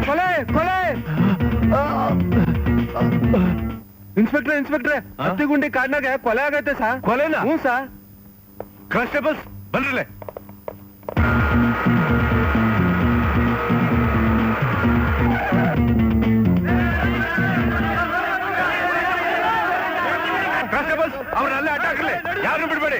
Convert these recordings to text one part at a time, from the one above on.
ಕೊಲೆ ಕೊಲೆ ಇನ್ಸ್ಪೆಕ್ಟ್ರೆ ಹತ್ತಿಗುಂಡಿ ಕಾಡ್ನಾಗ ಕೊಲೆ ಆಗೈತೆ ಸರ್. ಕೊಲೆನಾ? ಹ್ಞೂ ಸರ್. ಕಾನ್ಸ್ಟೇಬಲ್ಸ್ ಬನ್ರಲೆ. ಕಾನ್ಸ್ಟೇಬಲ್ಸ್ ಅವ್ರನ್ನೆಲ್ಲ ಅಟ್ಟಾಕ್ಲಿ, ಯಾರು ಬಿಡ್ಬೇಡಿ.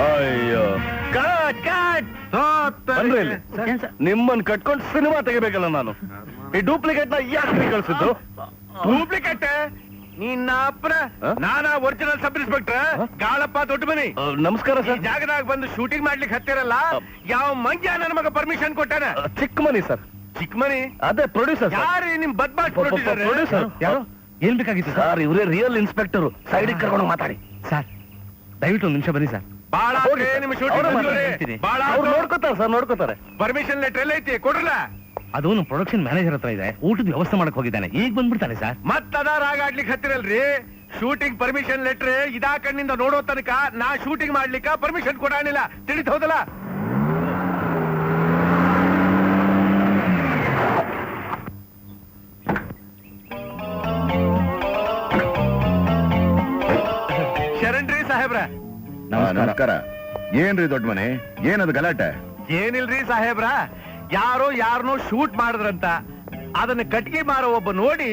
ಅಯ್ಯೋ ನಿಮ್ಮನ್ ಕಟ್ಕೊಂಡು ಸಿನಿಮಾ ತೆಗಿಬೇಕಲ್ಲ ನಾನು. ಈ ಡೂಪ್ಲಿಕೇಟ್ ನ ಯಾಕೆ ಕಳ್ಸಿದ್ದು? ಡೂಪ್ಲಿಕೇಟ್ ನಿನ್ನ ಅಪ್ಪನ ನಾನಾ ಒರಿಜಿನಲ್ ಸಬ್ ಇನ್ಸ್ಪೆಕ್ಟರ್ ಗಾಳಪ್ಪ ದೊಡ್ಡ ಮನಿ. ನಮಸ್ಕಾರ ಸರ್. ಜಾಗದಾಗ ಬಂದು ಶೂಟಿಂಗ್ ಮಾಡ್ಲಿಕ್ಕೆ ಹತ್ತಿರಲ್ಲ, ಯಾವ ಮಂಗ್ಯ ನನ್ನ ಮಗ ಪರ್ಮಿಷನ್ ಕೊಟ್ಟಾನ? ಚಿಕ್ಕ ಮನಿ ಸರ್. ಚಿಕ್ಕ ಮನಿ? ಅದೇ ಪ್ರೊಡ್ಯೂಸರ್. ಯಾರು ನಿಮ್ ಬದ್ಮಾಶ್ ಪ್ರೊಡ್ಯೂಸರ್? ಯಾರು? ಏನ್ ಬೇಕಾಗಿತ್ತು ಸರ್? ಇವರೇ ರಿಯಲ್ ಇನ್ಸ್ಪೆಕ್ಟರ್. ಸೈಡ್ ಕರ್ಕೊಂಡು ಮಾತಾಡಿ ಸರ್. ದಯವಿಟ್ಟು ಒಂದು ನಿಮಿಷ ಬನ್ನಿ ಸರ್. ಬಾಳ ನಿಮ್ ಶೂಟಿಂಗ್ ಬಾಳ ನೋಡ್ಕೋತಾರೆ ಸರ್, ನೋಡ್ಕೋತಾರೆ. ಪರ್ಮಿಷನ್ ಲೆಟರ್ ಎಲ್ಲ ಐತಿ, ಕೊಡ್ರಲ್ಲ. ಅದು ನಮ್ಮ ಪ್ರೊಡಕ್ಷನ್ ಮ್ಯಾನೇಜರ್ ಹತ್ರ ಇದೆ, ಊಟದ ವ್ಯವಸ್ಥೆ ಮಾಡಕ್ ಹೋಗಿದ್ದಾನೆ, ಈಗ ಬಂದ್ಬಿಡ್ತಾನೆ ಸರ್. ಮತ್ತದ ರಾಗ ಆಡ್ಲಿಕ್ಕೆ ಹತ್ತಿರಲ್ರಿ. ಶೂಟಿಂಗ್ ಪರ್ಮಿಷನ್ ಲೆಟರ್ ಇದಾ ಕಣ್ಣಿಂದ ನೋಡೋ ತನಕ ನಾ ಶೂಟಿಂಗ್ ಮಾಡ್ಲಿಕ್ಕ ಪರ್ಮಿಷನ್ ಕೊಡಾನಿಲ್ಲ, ತಿಳಿದು ಹೌದಲ್ಲ? ಶರಣ್ರಿ ಸಾಹೇಬ್ರ. ನಮಸ್ಕಾರ. ಏನ್ರಿ ದೊಡ್ಡ ಮನೆ, ಏನದು ಗಲಾಟೆ? ಏನಿಲ್ರಿ ಸಾಹೇಬ್ರ, ಯಾರೋ ಯಾರನ್ನೋ ಶೂಟ್ ಮಾಡಿದ್ರಂತ, ಅದನ್ನ ಕಟ್ಗೆ ಮಾರೋ ಒಬ್ಬ ನೋಡಿ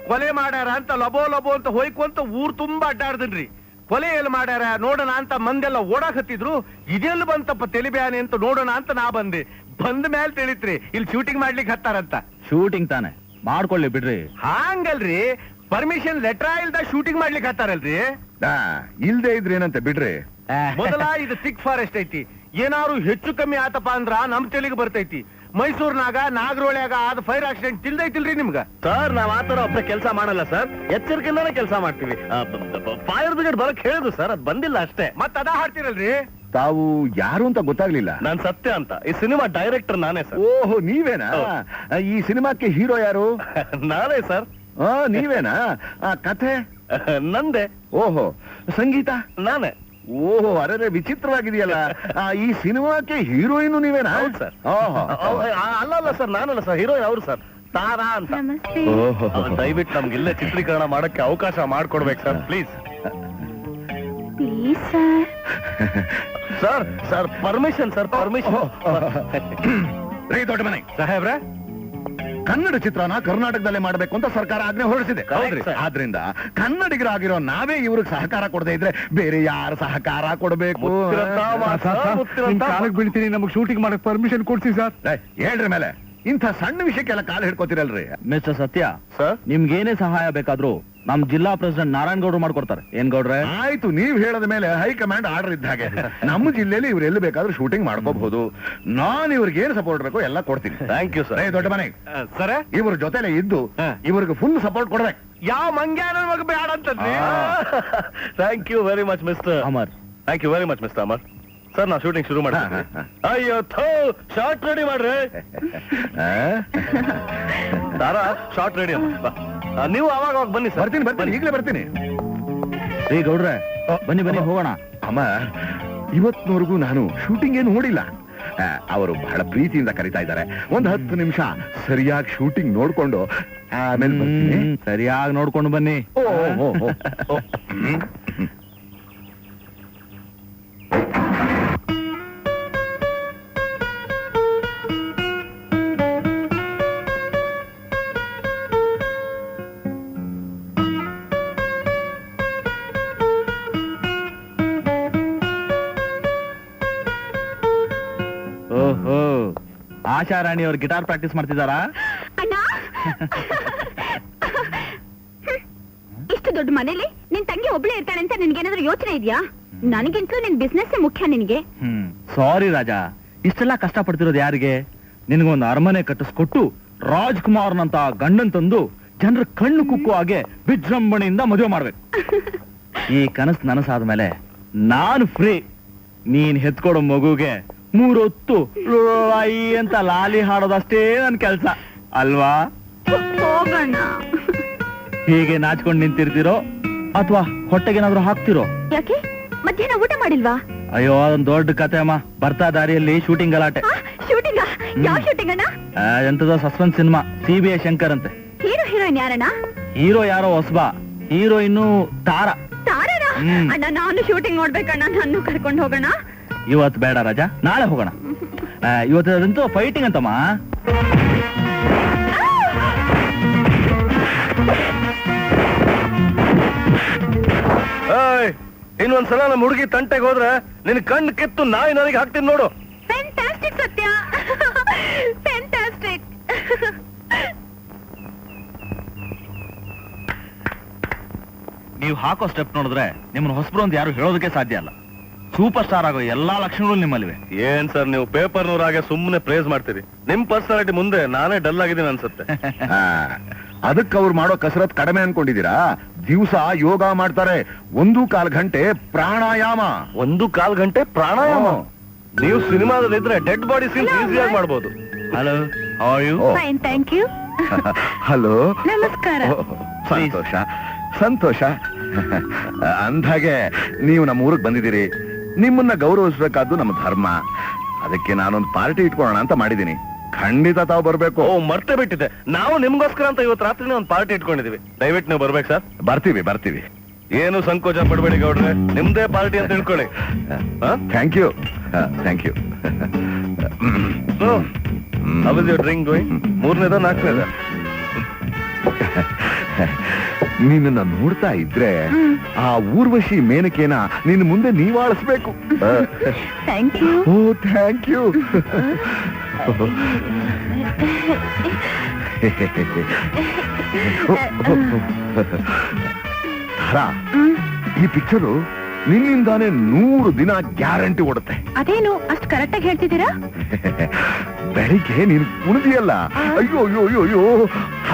ಕೊಲೆ ಮಾಡ್ಯಾರ ಅಂತ ಲಬೋ ಲಬೋ ಅಂತ ಹೋಯ್ಕೊಂತ ಊರ್ ತುಂಬಾ ಅಡ್ಡಾಡ್ದನ್ರಿ. ಕೊಲೆ ಎಲ್ಲಿ ಮಾಡ್ಯಾರ ನೋಡೋಣ ಅಂತ ಮಂದೆಲ್ಲ ಓಡಾಕ್ ಹತ್ತಿದ್ರು. ಇದೆಲ್ಲ ಬಂತಪ್ಪ ತೆಲಿಬ್ಯಾನೆ ಅಂತ ನೋಡೋಣ ಅಂತ ನಾ ಬಂದೆ. ಬಂದ ಮೇಲೆ ತಿಳಿತ್ರಿ ಇಲ್ಲಿ ಶೂಟಿಂಗ್ ಮಾಡ್ಲಿಕ್ಕೆ ಹತ್ತಾರಂತ. ಶೂಟಿಂಗ್ ತಾನೆ, ಮಾಡ್ಕೊಳ್ಳಿ ಬಿಡ್ರಿ. ಹಾಂಗಲ್ರಿ, ಪರ್ಮಿಷನ್ ಲೆಟರ್ ಇಲ್ದ ಶೂಟಿಂಗ್ ಮಾಡ್ಲಿಕ್ಕೆ ಹತ್ತಾರಲ್ರಿ. ಇಲ್ದೇ ಇದ್ರೆ ಏನಂತ ಬಿಡ್ರಿ. ಮೊದಲ ಇದು ಸಿಕ್ ಫಾರೆಸ್ಟ್ ಐತಿ, ಏನಾರು ಹೆಚ್ಚು ಕಮ್ಮಿ ಆತಪ್ಪ ಅಂದ್ರ ನಮ್ ತೆಲಿಗೆ ಬರ್ತೈತಿ. ಮೈಸೂರ್ನಾಗ ನಾಗರೋಳ್ಯಾಗ ಆದ ಫೈರ್ ಆಕ್ಸಿಡೆಂಟ್ ತಿಳ್ದೈತಿಲ್ರಿ ನಿಮ್ಗ? ಸರ್ ನಾವ್ ಆತರ ಒಬ್ಬ ಕೆಲಸ ಮಾಡಲ್ಲ ಸರ್, ಎಚ್ಚರಿಕೆಯಿಂದಾನೆ ಕೆಲಸ ಮಾಡ್ತೀವಿ. ಫೈರ್ ಬ್ರಿಗೇಡ್ ಬರಕ್ ಹೇಳಿದ್ರು ಸರ್, ಅದ್ ಬಂದಿಲ್ಲ ಅಷ್ಟೇ. ಮತ್ ಅದ ಹಾಡ್ತಿರಲ್ರಿ. ತಾವು ಯಾರು ಅಂತ ಗೊತ್ತಾಗ್ಲಿಲ್ಲ. ನಾನ್ ಸತ್ಯ ಅಂತ, ಈ ಸಿನಿಮಾ ಡೈರೆಕ್ಟರ್ ನಾನೇ ಸರ್. ಓಹೋ, ನೀವೇನಾ? ಈ ಸಿನಿಮಾಕ್ಕೆ ಹೀರೋ ಯಾರು? ನಾನೇ ಸರ್. ನೀವೇನಾ? ಕಥೆ ನಂದೆ. ಓಹೋ, ಸಂಗೀತ ನಾನೇ. ಓಹೋ, ಅರೆ ವಿಚಿತ್ರವಾಗಿದೆಯಲ್ಲ. ಈ ಸಿನಿಮಾಕ್ಕೆ ಹೀರೋಯಿನ್ ನೀವೇನಾ? ಹೌದು ಸರ್. ಅಲ್ಲ ಸರ್, ನಾನಲ್ಲ ಸರ್, ಹೀರೋಯಿನ್ ಅವ್ರು ಸರ್, ತಾರಾ ಅಂತ. ದಯವಿಟ್ಟು ನಮ್ಗೆ ಇಲ್ಲೇ ಚಿತ್ರೀಕರಣ ಮಾಡಕ್ಕೆ ಅವಕಾಶ ಮಾಡ್ಕೊಡ್ಬೇಕು sir, please. Sir sir permission sir, permission. ರೇ ದೊಡ್ಡ ಮನೆ ಸಾಹೇಬ್ರ, ಕನ್ನಡ ಚಿತ್ರನ ಕರ್ನಾಟಕದಲ್ಲೇ ಮಾಡಬೇಕು ಅಂತ ಸರ್ಕಾರ ಆಜ್ಞೆ ಹೊರಡಿಸಿದೆ. ಆದ್ರಿಂದ ಕನ್ನಡಿಗರಾಗಿರೋ ನಾವೇ ಇವ್ರಿಗೆ ಸಹಕಾರ ಕೊಡದೇ ಇದ್ರೆ ಬೇರೆ ಯಾರು ಸಹಕಾರ ಕೊಡಬೇಕು? ಕಾಲಕ್ಕೆ ಬೀಳ್ತೀನಿ, ನಮಗ್ ಶೂಟಿಂಗ್ ಮಾಡಕ್ ಪರ್ಮಿಷನ್ ಕೊಡ್ಸಿ ಸರ್. ಹೇಳ್ರಿ ಮೇಲೆ, ಇಂಥ ಸಣ್ಣ ವಿಷಯಕ್ಕೆಲ್ಲ ಕಾಲು ಹಿಡ್ಕೋತಿರಲ್ರಿ. ಮಿಸ್ಟರ್ ಸತ್ಯ ಸರ್, ನಿಮ್ಗೇನೇ ಸಹಾಯ ಬೇಕಾದ್ರೂ ನಮ್ ಜಿಲ್ಲಾ ಪ್ರೆಸಿಡೆಂಟ್ ನಾರಾಯಣ್ ಗೌಡ್ರು ಮಾಡ್ಕೊಡ್ತಾರೆ. ಏನ್ ಗೌಡ್ರೆ? ಆಯ್ತು, ನೀವ್ ಹೇಳದ ಮೇಲೆ ಹೈಕಮಾಂಡ್ ಆರ್ಡರ್ ಇದ್ದ ಹಾಗೆ ನಮ್ಮ ಜಿಲ್ಲೆಯಲ್ಲಿ ಇವ್ರು ಎಲ್ಲಿ ಬೇಕಾದ್ರೂ ಶೂಟಿಂಗ್ ಮಾಡ್ಕೋಬಹುದು. ನಾನ್ ಇವ್ರಿಗೆ ಏನ್ ಸಪೋರ್ಟ್ ಬೇಕೋ ಎಲ್ಲ ಕೊಡ್ತೀನಿ. Thank you sir. ದೊಡ್ಡ ಮನೆ ಸರ್, ಇವ್ರ ಜೊತೆಲೆ ಇದ್ದು ಇವ್ರಿಗೆ ಫುಲ್ ಸಪೋರ್ಟ್ ಕೊಡ್ಬೇಕು. ಯಾವ ಮಂಗ್ಯಾನ ಮಗ ಬೇಡ ಅಂತಂದ್ರಿ. Thank you very much mister Amar. Thank you very much mister Amar. Sir ನಾವು ಶೂಟಿಂಗ್ ಶುರು ಮಾಡ್ತೀವಿ. ಅಯ್ಯೋ ಶಾರ್ಟ್ ರೆಡಿ ಮಾಡ್ರಿ. ತಾರಾ ಶಾರ್ಟ್ ರೆಡಿ ಅಮ್ಮ. ನೀವು ಅವಾಗ ಬನ್ನಿ ಸರ್. ಬರ್ತೀನಿ, ಈಗಲೇ ಬರ್ತೀನಿ. ಏ ಗೌಡ್ರೆ, ಬನ್ನಿ ಬನ್ನಿ ಹೋಗೋಣ. ಅಮ್ಮ, ಇವತ್ತಿನವರೆಗೂ ನಾನು ಶೂಟಿಂಗ್ ಏನು ನೋಡಿಲ್ಲ. ಅವರು ಬಹಳ ಪ್ರೀತಿಯಿಂದ ಕರೀತಾ ಇದ್ದಾರೆ. ಒಂದ್ 10 ನಿಮಿಷ ಸರಿಯಾಗಿ ಶೂಟಿಂಗ್ ನೋಡ್ಕೊಂಡು ಆಮೇಲೆ ಬರ್ತೀನಿ. ಸರಿಯಾಗಿ ನೋಡ್ಕೊಂಡು ಬನ್ನಿ. ಓಹೋ, ಆಶಾ ರಾಣಿ ಅವ್ರು ಗಿಟಾರ್ ಪ್ರಾಕ್ಟೀಸ್ ಮಾಡ್ತಿದ್ದಾರಾ? ಅಣ್ಣ, ಇಷ್ಟು ದೊಡ್ಡ ಮನೇಲಿ ನಿನ್ ತಂಗಿ ಒಬ್ಳೆ ಇರ್ತಾಳೆ ಅಂತ ನಿನ್ಗೇನಾದ್ರೂ ಯೋಚನೆ ಇದೆಯಾ? ನನಗಿಂತಲೂ ನಿನ್ ಬಿಸ್ನೆಸ್ ಮುಖ್ಯ ನಿನಗೆ. ಸಾರಿ ರಾಜ, ಇಷ್ಟೆಲ್ಲ ಕಷ್ಟ ಪಡ್ತಿರೋದು ಯಾರಿಗೆ? ನಿನಗೊಂದು ಅರಮನೆ ಕಟ್ಟಿಸ್ಕೊಟ್ಟು ರಾಜ್ಕುಮಾರ್ನಂತ ಗಂಡನ್ ತಂದು ಜನರ ಕಣ್ಣು ಕುಕ್ಕುವ ಹಾಗೆ ವಿಜೃಂಭಣೆಯಿಂದ ಮದುವೆ ಮಾಡ್ಬೇಕು. ಈ ಕನಸು ನನಸಾದ್ಮೇಲೆ ನಾನು ಫ್ರೀ. ನೀನ್ ಹೆತ್ಕೊಡೋ ಮಗುಗೆ 3 ಹೊತ್ತು ಲೈ ಅಂತ ಲಾಲಿ ಹಾಡೋದಷ್ಟೇ ನನ್ ಕೆಲ್ಸ ಅಲ್ವಾ? ಹೋಗೋಣ. ಹೀಗೆ ನಾಚ್ಕೊಂಡು ನಿಂತಿರ್ತೀರೋ ಅಥವಾ ಹೊಟ್ಟೆಗೇನಾದ್ರೂ ಹಾಕ್ತಿರೋ? ಯಾಕೆ ಮಧ್ಯಾಹ್ನ ಊಟ ಮಾಡಿಲ್ವಾ? ಅಯ್ಯೋ ಅದೊಂದ್ ದೊಡ್ಡ ಕತೆ ಅಮ್ಮ. ಬರ್ತಾ ದಾರಿಯಲ್ಲಿ ಶೂಟಿಂಗ್ ಗಲಾಟೆ. ಶೂಟಿಂಗ್? ಯಾವ ಶೂಟಿಂಗ್ ಅಣ್ಣ? ಎಂತದೋ ಸಸ್ಪೆನ್ಸ್ ಸಿನಿಮಾ, CBI ಶಂಕರ್ ಅಂತೆ. Hero heroine ಯಾರಣ್ಣ? ಹೀರೋ ಯಾರೋ ಹೊಸಬಾ, ಹೀರೋಯಿನ್ನು ತಾರಾ. ತಾರಣ? ಅಣ್ಣ ನಾನು ಶೂಟಿಂಗ್ ನೋಡ್ಬೇಕಣ್ಣ, ನಾನು ಕರ್ಕೊಂಡು ಹೋಗೋಣ. ಇವತ್ತು ಬೇಡ ರಾಜಾ, ನಾಳೆ ಹೋಗೋಣ. ಇವತ್ತಂತೂ ಫೈಟಿಂಗ್ ಅಂತಮ್ಮ. ಇನ್ನೊಂದ್ಸಲ ನಮ್ಮ ಹುಡುಗಿ ತಂಟೆಗೆ ಹೋದ್ರೆ ನಿನ್ ಕಣ್ಣು ಕಿತ್ತು ನಾಯಿ ನನಗೆ ಹಾಕ್ತೀನಿ ನೋಡು. ಫ್ಯಾಂಟಾಸ್ಟಿಕ್ ಸತ್ಯ, ಫ್ಯಾಂಟಾಸ್ಟಿಕ್. ನೀವು ಹಾಕೋ ಸ್ಟೆಪ್ ನೋಡಿದ್ರೆ ನಿಮ್ಮನ್ನ ಹೊಸಬ್ರು ಅಂತ ಯಾರು ಹೇಳೋದಕ್ಕೆ ಸಾಧ್ಯ ಅಲ್ಲ. ಸೂಪರ್ ಸ್ಟಾರ್ ಆಗೋ ಎಲ್ಲಾ ಲಕ್ಷಣಗಳು ನಿಮ್ಮಲ್ಲಿವೆ. ಏನ್ ಸರ್ ನೀವು ಪೇಪರ್ನವರಾಗೆ ಸುಮ್ಮನೆ ಪ್ರೇಸ್ ಮಾಡ್ತೀರಿ. ನಿಮ್ ಪರ್ಸನಾಲಿಟಿ ಮುಂದೆ ನಾನೇ ಡಲ್ ಆಗಿದ್ದೀನಿ ಅನ್ಸುತ್ತೆ. ಅದಕ್ಕೆ ಅವ್ರು ಮಾಡೋ ಕಸರತ್ ಕಡಿಮೆ ಅನ್ಕೊಂಡಿದ್ದೀರಾ? ದಿವಸ ಯೋಗ ಮಾಡ್ತಾರೆ, 1.25 ಗಂಟೆ ಪ್ರಾಣಾಯಾಮ. 1.25 ಗಂಟೆ ಪ್ರಾಣಾಯಾಮ? ನೀವು ಸಿನಿಮಾದಲ್ಲಿ ಇದ್ರೆ ಡೆಡ್ ಬಾಡಿ ಸೀನ್ ಈಸಿಯಾಗಿ ಮಾಡ್ಬೋದು. Hello, how are you? Fine, thank you. Hello, ನಮಸ್ಕಾರ. ಸಂತೋಷ ಸಂತೋಷ. ಅಂದಾಗೆ ನೀವು ನಮ್ಮ ಊರಿಗೆ ಬಂದಿದ್ದೀರಿ, ನಿಮ್ಮನ್ನ ಗೌರವಿಸ್ಬೇಕಾದ್ದು ನಮ್ಮ ಧರ್ಮ. ಅದಕ್ಕೆ ನಾನೊಂದು ಪಾರ್ಟಿ ಇಟ್ಕೊಳ್ಳೋಣ ಅಂತ ಮಾಡಿದ್ದೀನಿ. ಖಂಡಿತ ತಾವು ಬರ್ಬೇಕು. ಓ ಮರ್ತೆ ಬಿಟ್ಟಿದೆ, ನಾವು ನಿಮ್ಗೋಸ್ಕರ ಅಂತ ಇವತ್ತು ರಾತ್ರಿ ಒಂದು ಪಾರ್ಟಿ ಇಟ್ಕೊಂಡಿದೀವಿ. ದಯವಿಟ್ಟು ನೀವು ಬರ್ಬೇಕು ಸರ್. ಬರ್ತೀವಿ. ಏನು ಸಂಕೋಚ ಪಡ್ಬೇಡಿ ಗೌಡ್ರೆ, ನಿಮ್ದೇ ಪಾರ್ಟಿ ಅಂತ ತಿಳ್ಕೊಳ್ಳಿ. Thank you. Drink going? 3ನೇದ 4ನೇದ? ನಿನ್ನ ನೋಡ್ತಾ ಇದ್ರೆ ಆ ಊರ್ವಶಿ ಮೇನಕೇನ ನಿನ್ನ ಮುಂದೆ ನೀವಾಳಿಸ್ಬೇಕು. Thank you. Oh thank you. Tara, ಈ ಪಿಕ್ಚರು ನಿನ್ನಿಂದಾನೇ 100 ದಿನ ಗ್ಯಾರಂಟಿ ಓಡುತ್ತೆ. ಅದೇನು ಅಷ್ಟು ಕರೆಕ್ಟ್ ಆಗಿ ಹೇಳ್ತಿದ್ದೀರಾ? ಬೆಳಿಗ್ಗೆ ನೀನು ಕುಣಿದಿಯಲ್ಲ, ಅಯ್ಯೋ ಅಯ್ಯೋ ಅಯ್ಯೋ ಅಯ್ಯೋ,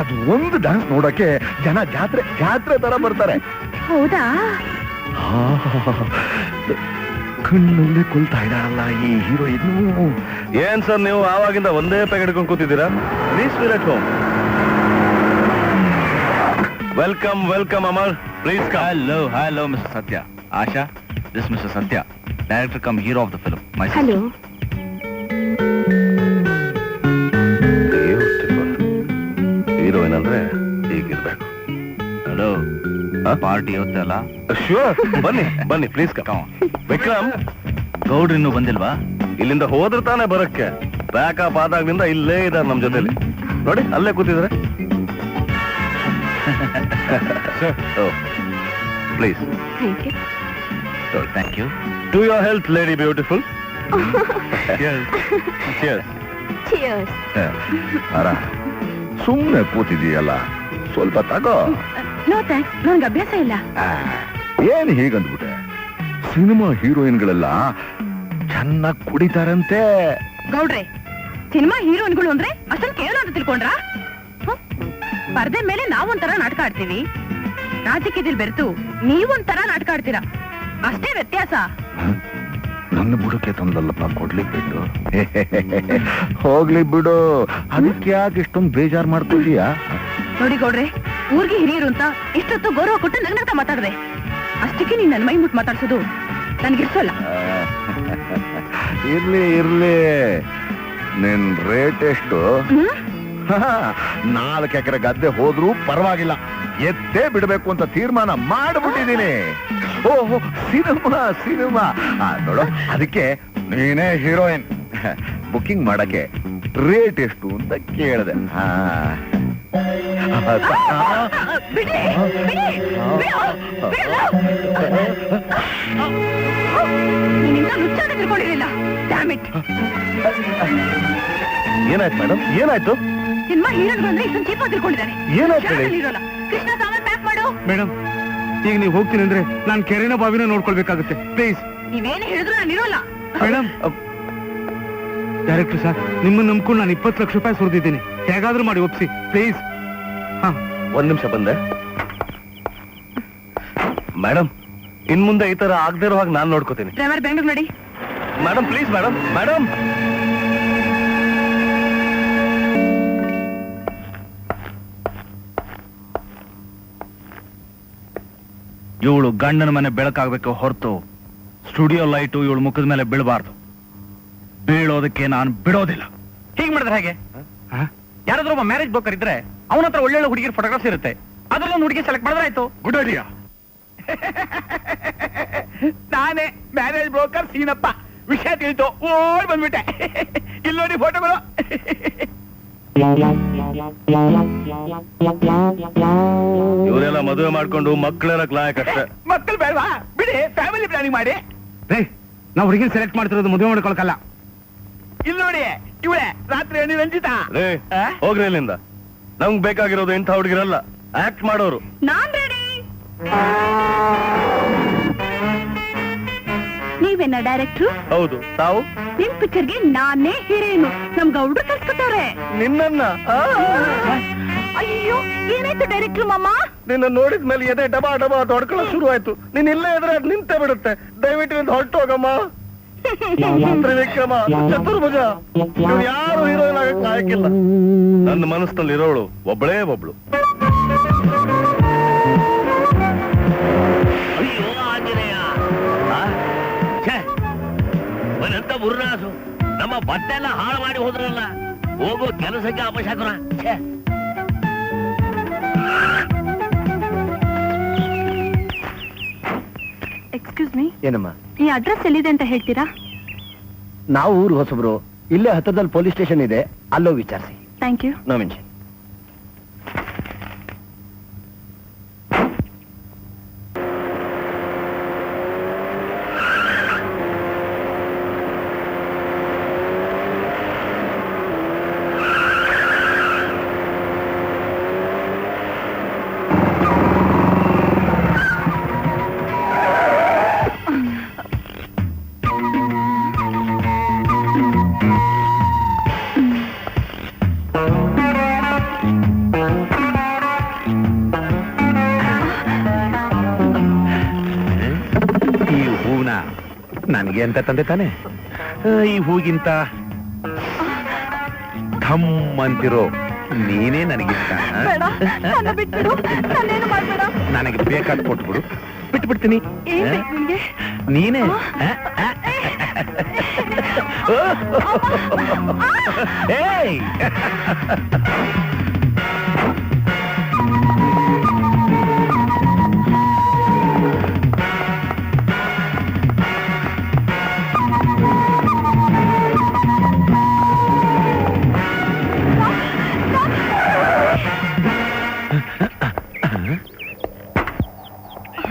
ಅದು ಒಂದು ಡಾನ್ಸ್ ನೋಡಕ್ಕೆ ಜನ ಜಾತ್ರೆ ತರ ಬರ್ತಾರೆ. ಹೌದಾ? ಕಣ್ಣಲ್ಲೇ ಕೊಲ್ತಾ ಇದ್ದಾರಲ್ಲ ಈ ಹೀರೋಯಿನ್. ಏನ್ ಸರ್ ನೀವು ಆವಾಗಿಂದ ಒಂದೇ ಪ್ಯಾಕ್ ಹಿಡ್ಕೊಂಡು ಕೂತಿದ್ದೀರಾ? Please feel at home. Welcome Amar, please come. Hello, Mr. Satya. Asha, this is Mr. Satya, director come hero of the film. My sister. Hello. Heroine ಅಂದ್ರೆ ಹೀಗಿರ್ಬೇಕು. Hello. ಪಾರ್ಟಿ ಇವತ್ತೇ ಅಲ್ಲ? ಶ್ಯೂರ್, ಬನ್ನಿ ಪ್ಲೀಸ್ ಕಮ್. ವಿಕ್ರಮ್, ಗೌಡ್ರು ಇನ್ನೂ ಬಂದಿಲ್ವಾ? ಇಲ್ಲಿಂದ ಹೋದ್ರೆ ತಾನೇ ಬರಕ್ಕೆ. ಬ್ಯಾಕಪ್ ಆದಾಗ್ಲಿಂದ ಇಲ್ಲೇ ಇದ್ದಾರೆ ನಮ್ ಜೊತೆಲಿ. ನೋಡಿ ಅಲ್ಲೇ ಕೂತಿದ್ರೆ. Please. Thank you. Thank you. To your health lady beautiful. Cheers. ಸುಮ್ಮನೆ ಕೂತಿದೀಯಲ್ಲ, ಸ್ವಲ್ಪ ತಗೋ. ನೋ ಥ್ಯಾಂಕ್ಸ್, ನನಗೆ ಅಭ್ಯಾಸ ಇಲ್ಲ. ಏನ್ ಹೀಗಂದ್ಬಿಟ್ಟೆ? ಸಿನಿಮಾ ಹೀರೋಯಿನ್ಗಳೆಲ್ಲ ಚೆನ್ನಾಗಿ ಕುಡಿತಾರಂತೆ. ಗೌಡ್ರೆ, ಸಿನಿಮಾ ಹೀರೋಯಿನ್ಗಳು ಅಂದ್ರೆ ಅಷ್ಟೊಂದು ಕೇಳೋ ಅಂತ ತಿಳ್ಕೊಂಡ್ರಾ? ಪರ್ದೆ ಮೇಲೆ ನಾವೊಂಥರ ನಾಟಕ ಆಡ್ತೀವಿ, ರಾಜಕೀಯದಲ್ಲಿ ಬೆರೆತು ನೀವೊಂಥರ ನಾಟಕ ಆಡ್ತೀರಾ, ಅಷ್ಟೇ ವ್ಯತ್ಯಾಸ. ನನ್ನ ಬುಡಕ್ಕೆ ತಂದಲ್ಲಪ್ಪ ಕೊಡ್ಲಿಕ್ಕೆ ಬಿಟ್ಟು. ಹೋಗ್ಲಿ ಬಿಡು, ಅದಕ್ಕೆ ಯಾಕೆ ಇಷ್ಟೊಂದು ಬೇಜಾರ್ ಮಾಡ್ಕೊಳ್ತೀಯಾ? ನೋಡಿ ಗೌಡ್ರೆ, ಊರಿಗೆ ಹಿರಿಯರು ಅಂತ ಇಷ್ಟೊತ್ತು ಗೌರವ ಕೊಟ್ಟು ನಗ್ನಗ್ತಾ ಮಾತಾಡ್ದೆ, ಅಷ್ಟಕ್ಕೆ ನೀನ್ ನನ್ನ ಮೈ ಮುಟ್ಟು ಮಾತಾಡ್ಸೋದು ನನ್ಗಿರ್ಸಲ್ಲ. ಇರ್ಲಿ, ನಿನ್ ರೇಟ್ ಎಷ್ಟು? 4 ಎಕರೆ ಗದ್ದೆ ಹೋದ್ರೂ ಪರವಾಗಿಲ್ಲ, ಎತ್ತೇ ಬಿಡಬೇಕು ಅಂತ ತೀರ್ಮಾನ ಮಾಡ್ಬಿಟ್ಟಿದ್ದೀನಿ. ಓಹೋ, ಸಿನಿಮಾ ನೋಡು, ಅದಕ್ಕೆ ನೀನೇ ಹೀರೋಯಿನ್. ಬುಕಿಂಗ್ ಮಾಡಕ್ಕೆ ರೇಟ್ ಎಷ್ಟು ಅಂತ ಕೇಳಿದೆ. ಏನಾಯ್ತು ಮೇಡಮ್, ಏನಾಯ್ತು? ಸಿನಿಮಾ ಹೀರೋಗಳು ಅಂದ್ರೆ ಇಷ್ಟೊಂದು ಚೀಪ್ ಆಗಿ ತಿಳ್ಕೊಂಡಿದ್ದಾನೆ. ಏನಾಯ್ತು ಹೇಳಿ? ಕೃಷ್ಣ ಸಾಮಾನ್ ಪ್ಯಾಕ್ ಮಾಡು. ಮೇಡಮ್, ಈಗ ನೀವು ಹೋಗ್ತೀನಿ ಅಂದ್ರೆ ನಾನು ಕೆರೆನ ಬಾವಿನ ನೋಡ್ಕೊಳ್ಬೇಕಾಗುತ್ತೆ ಪ್ಲೀಸ್. ನೀವೇನು ಹೇಳಿದ್ರು ನಾನು ಇರೋಲ್ಲ. ಮೇಡಮ್, ಡೈರೆಕ್ಟರ್ ಸರ್, ನಿಮ್ಮನ್ನ ನಂಬ್ಕೊಂಡು ನಾನು 20 ಲಕ್ಷ ರೂಪಾಯಿ ಸುರಿದಿದ್ದೀನಿ. ಹೇಗಾದ್ರೂ ಮಾಡಿ ಒಪ್ಸಿ ಪ್ಲೀಸ್. ಹಾ, ಒಂದ್ ನಿಮಿಷ ಬಂದೆ. ಮೇಡಮ್, ಇನ್ ಮುಂದೆ ಈ ತರ ಆಗದೆ ಇರೋ ಹಾಗೆ ನಾನ್ ನೋಡ್ಕೋತೀನಿ. ಡ್ರೈವರ್ ಬೆಂಗಳೂರು ನೋಡಿ. Madam please madam. ಮೇಡಮ್, ಇವಳು ಗಂಡನ ಮನೆ ಬೆಳಕಾಗ್ಬೇಕು ಹೊರತು ಸ್ಟುಡಿಯೋ ಲೈಟು ಇವಳು ಮುಖದ ಮೇಲೆ ಬೀಳಬಾರ್ದು. ಬೀಳೋದಕ್ಕೆ ನಾನು ಬಿಡೋದಿಲ್ಲ. ಹೀಗ್ ಮಾಡಿದ್ರೆ ಹೇಗೆ? ಯಾರಾದ್ರೂ ಒಬ್ಬ ಮ್ಯಾರೇಜ್ ಬ್ರೋಕರ್ ಇದ್ರೆ ಅವನ ಹತ್ರ ಒಳ್ಳೊಳ್ಳೆ ಹುಡುಗಿರ ಫೋಟೋಗ್ರಾಫ್ಸ್ ಇರುತ್ತೆ. ಅದ್ರಲ್ಲೊಂದು ಹುಡುಗಿ ಸೆಲೆಕ್ಟ್ ಮಾಡಿದ್ರೆ ಆಯ್ತು. Good idea. ನಾನೇ ಮ್ಯಾರೇಜ್ ಬ್ರೋಕರ್ ಸೀನಪ್ಪ. ವಿಷಯ ತಿಳಿತು, ಓಡ್ ಬಂದ್ಬಿಟ್ಟೆ. ಇಲ್ಲಿ ನೋಡಿ ಫೋಟೋಗಳು. ಇವರೆಲ್ಲ ಮದುವೆ ಮಾಡ್ಕೊಂಡು ಮಕ್ಕಳೆಲ್ಲ ಲಾಯಕಷ್ಟೇ. ಮಕ್ಕಳು ಬೇಡವಾ? ಬಿಡಿ, ಫ್ಯಾಮಿಲಿ ಪ್ಲಾನಿಂಗ್ ಮಾಡಿ. ನಾವು ಹುಡುಗಿನ ಸೆಲೆಕ್ಟ್ ಮಾಡ್ತಿರೋದು ಮದುವೆ ಮಾಡ್ಕೊಳಕಲ್ಲ. ಇಲ್ಲಿ ನೋಡಿ, ಇವಳೆ ರಾತ್ರಿ ಹೆಣ್ಣು ರಂಜಿತಾ. ರೇ, ಹೋಗ್ರಿ ಇಲ್ಲಿಂದ. ನಮ್ಗ್ ಬೇಕಾಗಿರೋದು ಇಂಥ ಹುಡುಗಿರಲ್ಲ, ಆಕ್ಟ್ ಮಾಡೋರು. ನಾನ್ ರೆಡಿ. ನೀವೇನ ಡೈರೆಕ್ಟ್ರು? ಹೌದು. ತಾವು? ನಿಮ್ ಪಿಕ್ಚರ್ಗೆ ನಾನೇ ಹೀರೋಯಿನು. ನಮ್ ಗೌಡ್ರು ಕಲ್ಸ್ಕೊತವ್ರೆ ನಿನ್ನ ಅಯ್ಯೋ, ಏನಾಯ್ತು ಡೈರೆಕ್ಟ್ರು ಮಾಮ? ನಿನ್ನ ನೋಡಿದ್ಮೇಲೆ ಎದೆ ಡಬಾ ಡಬಾ ಹೊಡ್ಕೊಳ್ಳೋ ಶುರು ಆಯ್ತು. ನೀನ್ ಇಲ್ಲೇ ಇದ್ರೆ ಅದ್ ನಿಂತೇ ಬಿಡುತ್ತೆ. ದಯವಿಟ್ಟು ನಿಂತ ಹೊರಟೋಗಮ್ಮ. ತ್ರಿವಿಕ್ರಮ, ಚತುರ್ಭುಜ, ಇವ್ರು ಯಾರು ಹೀರೋಯಿನ್ ಆಗಕ್ ಲಾಯಕ್ಕಿಲ್ಲ. ನನ್ನ ಮನಸ್ಸಿನಲ್ಲಿ ಇರೋಳು ಒಬ್ಬಳೇ ಒಬ್ಳು. ಅಯ್ಯೋ ಆಂಜನೇಯ, ಅವನಂತ ಮುರುನಾಸು ನಮ್ಮ ಬಟ್ಟೆ ಎಲ್ಲ ಹಾಳು ಮಾಡಿ ಹೋದ್ರಲ್ಲ. ಹೋಗೋ ಕೆಲಸಕ್ಕೆ ಅಪಶಕುನ. ಎಕ್ಸ್ಕ್ಯೂಸ್ ಮೀ, ಏನಮ್ಮ? ಈ ಅಡ್ರೆಸ್ ಎಲ್ಲಿದೆ ಅಂತ ಹೇಳ್ತೀರಾ? ನಾವು ಊರು ಹೊಸಬ್ರು. ಇಲ್ಲೇ ಹತ್ತಿರದಲ್ಲಿ ಪೊಲೀಸ್ ಸ್ಟೇಷನ್ ಇದೆ, ಅಲ್ಲೋ ವಿಚಾರಿಸಿ. Thank you. No mention. ನನಗೆ ಅಂತ ತಂದೆ ತಾನೆ. ಈ ಹೂಗಿಂತ ಘಮ್ ಅಂತಿರೋ ನೀನೇ ನನಗಿಷ್ಟ. ನನಗೆ ಬೇಕಾದ್ ಕೊಟ್ಬಿಡು, ಬಿಟ್ಬಿಡ್ತೀನಿ. ನೀನೇ ಏಯ್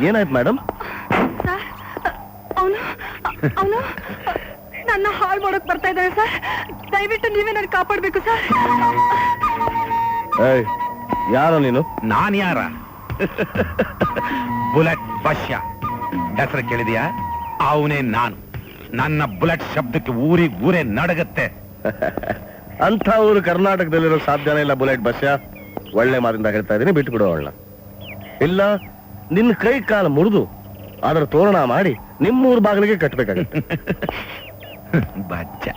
ಏನಾಯ್ತು ಮೇಡಮ್? ಅವನು ನನ್ನ ಹಾಳು ಮಾಡೋಕ್ ಬರ್ತಾ ಇದ್ದಾನೆ ಸರ್. ದಯವಿಟ್ಟು ನೀವೇ ನನ್ನ ಕಾಪಾಡ್ಬೇಕು ಸರ್. ಯಾರೋ ನೀನು? ನಾನ್ ಯಾರ? ಬುಲೆಟ್ ಬಶ್ಯ ಹೆಸರು ಕೇಳಿದ್ಯಾ? ಅವನೇ ನಾನು. ನನ್ನ ಬುಲೆಟ್ ಶಬ್ದಕ್ಕೆ ಊರೇ ನಡಗತ್ತೆ. ಅಂತ ಊರು ಕರ್ನಾಟಕದಲ್ಲಿರೋ ಸಾಧ್ಯನೇ ಇಲ್ಲ ಬುಲೆಟ್ ಬಸ್ಯ. ಒಳ್ಳೆ ಮಾತಿಂದ ಹೇಳ್ತಾ ಇದೀನಿ, ಬಿಟ್ಬಿಡು ಅವಳನ್ನ. ಇಲ್ಲ ನಿನ್ನ ಕೈ ಕಾಲು ಮುರಿದು ಅದರ ತೋರಣ ಮಾಡಿ ನಿಮ್ಮೂರ್ ಬಾಗಿಲಿಗೆ ಕಟ್ಟಬೇಕಾಗತ್ತೆ. ಬಚ್ಚ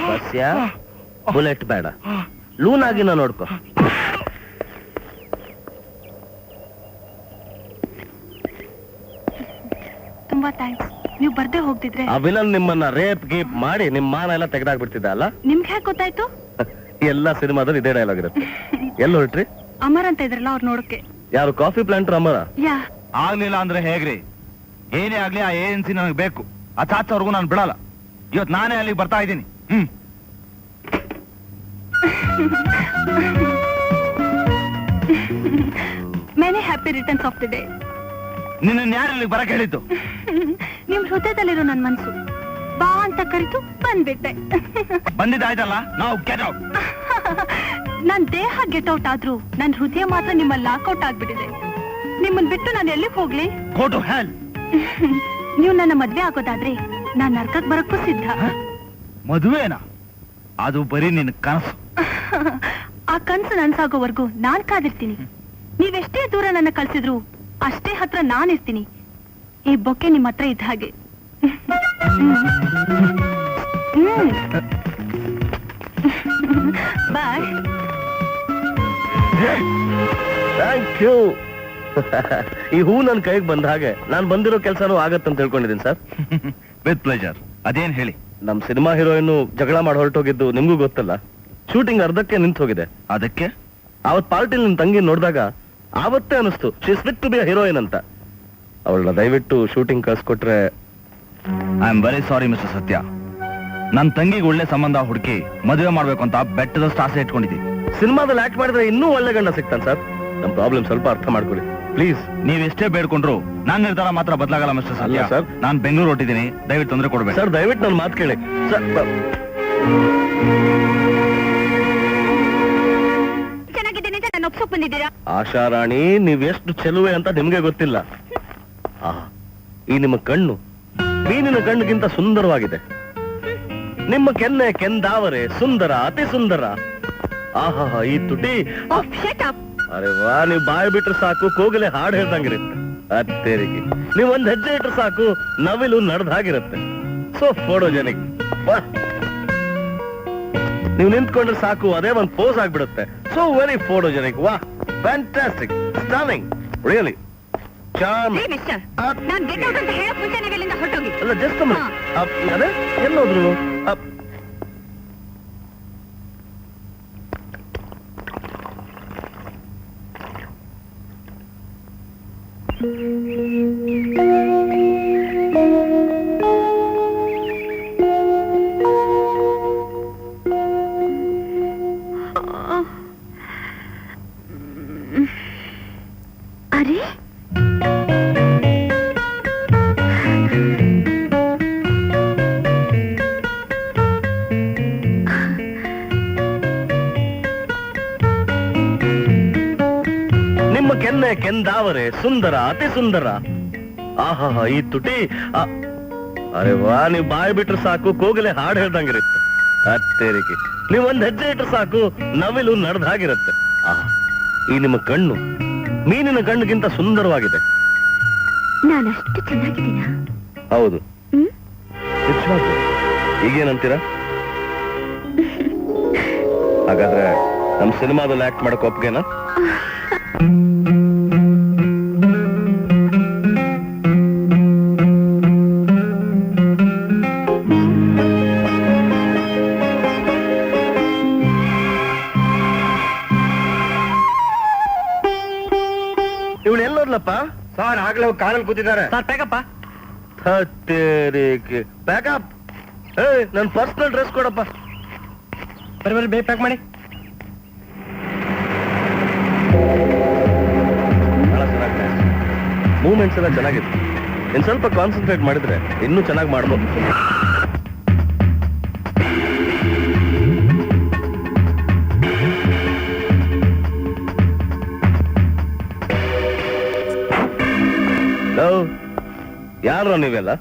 ಬಸ್ಯ ಬುಲೆಟ್ ಬೇಡ ಲೂನ್ ಆಗಿನ ನೋಡ್ಕೊ. ತುಂಬಾ ಥ್ಯಾಂಕ್ಸ್. ನೀವು ಬರ್ದೇ ಹೋಗ್ತಿದ್ರೆ ಅಭಿನಂದ್ ನಿಮ್ಮನ್ನ ರೇಪ್ ಗೀಪ್ ಮಾಡಿ ನಿಮ್ ಮಾನ ಎಲ್ಲ ತೆಗೆದಾಕ್ಬಿಡ್ತಿದ್ದ ಅಲ್ಲ? ನಿಮ್ಗೆ ಹೇಗೆ ಗೊತ್ತಾಯ್ತು? ಎಲ್ಲಾ ಸಿನಿಮಾದಲ್ಲಿ ಇದೇ ಡೈಲಾಗ್ ಇರುತ್ತೆ. ಎಲ್ಲಿ ಹೊರಟ್ರಿ? ಅಮರ್ ಅಂತ ಇದ್ರಲ್ಲ ಅವ್ರು ನೋಡಕ್ಕೆ. ಯಾರು ಕಾಫಿ ಪ್ಲಾಂಟರ್ ಅಮರ? ಯಾ ಆಗ್ಲಿಲ್ಲ ಅಂದ್ರೆ ಹೇಗ್ರಿ? ಏನೇ ಆಗ್ಲಿ ಆ ಏಜೆನ್ಸಿ ನನಗೆ ಬೇಕು. ಅಚಾಚವರೆಗೂ ನಾನು ಬಿಡಲ್ಲ. ಇವತ್ತು ನಾನೇ ಅಲ್ಲಿಗೆ ಬರ್ತಾ ಇದ್ದೀನಿ. Many happy returns of the day. ನಿನ್ನ ಯಾರು ಇಲ್ಲಿಗೆ ಬರಕ್ ಹೇಳಿದ್ದು? ನಿಮ್ ಹೃದಯದಲ್ಲಿರೋ ನನ್ ಮನ್ಸು ಬಾ ಅಂತ ಕರಿತು ಬಂದ್ಬಿಟ್ಟೆ. ಬಂದಿದ್ದಾಯ್ತಲ್ಲ, ನಾವು ಗೆಟ್ ಔಟ್. ನನ್ ದೇಹ ಗೆಟ್ ಔಟ್ ಆದ್ರೂ ನನ್ ಹೃದಯ ಮಾತ್ರ ನಿಮ್ಮ ಲಾಕ್ಔಟ್ ಆಗ್ಬಿಟ್ಟಿದೆ. ನಿಮ್ಮನ್ ಬಿಟ್ಟು ನಾನು ಎಲ್ಲಿಗೆ ಹೋಗ್ಲಿ? Go to hell. ನೀವು ನನ್ನ ಮದ್ವೆ ಆಗೋದಾದ್ರೆ ನಾನ್ ನರ್ಕಕ್ ಬರಕ್ಕೂ ಸಿದ್ಧ. ಮದುವೆನಾ? ಅದು ಬರೀ ನಿನ್ನ ಕನಸು. ಆ ಕನ್ಸು ನನ್ಸಾಗೋವರೆಗೂ ನಾನ್ ಕಾದಿರ್ತೀನಿ. ನೀವೆಷ್ಟೇ ದೂರ ನನ್ನ ಕಳ್ಸಿದ್ರು ಅಷ್ಟೇ ಹತ್ರ ನಾನಿರ್ತೀನಿ. ಈ ಬೊಕ್ಕೆ ನಿಮ್ ಹತ್ರ ಇದ್ದ ಹಾಗೆ. ಬಾಯ್. Thank you. ಈ ಹೂ ನನ್ ಕೈಗೆ ಬಂದ ಹಾಗೆ ನಾನ್ ಬಂದಿರೋ ಕೆಲಸನೂ ಆಗತ್ತಂತ ತಿಳ್ಕೊಂಡಿದ್ದೀನಿ ಸರ್. With pleasure. ಅದೇನ್ ಹೇಳಿ? ನಮ್ ಸಿನಿಮಾ ಹೀರೋಯಿನ್ ಜಗಳ ಮಾಡಿ ಹೊರಟೋಗಿದ್ದು ನಿಮ್ಗೂ ಗೊತ್ತಲ್ಲ. ಶೂಟಿಂಗ್ ಅರ್ಧಕ್ಕೆ ನಿಂತು ಹೋಗಿದೆ. ಅದಕ್ಕೆ ಅವತ್ ಪಾರ್ಟಿಲಿ ನಿನ್ ತಂಗಿ ನೋಡಿದಾಗ ಆವತ್ತೇ ಅನಿಸ್ತು she is fit to be heroine ಅಂತ. ಅವಳನ್ನ ದಯವಿಟ್ಟು ಶೂಟಿಂಗ್ ಕಳ್ಸ್ಕೊಟ್ರೆ. I am very sorry mister Satya. ನನ್ ತಂಗಿಗೆ ಒಳ್ಳೆ ಸಂಬಂಧ ಹುಡುಕಿ ಮದುವೆ ಮಾಡ್ಬೇಕು ಅಂತ ಬೆಟ್ಟದಷ್ಟು ಆಸೆ ಇಟ್ಕೊಂಡಿದ್ದೀನಿ. ಸಿನಿಮಾದಲ್ಲಿ ಆಕ್ಟ್ ಮಾಡಿದ್ರೆ ಇನ್ನೂ ಒಳ್ಳೆ ಗಂಡ ಸಿಗ್ತಾನೆ ಸರ್. ನಮ್ ಪ್ರಾಬ್ಲಮ್ ಸ್ವಲ್ಪ ಅರ್ಥ ಮಾಡ್ಕೊಳ್ಳಿ ಪ್ಲೀಸ್. ನೀವ್ ಎಷ್ಟೇ ಬೇಡ್ಕೊಂಡ್ರು ನಾನ್ ನಿರ್ಧಾರ ಮಾತ್ರ ಬದಲಾಗಲ್ಲ ಮಿಸ್ಟರ್ ಸತ್ಯ. ಅಲ್ಲ ಸರ್. ನಾನ್ ಬೆಂಗಳೂರು ಹೊಟ್ಟಿದ್ದೀನಿ, ದಯವಿಟ್ಟು ತೊಂದರೆ ಕೊಡ್ಬೇಕು. ಸರ್ ದಯವಿಟ್ಟು ನನ್ನ ಮಾತು ಕೇಳಿ ಸರ್. ಚೆನ್ನಾಗಿದ್ದೀನಿ ಅಂತ ನಾನು ಒಪ್ಸೋಕ್ ಬಂದಿದ್ದೀರಾ? ಆಶಾ ರಾಣಿ, ನೀವ್ ಎಷ್ಟು ಚೆಲುವೆ ಅಂತ ನಿಮ್ಗೆ ಗೊತ್ತಿಲ್ಲ. ಈ ನಿಮ್ಮ ಕಣ್ಣು ಮೀನಿನ ಕಣ್ಣಿಗಿಂತ ಸುಂದರವಾಗಿದೆ. ನಿಮ್ಮ ಕೆನ್ನೆ ಕೆಂದಾವರೆ ಸುಂದರ, ಅತಿ ಸುಂದರ. ಆಹಾ, ಈ ತುಟಿ. ಅರೆ ವಾ, ನೀವ್ ಬಾಯಿ ಬಿಟ್ರೆ ಸಾಕು ಕೋಗಿಲೆ ಹಾಡು ಹೇಳ್ದಂಗಿರುತ್ತೆ. ಅತ್ತೇರಿಗೆ ನೀವ್ ಒಂದ್ ಹೆಜ್ಜೆ ಇಟ್ರೆ ಸಾಕು ನವಿಲು ನಡೆದಾಗಿರುತ್ತೆ. So photogenic. ನೀವು ನಿಂತ್ಕೊಂಡ್ರೆ ಸಾಕು ಅದೇ ಒಂದ್ ಪೋಸ್ ಆಗ್ಬಿಡುತ್ತೆ. So very photogenic. ವಾ, ಫ್ಯಾಂಟಾಸ್ಟಿಕ್, ಸ್ಟನ್ನಿಂಗ್, ರಿಯಲಿ ಚಾರ್ಮಿಂಗ್. ನಾನ್ ಗೆಟ್ ಔಟ್ ಅಂತ ಹೇಳಕ್ ಮುಂಚೆ ನೀವು ಇಲ್ಲಿಂದ ಹೊರಟೋಗಿ. ಅಲ್ಲ ಜಸ್ಟ್ ಅದೇ ಎಲ್ಲೋದ್ರು? ಅರೆ ನಿಮ್ಮ ಕೆನ್ನೆ ಕೆಂದಾವರೆ ಸುಂದರ, ಅತಿ ಸುಂದರ. ಆಹಾ, ಈ ತುಟಿ. ಅರೆ ವಾ, ನೀವ್ ಬಾಯಿ ಬಿಟ್ರೆ ಸಾಕು ಕೋಗಿಲೆ ಹಾಡು ಹೇಳ್ದಂಗಿರುತ್ತೆ. ಅತ್ತೇರಿಗೆ ನೀವ್ ಒಂದ್ ಹೆಜ್ಜೆ ಇಟ್ರೆ ಸಾಕು ನವಿಲು ನಡೆದಾಗಿರುತ್ತೆ. ಈ ನಿಮ್ಮ ಕಣ್ಣು ಮೀನಿನ ಕಣ್ಣಿಗಿಂತ ಸುಂದರವಾಗಿದೆ. ನಾನಷ್ಟು ಚೆನ್ನಾಗಿದ್ದೀನ? ಹೌದು. ಈಗೇನಂತೀರಾ? ಹಾಗಾದ್ರೆ ನಮ್ ಸಿನಿಮಾದಲ್ಲಿ ಆಕ್ಟ್ ಮಾಡಕ್ ಒಪ್ಗೆನಾ? ಇವಳು ಎಲ್ಲೋದ್ಲಪ್ಪ? ಸರ್ ಆಗ್ಲೇ ಕಾರಲ್ಲಿ ಕೂತಿದ್ದಾರೆ. ಸರ್ ಪ್ಯಾಕಪ್ಪ. ಪ್ಯಾಕಪ್. ನನ್ ಪರ್ಸನಲ್ ಡ್ರೆಸ್ ಕೊಡಪ್ಪ. ಬರೀ ಬೇಗ ಪ್ಯಾಕ್ ಮಾಡಿ. ಮೂವ್ಮೆಂಟ್ಸ್ ಎಲ್ಲ ಚೆನ್ನಾಗಿದೆ. ಇನ್ ಸ್ವಲ್ಪ ಕಾನ್ಸಂಟ್ರೇಟ್ ಮಾಡಿದ್ರೆ ಇನ್ನೂ ಚೆನ್ನಾಗಿ ಮಾಡ್ಬೋದು. ಯಾರು ನೀವೆಲ್ಲ?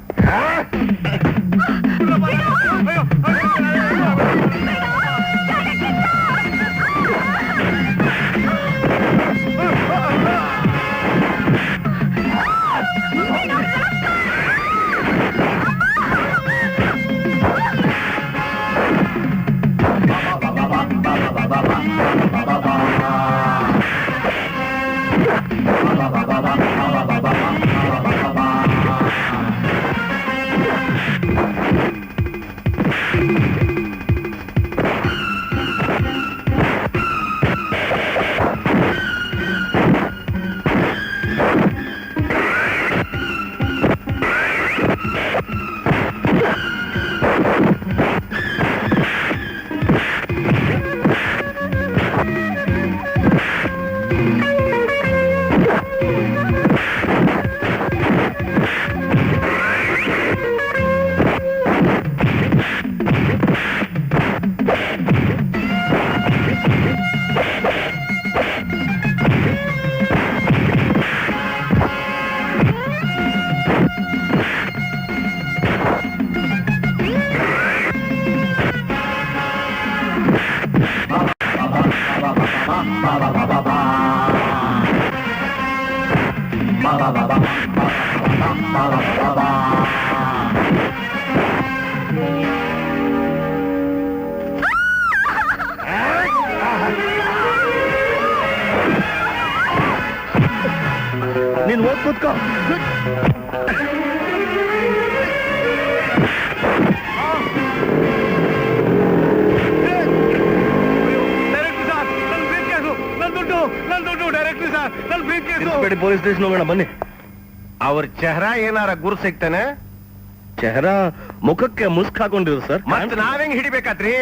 ನೀನ್ ಹೋಗ್ ಕೂತ್ಕೋ. ಪೊಲೀಸ್ ಸ್ಟೇಷನ್ ಹೋಗೋಣ ಬನ್ನಿ. ಅವ್ರ ಚೆಹರಾ ಏನಾರ ಗುರು ಸಿಗ್ತಾನೆ? ಚೆಹರಾ ಮುಖಕ್ಕೆ ಮುಸ್ಕ್ ಹಾಕೊಂಡಿದ್ರು ಸರ್. ಮತ್ ನಾವೆಂಗ್ ಹಿಡಿಬೇಕಾದ್ರಿ?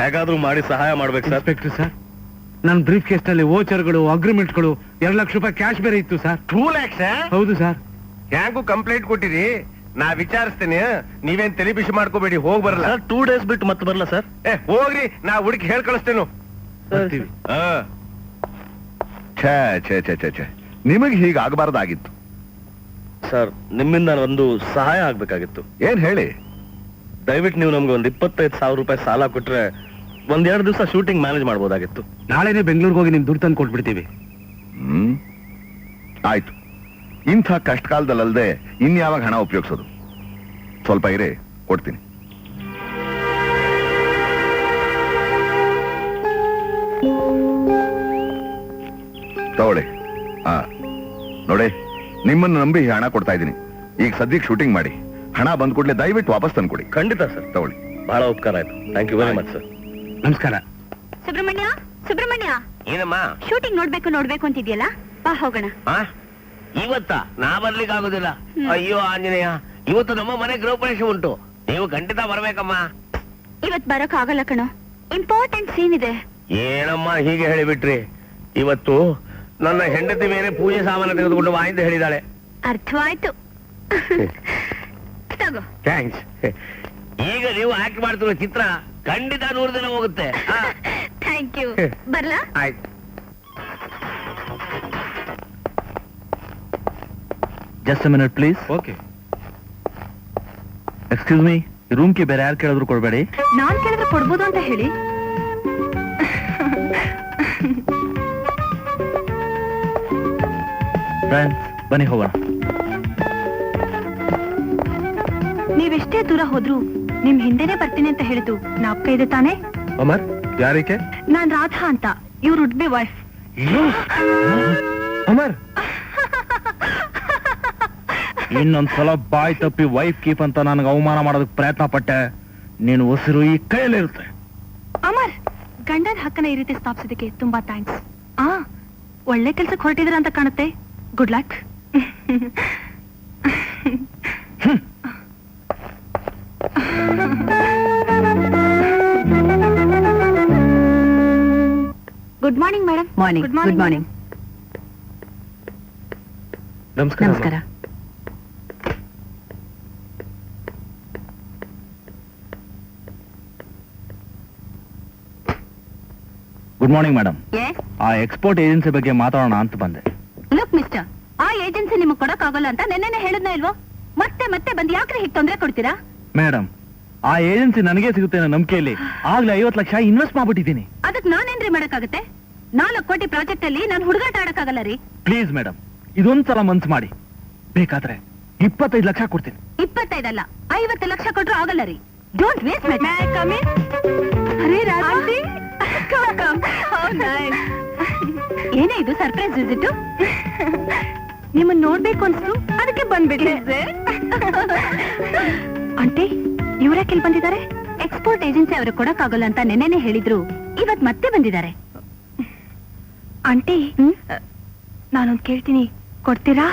ಹೇಗಾದ್ರೂ ಮಾಡಿ ಸಹಾಯ ಮಾಡ್ಬೇಕು ಸರ್. ಇನ್ಸ್ಪೆಕ್ಟರ್ ಸರ್, ನನ್ನ ಬ್ರೀಫ್ ಕೇಸ್ ನಲ್ಲಿ ವೋಚರ್ಗಳು, ಅಗ್ರಿಮೆಂಟ್ಗಳು, 2 ಲಕ್ಷ ರೂಪಾಯಿ ಕ್ಯಾಶ್ ಬೇರೆ ಇತ್ತು ಸರ್. 2 lakhs? ಹೌದು ಸರ್. ಹ್ಯಾಂಗೂ ಕಂಪ್ಲೇಂಟ್ ಕೊಟ್ಟಿರಿ, ನಾ ವಿಚಾರಿಸ್ತೇನೆ. ನೀವೇನ್ ತಲೆ ಬಿಸಿ ಮಾಡ್ಕೋಬೇಡಿ, ಹೋಗ್ ಬರಲ್ಲ. ಸರ್ 2 days ಬಿಟ್ಟು ಮತ್ತೆ ಬರಲ್ಲ ಸರ್. ಹೋಗ್ರಿ, ನಾ ಹುಡುಕಿ ಹೇಳ್ ಕಳಿಸ್ತೇನು. ಬರ್ತೀವಿ. ಛೇ ಛೇ ಛೇ ಛೇ ಛೇ, ನಿಮಗೆ ಹೀಗಾಗಬಾರ್ದಾಗಿತ್ತು. ಸರ್ ನಿಮ್ಮಿಂದ ಒಂದು ಸಹಾಯ ಆಗ್ಬೇಕಾಗಿತ್ತು. ಏನ್ ಹೇಳಿ? ದಯವಿಟ್ಟು ನೀವು ನಮ್ಗೆ ಒಂದು 25,000 ರೂಪಾಯಿ ಸಾಲ ಕೊಟ್ರೆ 1-2 ದಿವಸ ಶೂಟಿಂಗ್ ಮ್ಯಾನೇಜ್ ಮಾಡ್ಬೋದಾಗಿತ್ತು. ನಾಳೆನೆ ಬೆಂಗಳೂರಿಗೆ ಹೋಗಿ ನಿಮ್ ದುಡ್ಡು ತಂದು ಕೊಟ್ಬಿಡ್ತೀವಿ. ಆಯ್ತು. ಇಂಥ ಕಷ್ಟ ಕಾಲದಲ್ಲದೆ ಇನ್ಯಾವಾಗ ಹಣ ಉಪಯೋಗಿಸೋದು? ಸ್ವಲ್ಪ ಇರೇ, ಕೊಡ್ತೀನಿ. ತಗೊಳ್ಳಿ. ನೋಡಿ, ನಿಮ್ಮನ್ನು ನಂಬಿ ಹಣ ಕೊಡ್ತಾ ಇದ್ದೀನಿ. ಈಗ ಸದ್ಯಕ್ಕೆ ಶೂಟಿಂಗ್ ಮಾಡಿ, ಹಣ ಬಂದ್ ಕೂಡಲೇ ದಯವಿಟ್ಟು ವಾಪಸ್ ತಂದು ಕೊಡಿ. ಖಂಡಿತ ಸರ್. ತಗೊಳ್ಳಿ. ಬಹಳ ಉಪಕಾರ ಆಯ್ತು. Thank you very much sir. ನಮಸ್ಕಾರ. ಸುಬ್ರಹ್ಮಣ್ಯ, ಸುಬ್ರಹ್ಮಣ್ಯ, ಏನಮ್ಮ? ಶೂಟಿಂಗ್ ನೋಡ್ಬೇಕು ಅಂತಿದ್ಯಲ್ಲ, ಬಾ ಹೋಗೋಣ. ಇವತ್ತ ನಾ ಬರ್ಲಿಕ್ಕೆ ಆಗುದಿಲ್ಲ. ಅಯ್ಯೋ ಆಂಜನೇಯ, ಇವತ್ತು ನಮ್ಮ ಮನೆ ಗೃಹ ಪ್ರವೇಶ ಉಂಟು. ನೀವು ಖಂಡಿತ ಬರ್ಬೇಕಮ್ಮ. ಇವತ್ ಬರಕ್ ಆಗಲ್ಲ ಕಣೋ, ಇಂಪಾರ್ಟೆಂಟ್ ಸೀನ್ ಇದೆ. ಏನಮ್ಮ ಹೀಗೆ ಹೇಳಿಬಿಟ್ರಿ? ಇವತ್ತು ನನ್ನ ಹೆಂಡತಿ ಮೇಲೆ ಪೂಜೆ ಸಾಮಾನು ತೆಗೆದುಕೊಂಡು ಬಾ ಅಂತ ಹೇಳಿದಾಳೆ. ಅರ್ಥವಾಯ್ತು. ತಗೋ. ಥ್ಯಾಂಕ್ಸ್. ಈಗ ನೀವು ಆಕ್ಟ್ ಮಾಡ್ತಿರೋ ಚಿತ್ರ ಖಂಡಿತ 100 ದಿನ ಹೋಗುತ್ತೆ. Thank you. ಬರ್ಲಾ? ಆಯ್ತು. Just a minute please. Okay. Excuse me, room ಕಿ ಬೇರೆ ಯಾರು ಕೇಳಿದ್ರು ಕೊಡ್ಬೇಡಿ. ನಾನ್ ಕೇಳಿದ್ರೆ ಕೊಡ್ಬೋದು ಅಂತ ಹೇಳಿ. ಫ್ರೆಂಡ್ಸ್, ಬನ್ನಿ ಹೋಗೋಣ. ನೀವೆಷ್ಟೇ ದೂರ ಹೋದ್ರು ನಿಮ್ ಹಿಂದೆನೆ ಬರ್ತೀನಿ ಅಂತ ಹೇಳಿದ್ದು ಜ್ಞಾಪಕ ಇದೆ ತಾನೆ? ಅಮರ್, ಯಾರಿಕೆ? ನಾನ್ ರಾಧಾ ಅಂತ, ಇವ್ರು ವುಡ್ ಬಿ ವೈಫ್. ಅಮರ್, ಇನ್ನೊಂದ್ಸಲ ಬಾಯ್ ತಪ್ಪಿ ವೈಫ್ ಕೀಪ್ ಅಂತ ನನಗೆ ಅವಮಾನ ಮಾಡೋದಕ್ಕೆ ಪ್ರಯತ್ನ ಪಟ್ಟೆ, ನೀನು ಉಸಿರು ಈ ಕೈಯಲ್ಲಿರುತ್ತೆ. ಅಮರ್, ಗಂಡನ ಹಕ್ಕನ ಈ ರೀತಿ ಸ್ಥಾಪಿಸೋದಕ್ಕೆ ತುಂಬಾ ಥ್ಯಾಂಕ್ಸ್. ಒಳ್ಳೆ ಕೆಲ್ಸಕ್ಕೆ ಹೊರಟಿದ್ರ ಅಂತ ಕಾಣುತ್ತೆ. Good luck. Good morning madam. Morning. Good morning. ನಮಸ್ಕಾರ. ನಮಸ್ಕಾರ. Good morning madam. ಎಸ್, ಆ ಎಕ್ಸ್ಪೋರ್ಟ್ ಏಜೆನ್ಸಿ ಬಗ್ಗೆ ಮಾತಾಡೋಣ ಅಂತ ಬಂದೆ. ಲುಕ್ ಮಿಸ್ಟರ್, ಆ ಏಜೆನ್ಸಿ ನಿಮಗೆ ಕೊಡಕ್ ಆಗೋಲ್ಲ ಅಂತ ನೆನ್ನೆನೆ ಹೇಳಿದ್ನ ಇಲ್ವೋ? ಮತ್ತೆ ಮತ್ತೆ ಬಂದು ಯಾಕ್ರೆ ಹೀಗೆ ತೊಂದರೆ ಕೊಡ್ತೀರಾ? ಮೇಡಮ್, ಆ ಏಜೆನ್ಸಿ ನನಗೆ ಸಿಗುತ್ತೆ ಅನ್ನೋ ನಂಬಿಕೆಯಲ್ಲಿ ಆಗ್ಲೇ 50 ಲಕ್ಷ ಇನ್ವೆಸ್ಟ್ ಮಾಡ್ಬಿಟ್ಟಿದ್ದೀನಿ. ಅದಕ್ಕೆ ನಾನೇನ್ರಿ ಮಾಡಕ್ಕಾಗತ್ತೆ? 4 ಕೋಟಿ ಪ್ರಾಜೆಕ್ಟ್ ಅಲ್ಲಿ ನಾನು ಹುಡುಗಾಟ ಆಡಕ್ಕಾಗಲ್ಲ ರೀ. ಪ್ಲೀಸ್ ಮೇಡಮ್, ಇದೊಂದ್ಸಲ ಮನ್ಸು ಮಾಡಿ. ಬೇಕಾದ್ರೆ 25 ಲಕ್ಷ ಕೊಡ್ತೀನಿ. 25 ಅಲ್ಲ, 50 ಲಕ್ಷ ಕೊಟ್ರು ಆಗಲ್ಲ ರೀ. Don't waste my time. ಅರೆ ರಾಧಾ, ಏನೇ ಇದು ಸರ್ಪ್ರೈಸ್ ವಿಸಿಟ್? ನಿಮ್ಮನ್ನ ನೋಡ್ಬೇಕು ಅನ್ಸ್ತು, ಅದಕ್ಕೆ ಬಂದ್ಬಿಟ್ಲೆ. ಆಂಟಿ, ಇವ್ರ್ಯಾಕೆ ಬಂದಿದ್ದಾರೆ? ಎಕ್ಸ್ಪೋರ್ಟ್ ಏಜೆನ್ಸಿ ಅವ್ರು ಕೊಡಕ್ಕಾಗಲ್ಲ ಅಂತ ನೆನ್ನೆನೆ ಹೇಳಿದ್ರು, ಇವತ್ ಮತ್ತೆ ಬಂದಿದ್ದಾರೆ. ಆಂಟಿ, ನಾನೊಂದ್ ಕೇಳ್ತೀನಿ, ಕೊಡ್ತೀರಾ?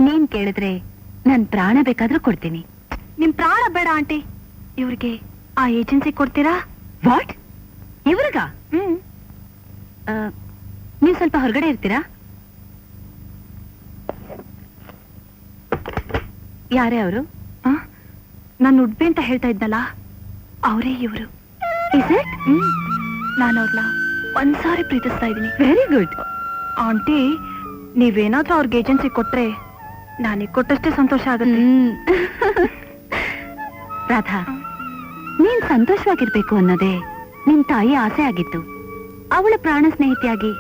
ನೀನ್ ಕೇಳಿದ್ರೆ ನನ್ ಪ್ರಾಣ ಬೇಕಾದ್ರೂ ಕೊಡ್ತೀನಿ. ನಿಮ್ ಪ್ರಾಣ ಬೇಡ ಆಂಟಿ, ಇವ್ರಿಗೆ ಆ ಏಜೆನ್ಸಿ ಕೊಡ್ತೀರಾ? ವಾಟ್? ಇವ್ರಿಗ? ನೀವ್ ಸ್ವಲ್ಪ ಹೊರಗಡೆ ಇರ್ತೀರಾ? ಯಾರೇ ಅವರು? ನಾನು ಉಡ್ಬೆ ಅಂತ ಹೇಳ್ತಾ ಇದ್ನಲ್ಲ, ಅವರೇ ಇವರು. Is it? ನಾನು ಅವ್ರನ್ನ ಒಂದ್ಸಾರಿ ಪ್ರೀತಿಸ್ತಾ ಇದ್ದೀನಿ. Very good. ಆಂಟಿ, ನೀವೇನಾದ್ರೂ ಅವ್ರಿಗೆ ಏಜೆನ್ಸಿ ಕೊಟ್ರೆ ನಾನೀಗ ಕೊಟ್ಟಷ್ಟೇ ಸಂತೋಷ ಆಗುತ್ತೆ. ರಾಧಾ, ನೀನ್ ಸಂತೋಷವಾಗಿರ್ಬೇಕು ಅನ್ನೋದೇ ನಿನ್ ತಾಯಿ ಆಸೆ ಆಗಿತ್ತು. ಅವಳ ಪ್ರಾಣ ಸ್ನೇಹಿತಿಯಾಗಿ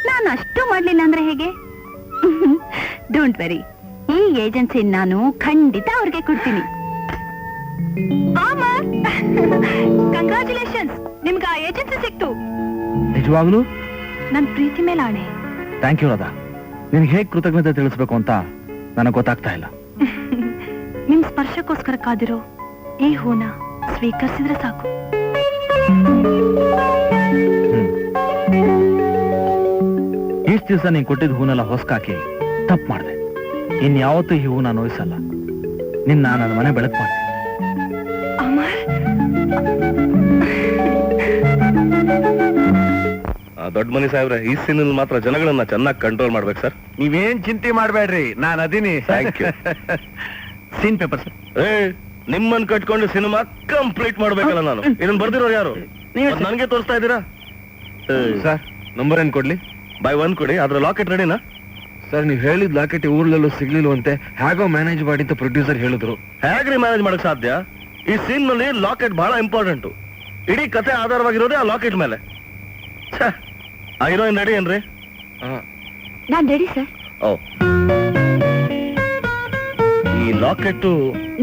ನಾನು ಅಷ್ಟು ಮಾಡ್ಲಿಲ್ಲ ಅಂದ್ರೆ ಹೇಗೆ? ಡೋಂಟ್ ವೆರಿ, ಈ ಏಜೆನ್ಸಿ ನಾನು ಖಂಡಿತ ಅವ್ರಿಗೆ ಕೊಡ್ತೀನಿ. ಕಂಗ್ರಾಚುಲೇಷನ್ಸ್, ನಿಮ್ಗೆ ಆ ಏಜೆನ್ಸಿ ಸಿಕ್ತು. ನಿಜವಾಗ್ಲೂ ನನ್ ಪ್ರೀತಿ ಮೇಲೆ ಆಣೆ. Thank you Radha. ನಿನ್ಗೆ ಹೇಗ್ ಕೃತಜ್ಞತೆ ತಿಳಿಸ್ಬೇಕು ಅಂತ ನನಗೆ ಗೊತ್ತಾಗ್ತಾ ಇಲ್ಲ. ನಿಮ್ ಸ್ಪರ್ಶಕ್ಕೋಸ್ಕರ ಕಾದಿರೋ ಈ ಹೂನ ಸ್ವೀಕರಿಸಿದ್ರೆ ಸಾಕು. ಇಷ್ಟು ದಿವಸ ನೀನ್ ಕೊಟ್ಟಿದ್ದ ಹೂನೆಲ್ಲ ಹೊಸ್ಕಾಕಿ ತಪ್ಪು ಮಾಡಿದೆ. ಇನ್ಯಾವತ್ತೂ ಈ ಹೂನ ನೋಯಿಸಲ್ಲ. ನಿನ್ನ ನನ್ನ ಮನೆ ಬೆಳಕು ಮಾಡ್ತೀನಿ. ಅಮರ್, ದೊಡ್ಡ ಮನಿ ಸಾಹೇಬ್ರೆ, ಈ ಸೀನಲ್ಲಿ ಮಾತ್ರ ಜನಗಳನ್ನ ಚೆನ್ನಾಗಿ ಕಂಟ್ರೋಲ್ ಮಾಡ್ಬೇಕು ಸರ್. ನೀವೇನ್ ಚಿಂತೆ ಮಾಡ್ಬೇಡ್ರಿ, ನಾನು ಅದೀನಿ. Thank you. Scene paper sir. ನಿಮ್ಮನ್ ಕಟ್ಕೊಂಡು ಸಿನಿಮಾ ಕಂಪ್ಲೀಟ್ ಮಾಡ್ಬೇಕಲ್ಲ ನಾನು. ಇದನ್ನ ಬರ್ದಿರೋರು ಯಾರು? ಅದ್ ನನ್ಗೆ ತೋರಿಸ್ತಾ ಇದ್ದೀರಾ ಸರ್, ನಂಬರ್ ಏನ್ ಕೊಡ್ಲಿ? ಬೈ ಒನ್ ಕೊಡಿ. ಅದ್ರ ಲಾಕೆಟ್ ರೆಡಿನಾ? ಸರ್, ನೀವು ಹೇಳಿದ ಲಾಕೆಟ್ ಊರ್ಲಲ್ಲೂ ಸಿಗ್ಲಿಲ್ವಂತೆ. ಹೇಗೋ ಮ್ಯಾನೇಜ್ ಮಾಡಿದ್ದು ಪ್ರೊಡ್ಯೂಸರ್ ಹೇಳಿದ್ರು. ಹೇಗ್ರಿ ಮ್ಯಾನೇಜ್ ಮಾಡಕ್ ಸಾಧ್ಯ? ಈ ಸೀನ್ ನಲ್ಲಿ ಲಾಕೆಟ್ ಬಹಳ ಇಂಪಾರ್ಟೆಂಟ್. ಇಡೀ ಕತೆ ಆಧಾರವಾಗಿರೋದೇ ಆ ಲಾಕೆಟ್ ಮೇಲೆ. ಆ ಹೀರೋಯಿನ್ ರೆಡಿ ಏನ್ರಿ? ನಾನ್ ರೆಡಿ ಸರ್. ಓ, ಈ ಲಾಕೆಟ್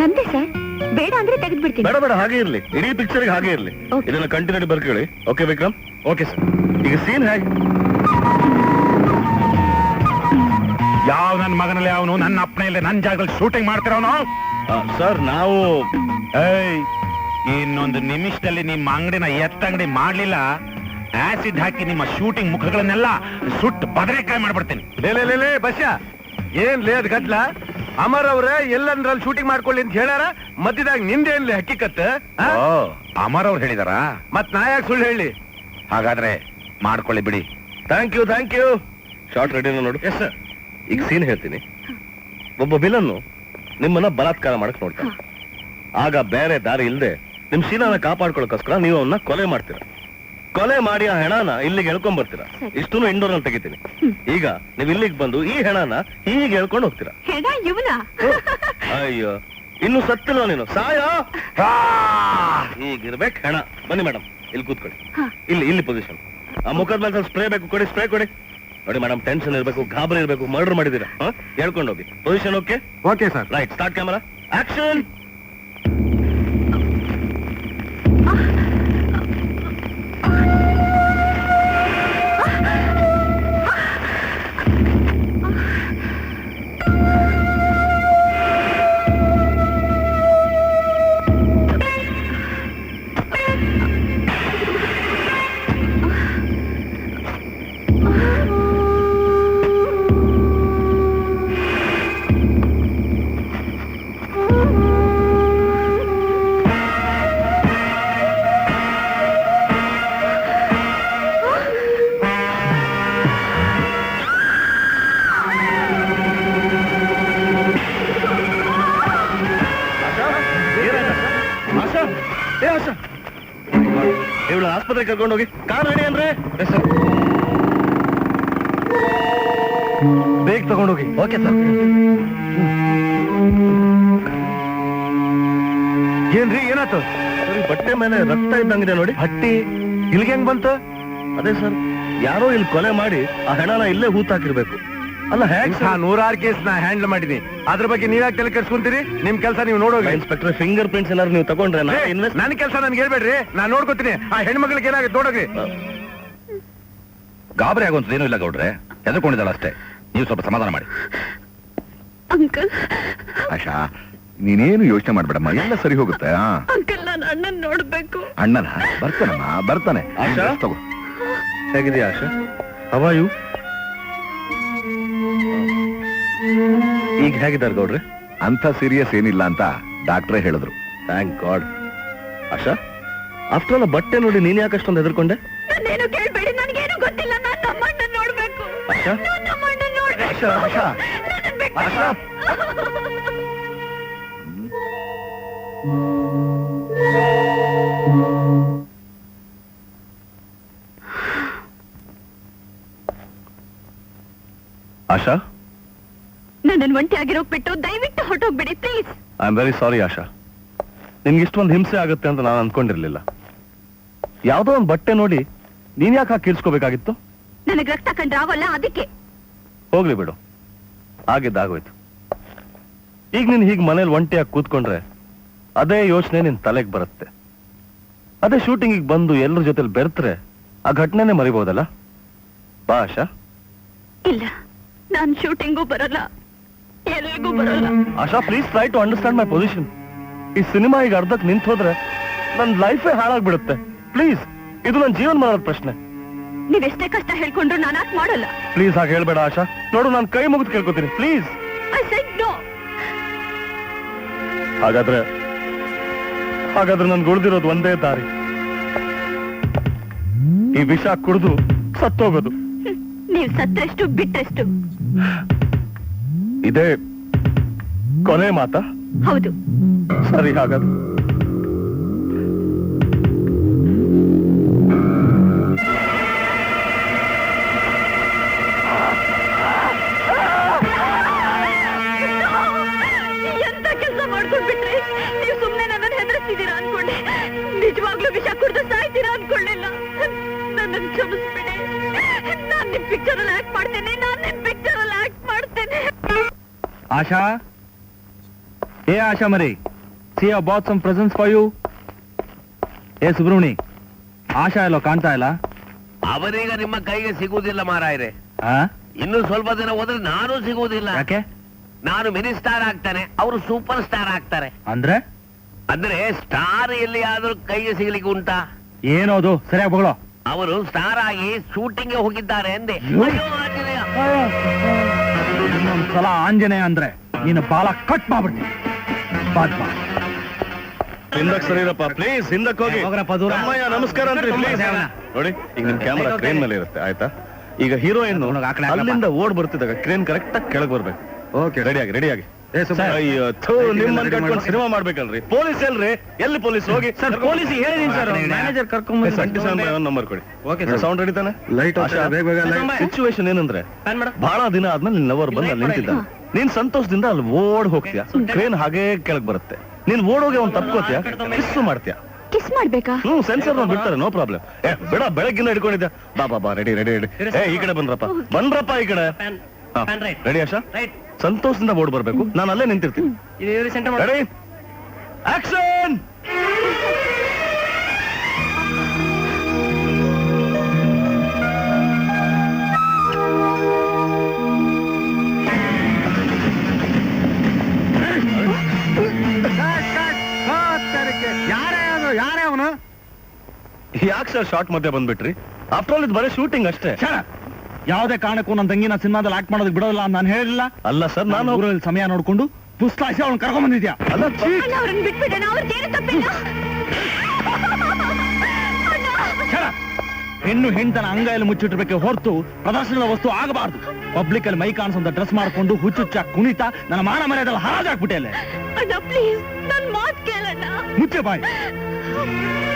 ನಂದೇ ಸರ್. ಬೇಡ ಅಂದ್ರೆ ತೆಗೆದು ಬಿಡ್ತೀನಿ. ಬೇಡ ಬೇಡ, ಹಾಗೆ ಇರ್ಲಿ. ಇಡೀ ಪಿಕ್ಚರ್ಗೆ ಹಾಗೆ ಇರ್ಲಿ. Okay. ಇದನ್ನ ಕಂಟಿನ್ಯೂ ಬರ್ಕೊಳ್ಳಿ. ಓಕೆ ವಿಕ್ರಮ್? Okay sir. ಈಗ ಸೀನ್ ಹೇಗೆ? ಯಾವ ನನ್ನ ಮಗನಲ್ಲಿ ಅವನು ನನ್ನ ಅಪ್ಪನೆಯಲ್ಲಿ ನನ್ನ ಜಾಗದಲ್ಲಿ ಶೂಟಿಂಗ್ ಮಾಡ್ತಿರೋನು? ಸರ್, ನಾವು ಇನ್ನೊಂದು ನಿಮಿಷದಲ್ಲಿ ನಿಮ್ಮ ಅಂಗಡಿನ ಎತ್ತಂಗಡಿ ಮಾಡ್ಲಿಲ್ಲ, ಆಸಿಡ್ ಹಾಕಿ ನಿಮ್ಮ ಶೂಟಿಂಗ್ ಮುಖಗಳನ್ನೆಲ್ಲ ಸುಟ್ಟು ಬದನೆಕಾಯಿ ಮಾಡ್ಬಿಡ್ತೀನಿ. ಲೇ ಬಸ್ಯ, ಏನ್ ಲೇ ಅದ್ ಗದ್ಲ? ಅಮರ್ ಅವ್ರೆ ಎಲ್ಲಂದ್ರಲ್ಲಿ ಶೂಟಿಂಗ್ ಮಾಡ್ಕೊಳ್ಳಿ ಅಂತ ಹೇಳ್ಯಾರ, ಮಧ್ಯದಾಗ ನಿಂದೇನ್ಲಿ ಹಕ್ಕಿಕತ್? ಅಮರ್ ಅವ್ರು ಹೇಳಿದಾರ, ಮತ್ ನಾ ಯಾಕೆ ಸುಳ್ಳು ಹೇಳಿ? ಹಾಗಾದ್ರೆ ಮಾಡ್ಕೊಳ್ಳಿ ಬಿಡಿ. Thank you. ಶಾರ್ಟ್ ರೆಡಿನ ನೋಡು. Yes sir. ಈಗ ಸೀನ್ ಹೇಳ್ತೀನಿ. ಒಬ್ಬ ವಿಲನ್ನು ನಿಮ್ಮನ್ನ ಬಲಾತ್ಕಾರ ಮಾಡಕ್ ನೋಡ್ತಾನೆ. ಆಗ ಬೇರೆ ದಾರಿ ಇಲ್ಲದೆ ನಿಮ್ ಶೀಲನ ಕಾಪಾಡ್ಕೊಳ್ಳೋಕೋಸ್ಕರ ನೀವು ಅವನ್ನ ಕೊಲೆ ಮಾಡ್ತೀರಾ. ಕೊಲೆ ಮಾಡಿ ಆ ಹೆಣನ ಇಲ್ಲಿಗೆ ಎಳ್ಕೊಂಡ್ ಬರ್ತೀರಾ. ಇಷ್ಟನ್ನು ಇಂಡೋರ್ನಲ್ಲಿ ತೆಗಿತೀನಿ. ಈಗ ನೀವ್ ಇಲ್ಲಿಗೆ ಬಂದು ಈ ಹೆಣನ ಹೀಗೆ ಎಳ್ಕೊಂಡು ಹೋಗ್ತೀರಾ. ಹೆಣ ಇವನ? ಅಯ್ಯೋ, ಇನ್ನು ಸತ್ತಿಲ್ಲ ನೀನು. ಸಾಯ ಹೀಗಿರ್ಬೇಕು ಹೆಣ. ಬನ್ನಿ ಮೇಡಮ್, ಇಲ್ಲಿ ಕೂತ್ಕೊಳ್ಳಿ. ಇಲ್ಲಿ ಪೊಸಿಷನ್. ಆ ಮುಖದ ಮೇಲೆ ಸ್ವಲ್ಪ ಸ್ಪ್ರೇ ಬೇಕು, ಕೊಡಿ. ಸ್ಪ್ರೇ ಕೊಡಿ. ನೋಡಿ ಮೇಡಮ್, ಟೆನ್ಷನ್ ಇರಬೇಕು, ಗಾಬರಿ ಇರಬೇಕು. ಮರ್ಡರ್ ಮಾಡಿದೀರಾ, ಹೇಳ್ಕೊಂಡು ಹೋಗಿ. Position okay? Okay sir. Right, start camera, action. ಇವಳು ಆಸ್ಪತ್ರೆಗೆ ಕರ್ಕೊಂಡು ಹೋಗಿ. ಕಾರ್ ರೆಡಿ ಅಂದ್ರೆ ಬೇಗ ತಗೊಂಡೋಗಿ. Okay sir. ಏನ್ರಿ, ಏನಾಯ್ತು? ಸರಿ, ಬಟ್ಟೆ ಮೇಲೆ ರಕ್ತ ಇದ್ದಂಗಿದೆ ನೋಡಿ. ಹಟ್ಟಿ ಇಲ್ಲಿಗೆ ಹೆಂಗ್ ಬಂತು? ಅದೇ ಸರ್, ಯಾರೋ ಇಲ್ಲಿ ಕೊಲೆ ಮಾಡಿ ಆ ಹೆಣನ ಇಲ್ಲೇ ಹೂತಾಕಿರ್ಬೇಕು. ಅಲ್ಲ ಹೇಗ್ ಸರ್? ನೂರಾರು ಕೇಸ್ ನಾ ಹ್ಯಾಂಡಲ್ ಮಾಡಿದೀನಿ. ಅದ್ರ ಬಗ್ಗೆ ನೀವ್ಯಾಕೆ ತಲೆ ಕೆಡ್ಸ್ಕೊಂತೀರಿ? ನಿಮ್ ಕೆಲಸ ನೀವು ನೋಡೋಗಿ. ಇನ್ಸ್ಪೆಕ್ಟರ್, ಫಿಂಗರ್ ಪ್ರಿಂಟ್ಸ್ ಏನಾದ್ರು ನೀವು ತಗೊಂಡ್ರೆ ನನ್ನ ಕೆಲಸ ನನ್ಗೆ ಹೇಳ್ಬೇಡ್ರಿ, ನಾನ್ ನೋಡ್ಕೋತೀನಿ. ಆ ಹೆಣ್ಮಕ್ಳಿಗೆ ಏನಾಗುತ್ತೆ ನೋಡೋಗಿ. ಗಾಬರಿ ಆಗುವಂತದೇನೂ ಇಲ್ಲ ಗೌಡ್ರೆ, ಹೆದರ್ಕೊಂಡಿದ್ದಾಳ ಅಷ್ಟೇ. ನೀವು ಸ್ವಲ್ಪ ಸಮಾಧಾನ ಮಾಡಿ. ಅಂಕಲ್, ಆಶಾ, ನೀನೇನು ಯೋಚನೆ ಮಾಡ್ಬೇಡಮ್ಮ, ಎಲ್ಲ ಸರಿ ಹೋಗುತ್ತೆ. ಅಂಕಲ್, ನಾನು ಅಣ್ಣನ್ ನೋಡ್ಬೇಕು. ಅಣ್ಣನ ಬರ್ತಾನಮ್ಮ, ಬರ್ತಾನೆ. ಆಶಾ? ತಗೋ. ಹೇಗಿದೆಯಾ ಆಶಾ? ಹವಾಯು ಈಗ ಹೇಗಿದ್ದಾರೆ ಗೌಡ್ರೆ? ಅಂತ ಸೀರಿಯಸ್ ಏನಿಲ್ಲ ಅಂತ ಡಾಕ್ಟ್ರೇ ಹೇಳಿದ್ರು. Thank God. Asha, after all ಬಟ್ಟೆ ನೋಡಿ ನೀನ್ ಯಾಕಷ್ಟೊಂದು ಹೆದರ್ಕೊಂಡೆ? ನಾನೇನು ಕೇಳ್ಬೇಡಿ, ನನಗೇನು ಗೊತ್ತಿಲ್ಲ. ನಾನು ನಮ್ಮಣ್ಣ ನೋಡ್ಬೇಕು. ಆಶಾ? ನಾನು ನಮ್ಮಣ್ಣ ನೋಡ್ಬೇಕು. ಆಶಾ, ಆಶಾ. ನನ್ನನ್ನ ಬಿಟ್ಟು- ಆಶಾ. ಆಶಾ, ನನ್ನನ್ನು ಒಂಟಿ ಆಗಿರೋಗ್ ಬಿಟ್ಟು ದಯವಿಟ್ಟು ಹೊರಟೋಗ್ಬಿಡಿ please. I am very sorry Asha. ನಿನ್ಗೆ ಇಷ್ಟೊಂದು ಹಿಂಸೆ ಆಗುತ್ತೆ ಅಂತ ನಾನು ಅನ್ಕೊಂಡಿರ್ಲಿಲ್ಲ. ಯಾವ್ದೋ ಒಂದು ಬಟ್ಟೆ ನೋಡಿ ನೀನ್ ಯಾಕೆ ಹಾಕಿ ಕಿರ್ಸ್ಕೋಬೇಕಾಗಿತ್ತು? ನನಗ್ ರಕ್ತ ಕಂಡ್ರೆ ಆಗೋಲ್ಲ, ಅದಕ್ಕೆ. ಹೋಗ್ಲಿ ಬಿಡು, ಆಗಿದ್ದಾಗೋಯ್ತು. ಈಗ ನೀನ್ ಹೀಗ್ ಮನೇಲಿ ಒಂಟಿಯಾಗಿ ಕೂತ್ಕೊಂಡ್ರೆ ಅದೇ ಯೋಚನೆ ನಿನ್ ತಲೆಗೆ ಬರುತ್ತೆ. ಅದೇ ಶೂಟಿಂಗಿಗೆ ಬಂದು ಎಲ್ಲರ ಜೊತೆಲಿ ಬೆರೆತ್ರೆ ಆ ಘಟನೆನೇ ಮರಿಬಹುದಲ್ಲ. ಬಾ ಆಶಾ. ಇಲ್ಲ, ನಾನ್ ಶೂಟಿಂಗೂ ಬರಲ್ಲ, ಎಲ್ಲಿಗೂ ಬರಲ್ಲ. Asha, please try to understand my position. ಈ ಸಿನಿಮಾ ಈಗ ಅರ್ಧಕ್ಕೆ ನಿಂತು ಹೋದ್ರೆ ನನ್ ಲೈಫೇ ಹಾಳಾಗ್ಬಿಡುತ್ತೆ. ಪ್ಲೀಸ್, ಇದು ನನ್ನ ಜೀವನ ಮಾಡೋದ್ ಪ್ರಶ್ನೆ. ನೀವೆಷ್ಟೇ ಕಷ್ಟ ಹೇಳ್ಕೊಂಡ್ರು ನಾನು ಯಾಕೆ ಮಾಡಲ್ಲ. ಪ್ಲೀಸ್ ಹಾಗೆ ಹೇಳ್ಬೇಡ ಆಶಾ. ನೋಡು, ನಾನು ಕೈ ಮುಗಿದು ಕೇಳ್ಕೊತೀನಿ, ಪ್ಲೀಸ್. I said no. ಹಾಗಾದ್ರೆ ನನ್ಗೆ ಉಳಿದಿರೋದು ಒಂದೇ ದಾರಿ, ಈ ವಿಷ ಕುಡಿದು ಸತ್ತೋಗೋದು. ನೀವ್ ಸತ್ರೆಷ್ಟು ಬಿಟ್ರೆಷ್ಟು. ಇದೇ ಕೊನೆ ಮಾತಾ? ಹೌದು. ಸರಿ, ಹಾಗಾದ್ರೆ ಎಂತ ಕೆಲಸ ಮಾಡ್ಕೊಂಡ್ಬಿಟ್ರಿ ನೀವು. ಸುಮ್ನೆ ನನ್ನನ್ನು ಹೆದರಿಸ್ತಿದ್ದೀರಾ ಅನ್ಕೊಂಡೆ. ನಿಜವಾಗ್ಲೂ ವಿಷ ಕುಡಿದು ಸಾಯ್ತೀರಾ ಅನ್ಕೊಳ್ಳಿಲ್ಲ. ನನ್ನನ್ನು ಕ್ಷಮಿಸ್ಬಿಡಿ. ನಾನ್ ನಿಮ್ ಪಿಕ್ಚರ್ ಅಲ್ಲಿ ಆಕ್ಟ್ ಮಾಡ್ತೇನೆ. ಆಶಾ, ಏ ಆಶಾ ಮರಿ, see I bought some presents for you. ಏ ಸುಬ್ರಹ್ಮಣಿ, ಆಶಾ ಎಲ್ಲೋ ಕಾಣ್ತಾ ಇಲ್ಲ. ಅವರೀಗ ನಿಮ್ಮ ಕೈಗೆ ಸಿಗುವುದಿಲ್ಲ ಮಾರಾಯರೆ. ಆ? ಇನ್ನು ಸ್ವಲ್ಪ ದಿನ ಹೋದ್ರೆ ನಾನು ಸಿಗುವುದಿಲ್ಲ. ಯಾಕೆ? ನಾನು ಮಿನಿ ಸ್ಟಾರ್ ಆಗ್ತಾನೆ, ಅವರು ಸೂಪರ್ ಸ್ಟಾರ್ ಆಗ್ತಾರೆ. ಅಂದ್ರೆ ಅಂದ್ರೆ ಸ್ಟಾರ್ ಎಲ್ಲಿಯಾದ್ರೂ ಕೈಗೆ ಸಿಗ್ಲಿಕ್ಕೆ ಉಂಟಾ? ಏನೋದು ಸರಿಯಾಗಿ ಬಗಳೋ. ಅವರು ಸ್ಟಾರ್ ಆಗಿ ಶೂಟಿಂಗ್ಗೆ ಹೋಗಿದ್ದಾರೆ ಎಂದೆ. ಅಯ್ಯೋ ಆಂಜನೇಯ. ಇನ್ನೊಂದ್ಸಲ ಆಂಜನೇಯ ಅಂದ್ರೆ ನೀನು ಬಾಲ ಕಟ್ ಮಾಡ್ಬಿಡ್ತೀನಿ. ಬಾದ್ ಬಾ. ಹಿಂದಕ್ಕೆ ಸರಿರಪ್ಪ, ಪ್ಲೀಸ್. ಹಿಂದಕ್ಕೆ ಹೋಗಿ. ಹೋಗ್ರಪ್ಪ ದೂರ. ಅಮ್ಮಯ್ಯ, ನಮಸ್ಕಾರ ಅಂತ್ರಿ, ಪ್ಲೀಸ್. ನೋಡಿ, ಈಗ ನಿಮ್ ಕ್ಯಾಮರಾ ಕ್ರೇನ್ ಮೇಲೆ ಇರುತ್ತೆ, ಆಯ್ತಾ? ಈಗ ಹೀರೋಯಿನ್ ಅಲ್ಲಿಂದ ಓಡ್ ಬರ್ತಿದ್ದಾಗ ಕ್ರೇನ್ ಕರೆಕ್ಟ್ ಆಗಿ ಕೆಳಗೆ ಬರ್ಬೇಕು. ಓಕೆ, ರೆಡಿ ಆಗಿ. ಅಯ್ಯೋ, ನಿಮ್ಮನ್ನ ಕಟ್ಕೊಂಡು ಸಿನಿಮಾ ಮಾಡ್ಬೇಕಲ್ರಿ. ಪೊಲೀಸ್ ಎಲ್ರಿ? ಎಲ್ಲಿ ಪೊಲೀಸ್? ಹೋಗಿ ಪೊಲೀಸ್ ಹೇಳಿದೀನಿ ಸರ್, ಮ್ಯಾನೇಜರ್ ಕರ್ಕೊಂಡ್ ನಂಬರ್ ಕೊಡಿ. ಸೌಂಡ್ ರೆಡಿತಾನೆ? ಲೈಟ್ ಸಿಚುವೇಶನ್ ಏನಂದ್ರೆ, ಬಹಳ ದಿನ ಆದ್ಮೇಲೆ ನಿನ್ ಲವರ್ ಬಂದು ಅಲ್ಲಿ ನಿಂತಿದ್ದ. ನೀನ್ ಸಂತೋಷದಿಂದ ಅಲ್ಲಿ ಓಡ್ ಹೋಗ್ತೀಯ, ಕ್ರೇನ್ ಹಾಗೆ ಕೆಳಗ್ ಬರುತ್ತೆ. ನೀನ್ ಓಡೋಗಿ ಅವ್ನು ತಪ್ಕೋತೀಯ, ಕಿಸ್ ಮಾಡ್ತೀಯ. ಕಿಸ್ ಮಾಡ್ಬೇಕಾ? ಸೆನ್ಸರ್ ಬಿಡ್ತಾರೆ, ನೋ ಪ್ರಾಬ್ಲಮ್. ಬೇಡ, ಬೆಳಗ್ಗಿಂದ ಹಿಡ್ಕೊಂಡಿದ್ದೆ. ಬಾ ರೆಡಿ. ಈ ಕಡೆ ಬನ್ರಪ್ಪ ಈ ಕಡೆ. ರೆಡಿ ಆಶಾ? ಸಂತೋಷದಿಂದ ಓಡ್ ಬರ್ಬೇಕು, ನಾನು ಅಲ್ಲೇ ನಿಂತಿರ್ತೀನಿ. Ready, action! ಯಾರೇ ಅವನು? ಯಾಕೆ ಸರ್ ಶಾರ್ಟ್ ಮಧ್ಯೆ ಬಂದ್ಬಿಟ್ರಿ? ಆಫ್ಟರ್ ಆಲ್ ಇದು ಬರೀ ಶೂಟಿಂಗ್ ಅಷ್ಟೇ. ಯಾವುದೇ ಕಾರಣಕ್ಕೂ ನನ್ನ ತಂಗಿನ ಸಿನಿಮಾದಲ್ಲಿ ಆಕ್ಟ್ ಮಾಡೋದಕ್ಕೆ ಬಿಡೋದಿಲ್ಲ ಅಂತ ನಾನು ಹೇಳಿಲ್ಲ. ಅಲ್ಲ ಸರ್, ನಾನು ಊರಲ್ಲಿ ಸಮಯ ನೋಡ್ಕೊಂಡು ಪುಸ್ತಕ ಅವ್ನು ಕರ್ಕೊಂಡ್ ಬಂದಿದ್ಯಾ? ಅಲ್ಲ, ಅವ್ರನ್ನ ಬಿಟ್ಬಿಡೋಣ, ಅವ್ರದ್ದೇನು ತಪ್ಪಿಲ್ಲ. ಹೆಣ್ಣು ಹೆಣ್ತನ ಅಂಗೈಯಲ್ಲಿ ಮುಚ್ಚಿಟ್ಬೇಕೆ ಹೊರತು ಪ್ರದರ್ಶನದ ವಸ್ತು ಆಗಬಾರ್ದು. ಪಬ್ಲಿಕ್ ಅಲ್ಲಿ ಮೈ ಕಾಣಿಸಂತ ಡ್ರೆಸ್ ಮಾಡ್ಕೊಂಡು ಹುಚ್ಚುಚ್ಚ ಕುಣಿತ ನನ್ನ ಮಾನ ಮರ್ಯಾದೆಲ್ಲ ಹಾಳಾಗ್ಬಿಟ್ಟೆ. ಅಲ್ಲೇ ಮುಚ್ಚೆ ಬಾಯ್.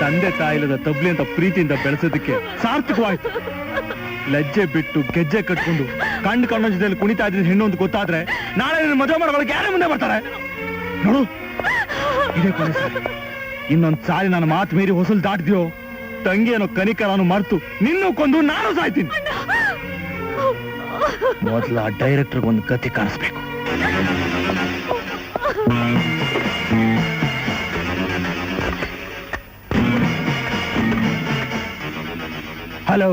ತಂದೆ ತಾಯಿಲದ ತಬ್ಲಿ ಅಂತ ಪ್ರೀತಿಯಿಂದ ಬೆಳೆಸೋದಕ್ಕೆ ಸಾರ್ಥಕವಾಯ್ತು. ಲಜ್ಜೆ ಬಿಟ್ಟು ಗೆಜ್ಜೆ ಕಟ್ಕೊಂಡು ಕಣ್ಣು ಜೊತೆಲಿ ಕುಣಿತಾ ಇದ್ದ ಹೆಣ್ಣು ಅಂತ ಗೊತ್ತಾದ್ರೆ ನಾಳೆ ನಿನ್ನ ಮದುವೆ ಮಾಡೋಗಳಿಗೆ ಯಾರೇ ಮುಂದೆ ಬರ್ತಾರೆ ನೋಡು. ಇದೇ ಕೊನೆ ಸಾರಿ. ಇನ್ನೊಂದ್ ಸಾರಿ ನನ್ನ ಮಾತು ಮೀರಿ ಹೊಸಲು ದಾಟಿದ್ಯೋ ತಂಗಿಯೇನೋ ಕನಿಕರನು ಮರ್ತು ನಿನ್ನೂ ಕೊಂದು ನಾನು ಸಾಯ್ತೀನಿ. ಮೊದಲ ಡೈರೆಕ್ಟರ್ ಒಂದು ಕಥೆ ಕಾಣಿಸ್ಬೇಕು. ಹಲೋ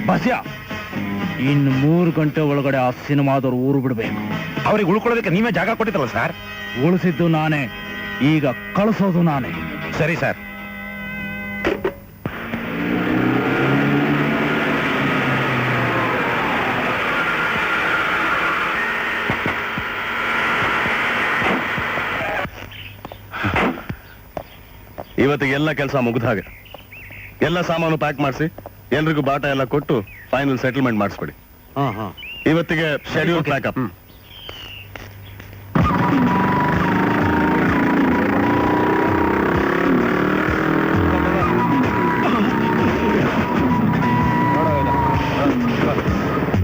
ಬಸ್ಯಾ, ಇನ್ನು 3 ಗಂಟೆ ಒಳಗಡೆ ಆ ಸಿನಿಮಾದವ್ರು ಊರು ಬಿಡ್ಬೇಕು. ಅವ್ರಿಗೆ ಉಳ್ಕೊಳ್ಳೋದಕ್ಕೆ ನೀವೇ ಜಾಗ ಕೊಟ್ಟಿದ್ರಲ್ಲ ಸರ್? ಉಳಿಸಿದ್ದು ನಾನೇ, ಈಗ ಕಳಿಸೋದು ನಾನೇ. ಸರಿ ಸರ್. ಇವತ್ತಿಗೆ ಎಲ್ಲ ಕೆಲಸ ಮುಗಿದ ಹಾಗೆ. ಎಲ್ಲ ಸಾಮಾನು ಪ್ಯಾಕ್ ಮಾಡಿಸಿ ಎಲ್ರಿಗೂ ಬಾಟ ಎಲ್ಲ ಕೊಟ್ಟು ಫೈನಲ್ ಸೆಟಲ್ಮೆಂಟ್ ಮಾಡಿಸ್ಬಿಡಿ. ಇವತ್ತಿಗೆ ಶೆಡ್ಯೂಲ್ ಪ್ಯಾಕಪ್.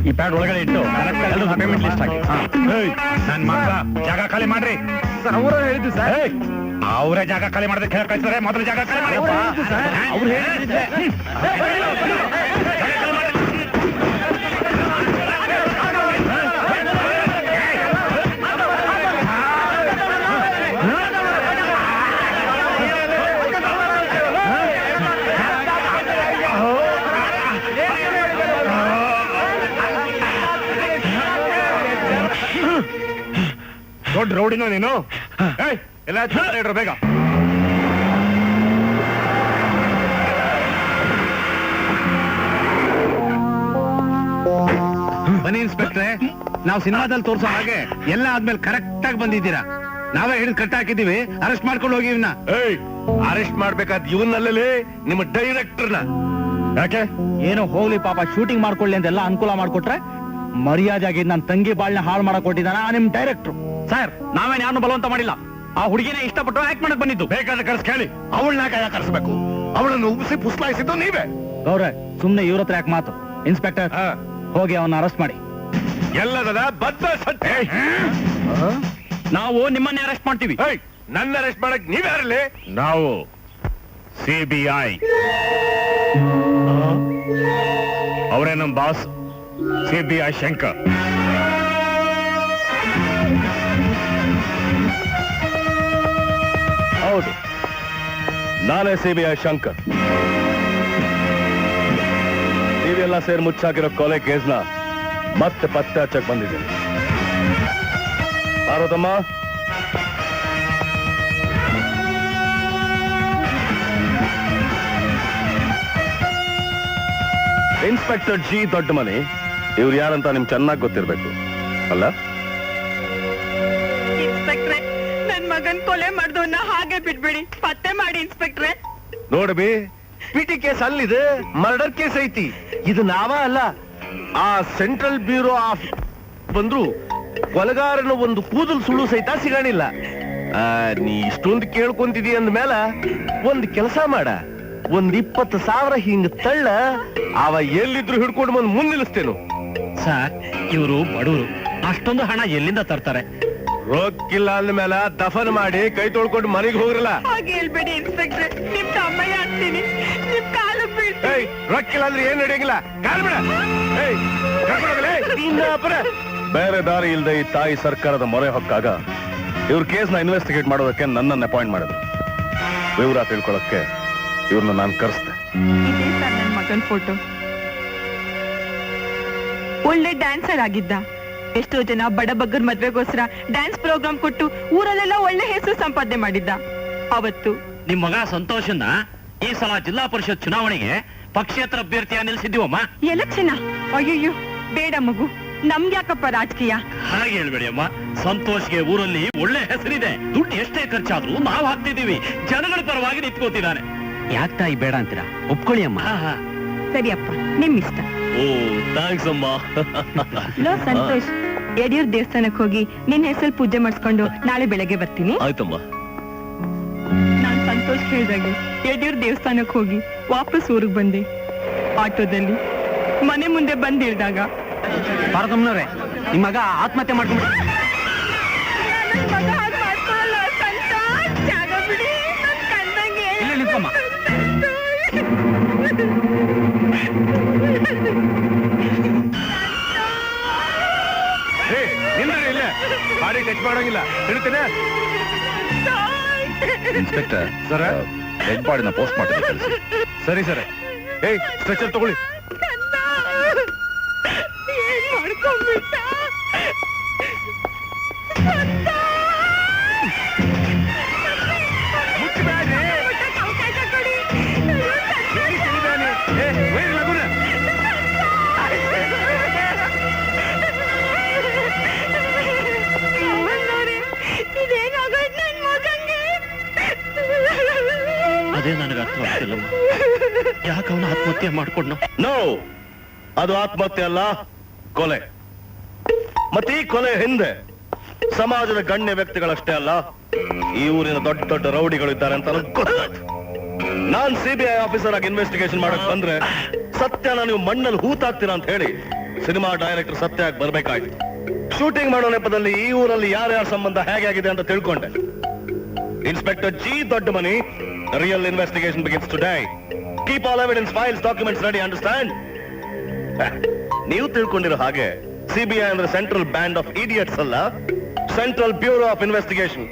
ಈ ಪ್ಯಾಡ್ ಒಳಗಡೆ ಇಟ್ಟು ಪೇಮೆಂಟ್ ಲಿಸ್ಟ್ ಹಾಕಿ. ನನ್ ಮಗ ಜಾಗ ಖಾಲಿ ಮಾಡ್ರಿ. ಅವರ ಹೇಳಿದ್ದು ಸರ್. ಅವರೇ ಜಾಗ ಖಾಲಿ ಮಾಡೋದಕ್ಕೆ ಕಳಿಸ್ತಾರೆ. ಮೊದಲು ಜಾಗ ಖಾಲಿ ಮಾಡಿ. ಅವ್ರು ಹೇಳಿದ್ರೆ ದೊಡ್ಡ ರೌಡಿನೋ ನೀನು ಏಯ್, ಎಲ್ಲ ಛತ್ರ ಇಡ್ರು ಬೇಗ. ಬನ್ನಿ ಇನ್ಸ್ಪೆಕ್ಟ್ರೆ, ನಾವು ಸಿನಿಮಾದಲ್ಲಿ ತೋರ್ಸೋ ಹಾಗೆ ಎಲ್ಲ ಆದ್ಮೇಲೆ ಕರೆಕ್ಟ್ ಆಗಿ ಬಂದಿದ್ದೀರಾ. ನಾವೇ ಹಿಡಿದು ಕಟ್ ಹಾಕಿದೀವಿ, ಅರೆಸ್ಟ್ ಮಾಡ್ಕೊಂಡು ಹೋಗಿ ಇವ್ನ. ಏಯ್, ಅರೆಸ್ಟ್ ಮಾಡ್ಬೇಕಾದ್ ಇವನ್ನಲ್ಲೇ ನಿಮ್ಮ ಡೈರೆಕ್ಟರ್ನ. ಯಾಕೆ? ಏನೋ ಹೋಗ್ಲಿ ಪಾಪ, ಶೂಟಿಂಗ್ ಮಾಡ್ಕೊಳ್ಳಿ ಅಂತೆಲ್ಲ ಅನುಕೂಲ ಮಾಡ್ಕೊಟ್ರೆ ಮರ್ಯಾದೆಯಾಗಿ ನನ್ನ ತಂಗಿ ಬಾಳ್ನ ಹಾಳು ಮಾಡಕ್ ಕೊಟ್ಟಿದ್ದಾನ ನಿಮ್ ಡೈರೆಕ್ಟ್ರು. ಸರ್, ನಾವೇನ್ ಯಾರನ್ನು ಬಲವಂತ ಮಾಡಿಲ್ಲ. ಆ ಹುಡುಗಿನೇ ಇಷ್ಟಪಟ್ಟು ಆಕ್ಟ್ ಮಾಡಕ್ ಬಂದಿದ್ದು. ಬೇಕಾದ್ರೆ ಕರ್ಸ್ ಕೇಳಿ, ಅವಳನ್ನ ಕೈ ಕರ್ಸ್ಬೇಕು. ಅವಳನ್ನು ಉಬ್ಬಿಸಿ ಪುಸ್ಲಾಯಿಸಿದ್ದು ನೀವೇ. ಗೌರವ್, ಸುಮ್ನೆ ಇವ್ರ ಹತ್ರ ಯಾಕೆ ಮಾತು? ಇನ್ಸ್ಪೆಕ್ಟರ್, ಹೋಗಿ ಅವನ್ನ ಅರೆಸ್ಟ್ ಮಾಡಿ. ಎಲ್ಲದ ಬದ್ಧ ಸತ್ಯ. ನಾವು ನಿಮ್ಮನ್ನೇ ಅರೆಸ್ಟ್ ಮಾಡ್ತೀವಿ. ಏಯ್, ನನ್ನ ಅರೆಸ್ಟ್ ಮಾಡಕ್ ನೀವ್ಯಾರಲ್ಲಿ? ನಾವು ಸಿಬಿಐ. ಅವರೇ ನಮ್ ಬಾಸ್, ಸಿಬಿಐ ಶಂಕರ್. ಹೌದು, ನಾನೇ ಸಿಬಿಐ ಶಂಕರ್. ನೀವೆಲ್ಲ ಸೇರಿ ಮುಚ್ಚಾಕಿರೋ ಕೊಲೆ ಕೇಸ್ನ ಮತ್ತೆ ಪತ್ತೆ ಹಚ್ಚಕ್ ಬಂದಿದ್ದೀನಿ. ಪಾರ್ವತಮ್ಮ, ಇನ್ಸ್ಪೆಕ್ಟರ್ ಜಿ ದೊಡ್ಡಮನಿ, ಇವ್ರು ಯಾರಂತ ನಿಮ್ ಚೆನ್ನಾಗಿ ಗೊತ್ತಿರ್ಬೇಕು ಅಲ್ಲ? ಇನ್ಸ್ಪೆಕ್ಟ್ರೆ, ನನ್ ಮಗನ್ ಕೊಲೆ ಮಾಡ್ದವನ್ನ ಹಾಗೆ ಬಿಟ್ಬಿಡಿ, ಪತ್ತೆ ಮಾಡಿ ಇನ್ಸ್ಪೆಕ್ಟ್ರೆ. ನೋಡ್ಬಿ, ಪಿಟಿ ಕೇಸ್ ಅಲ್ಲಿದೆ, ಮರ್ಡರ್ ಕೇಸ್ ಐತಿ. ಇದು ನಾವ ಅಲ್ಲ, ಆ ಸೆಂಟ್ರಲ್ ಬ್ಯೂರೋ ಆಫ್ ಬಂದ್ರು ಕೊಲೆಗಾರನ ಒಂದು ಕೂದಲು ಸುಳ್ಳು ಸಹಿತ ಸಿಗಾಣಿಲ್ಲ. ನೀ ಇಷ್ಟೊಂದು ಕೇಳ್ಕೊಂತಿದಿ ಅಂದ್ಮೇಲೆ ಒಂದ್ ಕೆಲಸ ಮಾಡ, ಒಂದ್ 20,000 ಹಿಂಗ್ ತಳ್ಳ, ಅವ ಎಲ್ಲಿದ್ರು ಹಿಡ್ಕೊಂಡು ಬಂದು ಮುಂದ್ ನಿಲ್ಲಿಸ್ತೇನು. ಸರ್, ಇವರು ಬಡವರು, ಅಷ್ಟೊಂದು ಹಣ ಎಲ್ಲಿಂದ ತರ್ತಾರೆ? ರೊಕ್ಕಿಲ್ಲ ಅಂದ್ಮೇಲೆ ದಫನ್ ಮಾಡಿ ಕೈ ತೊಳ್ಕೊಂಡು ಮನೆಗೆ ಹೋಗ್ರಲ್ಲ. ಹಾಗೆ ಹೇಳ್ಬೇಡಿ ಇನ್ಸ್ಪೆಕ್ಟ್ರೆ, ನಿಮ್ ತಮ್ಮಯ್ಯ ಅಂತೀನಿ, ನಿಮ್ ಕಾಲು ಬೀಳ್ತೀನಿ. ಏಯ್, ರೊಕ್ಕಿಲ್ಲ ಅಂದ್ರೆ ಏನ್ ನಡೆಯಂಗಿಲ್ಲ. ಕಾಲ್ ಬಿಡ. ಏಯ್, ಕರ್ಕೊಂಡ್ ಹೋಗ್ಲೇ, ನಿನ್ನ ಅಪರ. ಬೇರೆ ದಾರಿ ಇಲ್ಲದೆ ಈ ತಾಯಿ ಸರ್ಕಾರದ ಮೊರೆ ಹೊಕ್ಕಾಗ ಇವ್ರ ಕೇಸ್ನ ಇನ್ವೆಸ್ಟಿಗೇಟ್ ಮಾಡೋದಕ್ಕೆ ನನ್ನನ್ನು ಅಪಾಯಿಂಟ್ ಮಾಡಿದ್ರು. ವಿವರ ತಿಳ್ಕೊಳಕ್ಕೆ ಇವ್ರನ್ನ ನಾನು ಕರೆಸ್ದೆ. ಇದೇ ಸರ್ ನನ್ ಮಗನ್ ಫೋಟೋ. ಒಳ್ಳೆ ಡ್ಯಾನ್ಸರ್ ಆಗಿದ್ದ. ಎಷ್ಟೋ ಜನ ಬಡ ಬಗ್ಗರ್ ಮದ್ವೆಗೋಸ್ಕರ ಡ್ಯಾನ್ಸ್ ಪ್ರೋಗ್ರಾಮ್ ಕೊಟ್ಟು ಊರಲ್ಲೆಲ್ಲ ಒಳ್ಳೆ ಹೆಸರು ಸಂಪಾದನೆ ಮಾಡಿದ್ದ. ಅವತ್ತು ನಿಮ್ ಮಗ ಸಂತೋಷನ್ನ ಈ ಸಲ ಜಿಲ್ಲಾ ಪರಿಷತ್ ಚುನಾವಣೆಗೆ ಪಕ್ಷೇತರ ಅಭ್ಯರ್ಥಿಯ ನಿಲ್ಸಿದ್ದೀವಮ್ಮ. ಎಲೆಕ್ಷನ್, ಅಯ್ಯಯ್ಯೋ ಬೇಡ ಮಗು, ನಮ್ಗೆ ಯಾಕಪ್ಪ ರಾಜಕೀಯ? ಹಾಗೆ ಹೇಳ್ಬೇಡಿ ಅಮ್ಮ, ಸಂತೋಷ್ಗೆ ಊರಲ್ಲಿ ಒಳ್ಳೆ ಹೆಸರಿದೆ. ದುಡ್ಡು ಎಷ್ಟೇ ಖರ್ಚಾದ್ರೂ ನಾವು ಹಾಕ್ತಿದೀವಿ. ಜನಗಳ ಪರವಾಗಿ ನಿಂತ್ಕೋತಿದ್ದಾನೆ. ಯಾಕೆ ತಾಯಿ ಬೇಡ ಅಂತೀರಾ? ಒಪ್ಕೊಳ್ಳಿ ಅಮ್ಮ. ಸರಿಯಪ್ಪ, ನಿಮ್ ಇಷ್ಟ. ಓ, ಥ್ಯಾಂಕ್ಸ್ ಅಮ್ಮ. ಲೋ ಸಂತೋಷ್, ಯಡಿಯೂರ್ ದೇವಸ್ಥಾನಕ್ಕೆ ಹೋಗಿ ನಿನ್ ಹೆಸರು ಪೂಜೆ ಮಾಡಿಸ್ಕೊಂಡು ನಾಳೆ ಬೆಳಗ್ಗೆ ಬರ್ತೀನಿ. ಆಯ್ತಮ್ಮ. ನಾನ್ ಸಂತೋಷ್ ಹೇಳ್ದಾಗೆ ಯಡಿಯೂರ್ ದೇವಸ್ಥಾನಕ್ಕೆ ಹೋಗಿ ವಾಪಸ್ ಊರಿಗೆ ಬಂದೆ. ಆಟೋದಲ್ಲಿ ಮನೆ ಮುಂದೆ ಬಂದಿಳ್ದಾಗ ಪಾರ್ವತಮ್ಮನವ್ರೆ, ನಿಮ್ ಮಗ ಆತ್ಮಹತ್ಯೆ ಮಾಡ್ಕೊಂಡು ಇಲ್ಲೇ ನಿಂತ್ಕೊಮ್ಮ. ಇಲ್ಲ, ಬಾಡಿ ಟಚ್ ಮಾಡೋಂಗಿಲ್ಲ. ಹಿಡಿತೇನೆ ಇನ್ಸ್ಪೆಕ್ಟರ್ ಸರ, ಡೆಡ್ ಬಾಡಿನ ಪೋಸ್ಟ್ ಮಾಡ್ತಾರೆ. ಸರಿ ಸರ್. ಏಯ್, ಸ್ಟ್ರೆಚರ್ ತಗೊಳ್ಳಿ. ಅದೇ ನನಗೆ ಅರ್ಥ ಆಗ್ತಿಲ್ಲ. ಯಾಕೆ ಅವನು ಆತ್ಮಹತ್ಯೆ ಮಾಡ್ಕೊಂಡು? ನೋ, ಅದು ಆತ್ಮಹತ್ಯೆ ಅಲ್ಲ, ಕೊಲೆ. ಮತ್ತೆ ಈ ಕೊಲೆ ಹಿಂದೆ ಸಮಾಜದ ಗಣ್ಯ ವ್ಯಕ್ತಿಗಳಷ್ಟೇ ಅಲ್ಲ, ಈ ಊರಿನ ದೊಡ್ಡ ದೊಡ್ಡ ರೌಡಿಗಳು ಇದ್ದಾರೆ ಅಂತ ನನಗೆ ಗೊತ್ತಾಯ್ತು. ನಾನ್ ಸಿಬಿಐ ಆಫೀಸರ್ ಆಗಿ ಇನ್ವೆಸ್ಟಿಗೇಷನ್ ಮಾಡಕ್ ಬಂದ್ರೆ ಸತ್ಯನ ನೀವು ಮಣ್ಣಲ್ಲಿ ಹೂತಾಕ್ತೀರಾ ಅಂತ ಹೇಳಿ ಸಿನಿಮಾ ಡೈರೆಕ್ಟರ್ ಸತ್ಯ ಆಗಿ ಬರ್ಬೇಕಾಯ್ತು. ಶೂಟಿಂಗ್ ಮಾಡೋ ನೆಪದಲ್ಲಿ ಈ ಊರಲ್ಲಿ ಯಾರ್ಯಾರ ಸಂಬಂಧ ಹೇಗೆ ಆಗಿದೆ ಅಂತ ತಿಳ್ಕೊಂಡೆ. Inspector G Doddamani, the real investigation begins today. Keep all evidence, files, documents ready, understand? ನೀವು ತಿಳ್ಕೊಂಡಿರೋ ಹಾಗೆ ಸಿಬಿಐ ಅಂದ್ರೆ ಸೆಂಟ್ರಲ್ ಬ್ಯಾಂಡ್ ಆಫ್ ಇಡಿಯಟ್ಸ್ ಅಲ್ಲ, ಸೆಂಟ್ರಲ್ ಬ್ಯೂರೋ ಆಫ್ ಇನ್ವೆಸ್ಟಿಗೇಷನ್.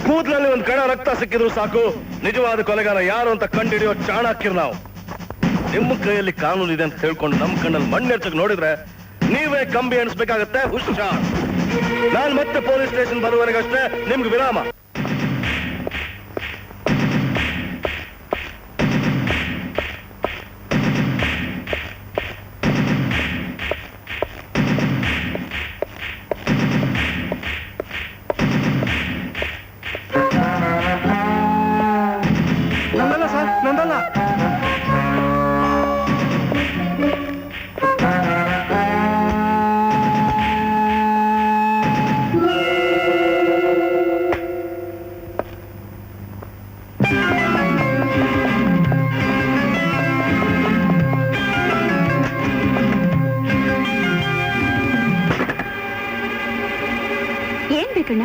ಕೂದಲಲ್ಲಿ ಒಂದು ಕಣ ರಕ್ತ ಸಿಕ್ಕಿದ್ರು ಸಾಕು ನಿಜವಾದ ಕೊಲೆಗಾರ ಯಾರು ಅಂತ ಕಂಡಿಡಿಯೋ ಚಾಣಕ್ಯರು ನಾವು. ನಿಮ್ಮ ಕೈಯಲ್ಲಿ ಕಾನೂನು ಇದೆ ಅಂತ ಹೇಳ್ಕೊಂಡು ನಮ್ಮ ಕಣ್ಣಲ್ಲಿ ಮಣ್ಣೆರ್ಚಕ್ ನೋಡಿದ್ರೆ ನೀವೇ ಕಂಬಿ ಎಣಿಸ್ಬೇಕಾಗತ್ತೆ. ಹುಷಾರ್. ನಾನ್ ಮತ್ತೆ ಪೊಲೀಸ್ ಸ್ಟೇಷನ್ ಬರುವವರೆಗಷ್ಟೇ ನಿಮ್ಗೆ ವಿರಾಮ. ನಂದಲ್ಲ ಸರ್, ನಂದಲ್ಲ. ಏನ್ ಬೇಕಣ್ಣ?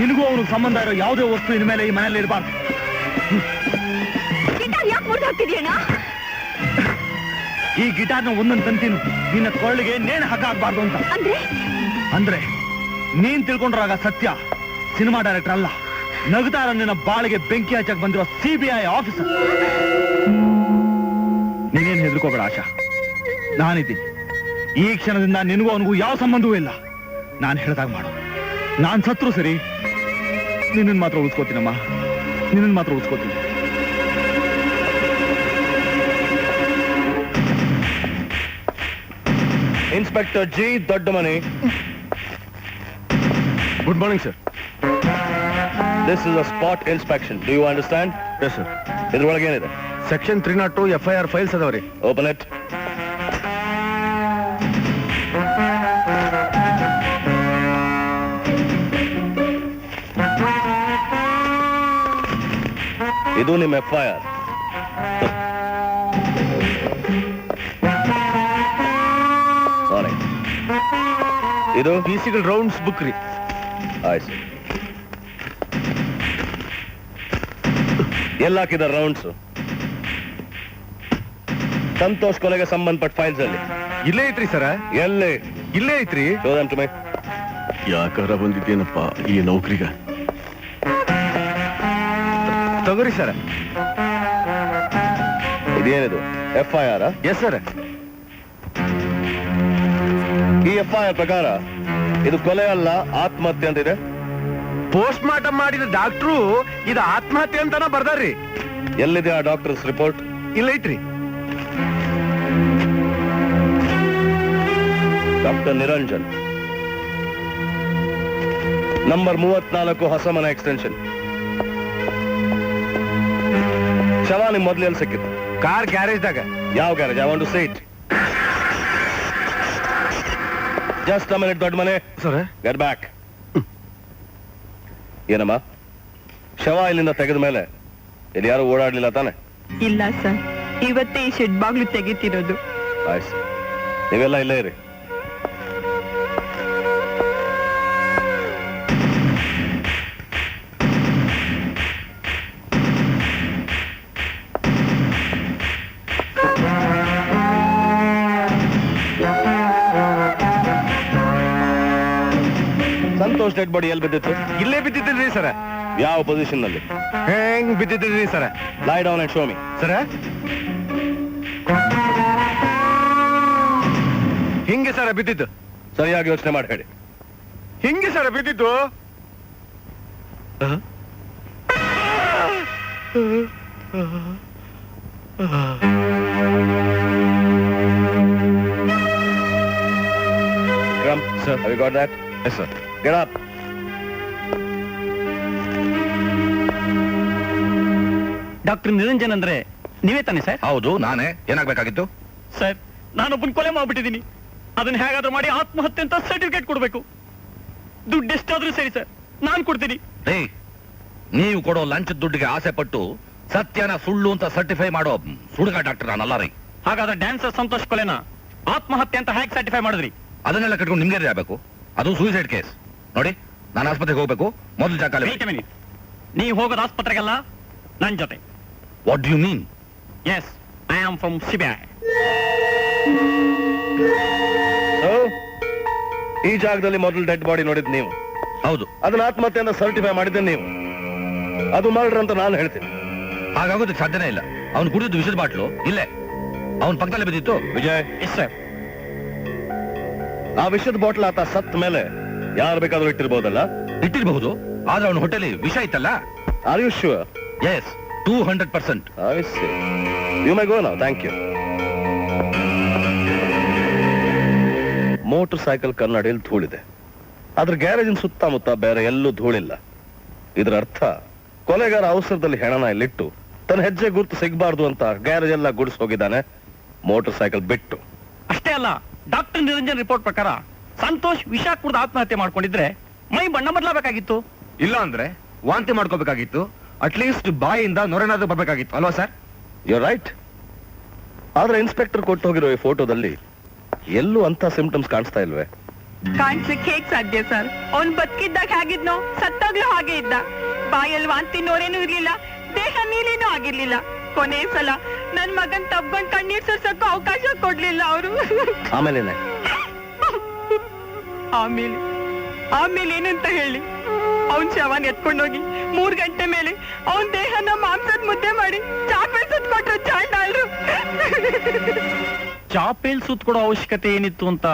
ನಿನಗೂ ಅವನಿಗೆ ಸಂಬಂಧ ಇರೋ ಯಾವುದೇ ವಸ್ತು ಇನ್ಮೇಲೆ ಈ ಮನೇಲಿ ಇರಬಾರ್ದು. ಯಾಕೆ ಮುರಿದು ಹಾಕ್ತಿದ್ಯಣ್ಣ? ಈ ಗಿಟಾರ್ನ ಒಂದೊಂದು ತಂತಿನು ನಿನ್ನ ಕೊಳ್ಳಿಗೆ ನೇಣು ಹಾಕಾಗಬಾರ್ದು ಅಂತ. ಅಂದ್ರೆ ನೀನ್ ತಿಳ್ಕೊಂಡ್ರಾಗ ಸತ್ಯ ಸಿನಿಮಾ ಡೈರೆಕ್ಟರ್ ಅಲ್ಲ, ನಗತಾರ ನಿನ್ನ ಬಾಳಿಗೆ ಬೆಂಕಿ ಹಚ್ಚಕ್ ಬಂದಿರೋ CBI ಆಫೀಸರ್. ನೀನೇನ್ ಹೆದರ್ಕೋಬೇಡ ಆಶಾ, ನಾನಿದ್ದೀನಿ. ಈ ಕ್ಷಣದಿಂದ ನಿನಗೂ ಅವನಿಗೂ ಯಾವ ಸಂಬಂಧವೂ ಇಲ್ಲ. ನಾನು ಹೇಳ್ದಾಗ ಮಾಡು. ನಾನ್ ಸತ್ರು ಸರಿ, ನಿನ್ನನ್ ಮಾತ್ರ ಉಳಿಸ್ಕೋತೀನಮ್ಮ, ನಿನ್ನನ್ ಮಾತ್ರ ಉಳಿಸ್ಕೋತೀನಿ. ಇನ್ಸ್ಪೆಕ್ಟರ್ ಜಿ ದೊಡ್ಡ ಮನೆ. Good morning sir. This is a spot inspection. Do you understand? Yes sir. ಇದ್ರೊಳಗೆ ಏನಿದೆ? ಸೆಕ್ಷನ್ 302 FIR ಫೈಲ್ಸ್ ಅದಾವ್ರಿ. Open it. ಇದು ನಿಮ್ಮ FIR. ಸಾರಿ, ಇದು PCಗಳ ರೌಂಡ್ಸ್ ಬುಕ್ ರೀ. ಆಯ್ತು. ಎಲ್ಲ ಹಾಕಿದ ರೌಂಡ್ಸ್ ಸಂತೋಷ್ ಕೊಲೆಗೆ ಸಂಬಂಧಪಟ್ಟ ಫೈಲ್ಸ್ ಅಲ್ಲಿ ಇಲ್ಲೇ ಐತ್ರಿ ಸರ. ಎಲ್ಲಿ? ಇಲ್ಲೇ ಐತ್ರಿ. Shodhan to my. ಯಾಕಾರ ಬಂದಿದ್ದೇನಪ್ಪ ಈ ನೌಕರಿಗ. ತಗೋರಿ ಸರ. ಇದೇನಿದು? FIR? Yes sir. ಈ FIR ಪ್ರಕಾರ ಇದು ಕೊಲೆ ಅಲ್ಲ, ಆತ್ಮಹತ್ಯೆ ಅಂತಿದೆ. ಪೋಸ್ಟ್ ಮಾರ್ಟಮ್ ಮಾಡಿದ ಡಾಕ್ಟ್ರು ಇದು ಆತ್ಮಹತ್ಯೆ ಅಂತಾನ ಬರ್ದಾರ್ರಿ. ಎಲ್ಲಿದೆ ಆ ಡಾಕ್ಟರ್ಸ್ ರಿಪೋರ್ಟ್? ಇಲ್ಲೈತ್ರಿ. Doctor Niranjan, number 34 Hosamane extension. ಶವ ನಿಮ್ ಮೊದ್ಲು ಎಲ್ಲಿ ಸಿಕ್ಕಿತ್ತು? ಕಾರ್ ಗ್ಯಾರೇಜ್ದಾಗ. ಯಾವ garage? I want to see it. Just a minute ದೊಡ್ಡ ಮನೆ. Sir, get back. ಏನಮ್ಮ, ಶವ ಇಲ್ಲಿಂದ ತೆಗೆದ ಮೇಲೆ ಇಲ್ಲಿ ಯಾರು ಓಡಾಡ್ಲಿಲ್ಲ ತಾನೆ? ಇಲ್ಲ ಸರ್, ಇವತ್ತೇ ಈ ಶೆಡ್ ಬಾಗ್ಲು ತೆಗಿತಿರೋದು. ಆಯ್ತು, ನೀವೆಲ್ಲ ಇಲ್ಲೇ ಇರಿ. ಸಂತೋಷ್ ಡೆಡ್ ಬಾಡಿ ಎಲ್ಲಿ ಬಿದ್ದಿತ್ತು? ಇಲ್ಲೇ ಬಿದ್ದಿದ್ರಿ ಸರ. ಯಾವ ಪೊಸಿಷನ್ ನಲ್ಲಿ? ಹೆಂಗ್ ಬಿದ್ದಿದ್ರಿ ಸರ? Lie down and show me. ಸರ, ಹಿಂಗೆ ಸರ ಬಿದ್ದಿದ್ದು. ಸರಿಯಾಗಿ ಯೋಚನೆ ಮಾಡಿ ಹೇಳಿ. ಹಿಂಗೆ ಸರ ಬಿದ್ದಿದ್ದು. Come, sir. Have you got that? Yes, sir. Get up. Doctor Niranjan ಅಂದ್ರೆ ನೀವೇ ತಾನೆ ಸರ್? ಹೌದು, ನಾನೇ. ಏನಾಗ್ಬೇಕಾಗಿತ್ತು? ಸರ್, ನಾನೊಬ್ಬನ ಕೊಲೆ ಮಾಡ್ಬಿಟ್ಟಿದ್ದೀನಿ. ಅದನ್ನ ಹೇಗಾದ್ರೂ ಮಾಡಿ ಆತ್ಮಹತ್ಯೆ ಅಂತ ಸರ್ಟಿಫಿಕೇಟ್ ಕೊಡ್ಬೇಕು. ದುಡ್ಡು ಎಷ್ಟಾದ್ರೂ ಸರಿ ಸರ್, ನಾನ್ ಕೊಡ್ತೀನಿ. ನೀವು ಕೊಡೋ ಲಂಚದ ದುಡ್ಡಿಗೆ ಆಸೆ ಪಟ್ಟು ಸತ್ಯನ ಸುಳ್ಳು ಅಂತ ಸರ್ಟಿಫೈ ಮಾಡೋ ಸುಡುಗ ಡಾಕ್ಟರ್ ನಾನಲ್ಲ ರೀ. ಹಾಗಾದ್ರೆ ಡ್ಯಾನ್ಸರ್ ಸಂತೋಷ್ ಕೊಲೆನ ಆತ್ಮಹತ್ಯೆ ಅಂತ ಹೇಗೆ ಸರ್ಟಿಫೈ ಮಾಡಿದ್ರಿ? ಅದನ್ನೆಲ್ಲ ಕಟ್ಕೊಂಡು ನಿಮ್ಗೆ ಆಗ್ಬೇಕು. ಅದು ಸೂಸೈಡ್ ಕೇಸ್. ನೋಡಿ, ನಾನು ಆಸ್ಪತ್ರೆಗೆ ಹೋಗ್ಬೇಕು. ಮೊದಲು ಜಾಕಾಲಿ. ನೀವು ಹೋಗೋದು ಆಸ್ಪತ್ರೆಗಲ್ಲ, ನನ್ ಜೊತೆ. What do you mean? Yes, I am from CBI. ಈ ಜಾಗದಲ್ಲಿ ಮೊದಲು ಡೆಡ್ ಬಾಡಿ ನೋಡಿದ್ ನೀವು? ಹೌದು. ಅದನ್ನ ಆತ್ಮಹತ್ಯೆ ಅಂತ ಸರ್ಟಿಫೈ ಮಾಡಿದ್ದೆ ನೀವು. ಅದು ಮರ್ಡರ್ ಅಂತ ನಾನು ಹೇಳ್ತೀನಿ. ಹಾಗಾಗೋದಕ್ಕೆ ಸಾಧ್ಯನೇ ಇಲ್ಲ. ಅವ್ನು ಕುಡಿದಿದ್ದು ವಿಷದ ಬಾಟ್ಲು ಇಲ್ಲೇ ಅವನ ಪಕ್ಕದಲ್ಲೇ ಬಿದ್ದಿತ್ತು. ವಿಜಯ್, ಸರ್, ಆ ವಿಷದ ಬಾಟ್ಲ್ ಆತ ಸತ್ ಮೇಲೆ ಯಾರು ಬೇಕಾದ್ರೂ ಇಟ್ಟಿರ್ಬೋದಲ್ಲ? ಇಟ್ಟಿರಬಹುದು, ಆದ್ರೆ ಅವನ ಹೊಟ್ಟೆಲಿ ವಿಷ ಇತ್ತಲ್ಲ. Are you sure? Yes, 200%. I see. You may go now. Thank you. Motorcycle ಕನ್ನಡಿಯಲ್ಲಿ ಧೂಳಿದೆ, ಅದ್ರ ಗ್ಯಾರೇಜಿನ ಸುತ್ತಮುತ್ತ ಬೇರೆ ಎಲ್ಲೂ ಧೂಳಿಲ್ಲ. ಇದರ ಅರ್ಥ ಕೊಲೆಗಾರ ಅವಸರದಲ್ಲಿ ಹೆಣನ ಇಲ್ಲಿಟ್ಟು ತನ್ನ ಹೆಜ್ಜೆ ಗುರುತು ಸಿಗಬಾರ್ದು ಅಂತ ಗ್ಯಾರೇಜ್ ಎಲ್ಲ ಗುಡಿಸ್ ಹೋಗಿದ್ದಾನೆ, ಮೋಟರ್ ಸೈಕಲ್ ಬಿಟ್ಟು. ಅಷ್ಟೇ ಅಲ್ಲ, ಡಾಕ್ಟರ್ ನಿರಂಜನ್ ರಿಪೋರ್ಟ್ ಪ್ರಕಾರ ಸಂತೋಷ್ ವಿಷ ಕುಡಿದು ಆತ್ಮಹತ್ಯೆ ಮಾಡ್ಕೊಂಡಿದ್ರೆ ಮೈ ಬಣ್ಣ ಬದಲಾಗಬೇಕಾಗಿತ್ತು. ಇಲ್ಲ ಅಂದ್ರೆ ವಾಂತಿ ಮಾಡ್ಕೋಬೇಕಾಗಿತ್ತು. ಅಟ್ಲೀಸ್ಟ್ ಬಾಯಿಂದ ನೊರೆನಾದ್ರೂ ಬರ್ಬೇಕಾಗಿತ್ತು ಅಲ್ವಾ ಸರ್? You right. ಆದ್ರೆ ಇನ್ಸ್ಪೆಕ್ಟರ್ ಕೊಟ್ಟು ಹೋಗಿರೋ ಈ ಫೋಟೋದಲ್ಲಿ ಎಲ್ಲೂ ಅಂತ ಸಿಂಪ್ಟಮ್ಸ್ ಕಾಣಿಸ್ತಾ ಇಲ್ವೇ? ಕಾಣಿಸ್ಲಿಕ್ಕೆ ಹೇಗ್ ಸಾಧ್ಯ ಸರ್? ಅವ್ನ್ ಬದುಕಿದ್ದಾಗ ಹೇಗಿದ್ನೋ ಸತ್ತಾಗ್ಲೂ ಹಾಗೆ ಇದ್ದ. ಬಾಯಲ್ಲಿ ವಾಂತಿ ನೋರೇನೂ ಇರ್ಲಿಲ್ಲ, ದೇಹ ನೀಲಿನೂ ಆಗಿರ್ಲಿಲ್ಲ. ಕೊನೆ ಸಲ ನನ್ ಮಗನ್ ತಬ್ಕೊಂಡ್ ಕಣ್ಣೀರ್ ಸುರ್ಸಕ್ಕೂ ಅವಕಾಶ ಕೊಡ್ಲಿಲ್ಲ ಅವರು. ಆಮೇಲೆ ಆಮೇಲೆ ಏನಂತ ಹೇಳಿ, ಅವನ್ ಶವನ್ ಎತ್ಕೊಂಡೋಗಿ 3 ಗಂಟೆ ಮೇಲೆ ಅವನ್ ದೇಹನ ಮಾಂಸದ ಮುದ್ದೆ ಮಾಡಿ ಚಾಪೆ ಸುತ್ಕೊಟ್ರು ಚಾಂಡಾಲ್ರು. ಚಾಪೇಲ್ ಸುತ್ಕೊಡೋ ಅವಶ್ಯಕತೆ ಏನಿತ್ತು ಅಂತ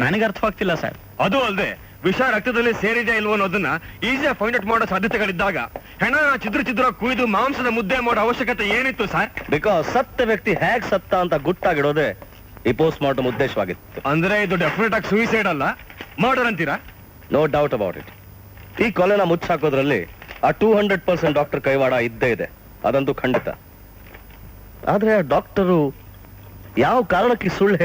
ನನಗೆ ಅರ್ಥವಾಗ್ತಿಲ್ಲ ಸರ್. ಅದು ಅಲ್ಲದೆ ವಿಷ ರಕ್ತದಲ್ಲಿ ಸೇರಿದೆ ಇಲ್ವೋ ಅನ್ನೋದನ್ನ ಈಸಿಯಾಗಿ ಫೈಂಡ್ ಔಟ್ ಮಾಡೋ ಸಾಧ್ಯತೆಗಳಿದ್ದಾಗ ಹೆಣನ ಚಿದ್ರ ಕುಯ್ದು ಮಾಂಸದ ಮುದ್ದೆ ಮಾಡೋ ಅವಶ್ಯಕತೆ ಏನಿತ್ತು ಸರ್? ಬಿಕಾಸ್ ಸತ್ತ ವ್ಯಕ್ತಿ ಹೇಗ್ ಸತ್ತ ಅಂತ ಗುಟ್ಟಾಗಿಡೋದೆ ಈ ಪೋಸ್ಟ್ ಮಾರ್ಟಮ್ ಉದ್ದೇಶವಾಗಿತ್ತು. ಅಂದ್ರೆ ಇದು ಡೆಫಿನೆಟ್ ಆಗಿ ಸೂಯಿಸೈಡ್ ಅಲ್ಲ, ಮರ್ಡರ್ ಅಂತೀರಾ? No doubt about it. ಈ ಕೊಲೆನ ಮುಚ್ಚಾಕೋದ್ರಲ್ಲಿ ಆ 200% ಡಾಕ್ಟರ್ ಕೈವಾಡ ಇದ್ದೇ ಇದೆ, ಅದಂತೂ ಖಂಡಿತ. ಆದ್ರೆ ಆ ಡಾಕ್ಟರು ಯಾವ ಕಾರಣಕ್ಕೆ ಸುಳ್ಳು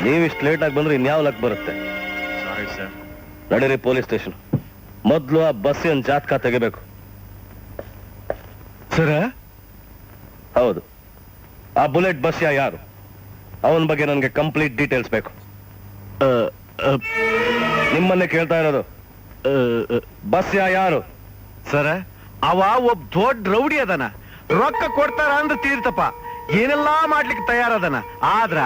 ನೀವಿಷ್ಟು ಲೇಟ್ ಆಗಿ ಬಂದ್ರೆ ಇನ್ಯಾವ ಲಕ್ ಬರುತ್ತೆ? Sorry sir. ನಡೀರಿ ಪೊಲೀಸ್ ಸ್ಟೇಷನ್. ಮೊದ್ಲು ಆ ಬಸ್ಸಿನ ಜಾತಕ ತೆಗಿಬೇಕು. ಸರ? ಹೌದು, ಆ ಬುಲೆಟ್ ಬಸ್ಯ ಯಾರು, ಅವನ ಬಗ್ಗೆ ನನಗೆ ಕಂಪ್ಲೀಟ್ ಡೀಟೇಲ್ಸ್ ಬೇಕು. ನಿಮ್ಮನ್ನೇ ಕೇಳ್ತಾ ಇರೋದು. ಬಸ್ಯ ಯಾರು? ಸರ, ಅವ ಒಬ್ಬ ದೊಡ್ಡ ರೌಡಿ ಅದನ. ರೊಕ್ಕ ಕೊಡ್ತಾರ ಅಂದ್ರೆ ತೀರ್ತಪ್ಪ, ಏನೆಲ್ಲಾ ಮಾಡ್ಲಿಕ್ಕೆ ತಯಾರದನ. ಆದ್ರ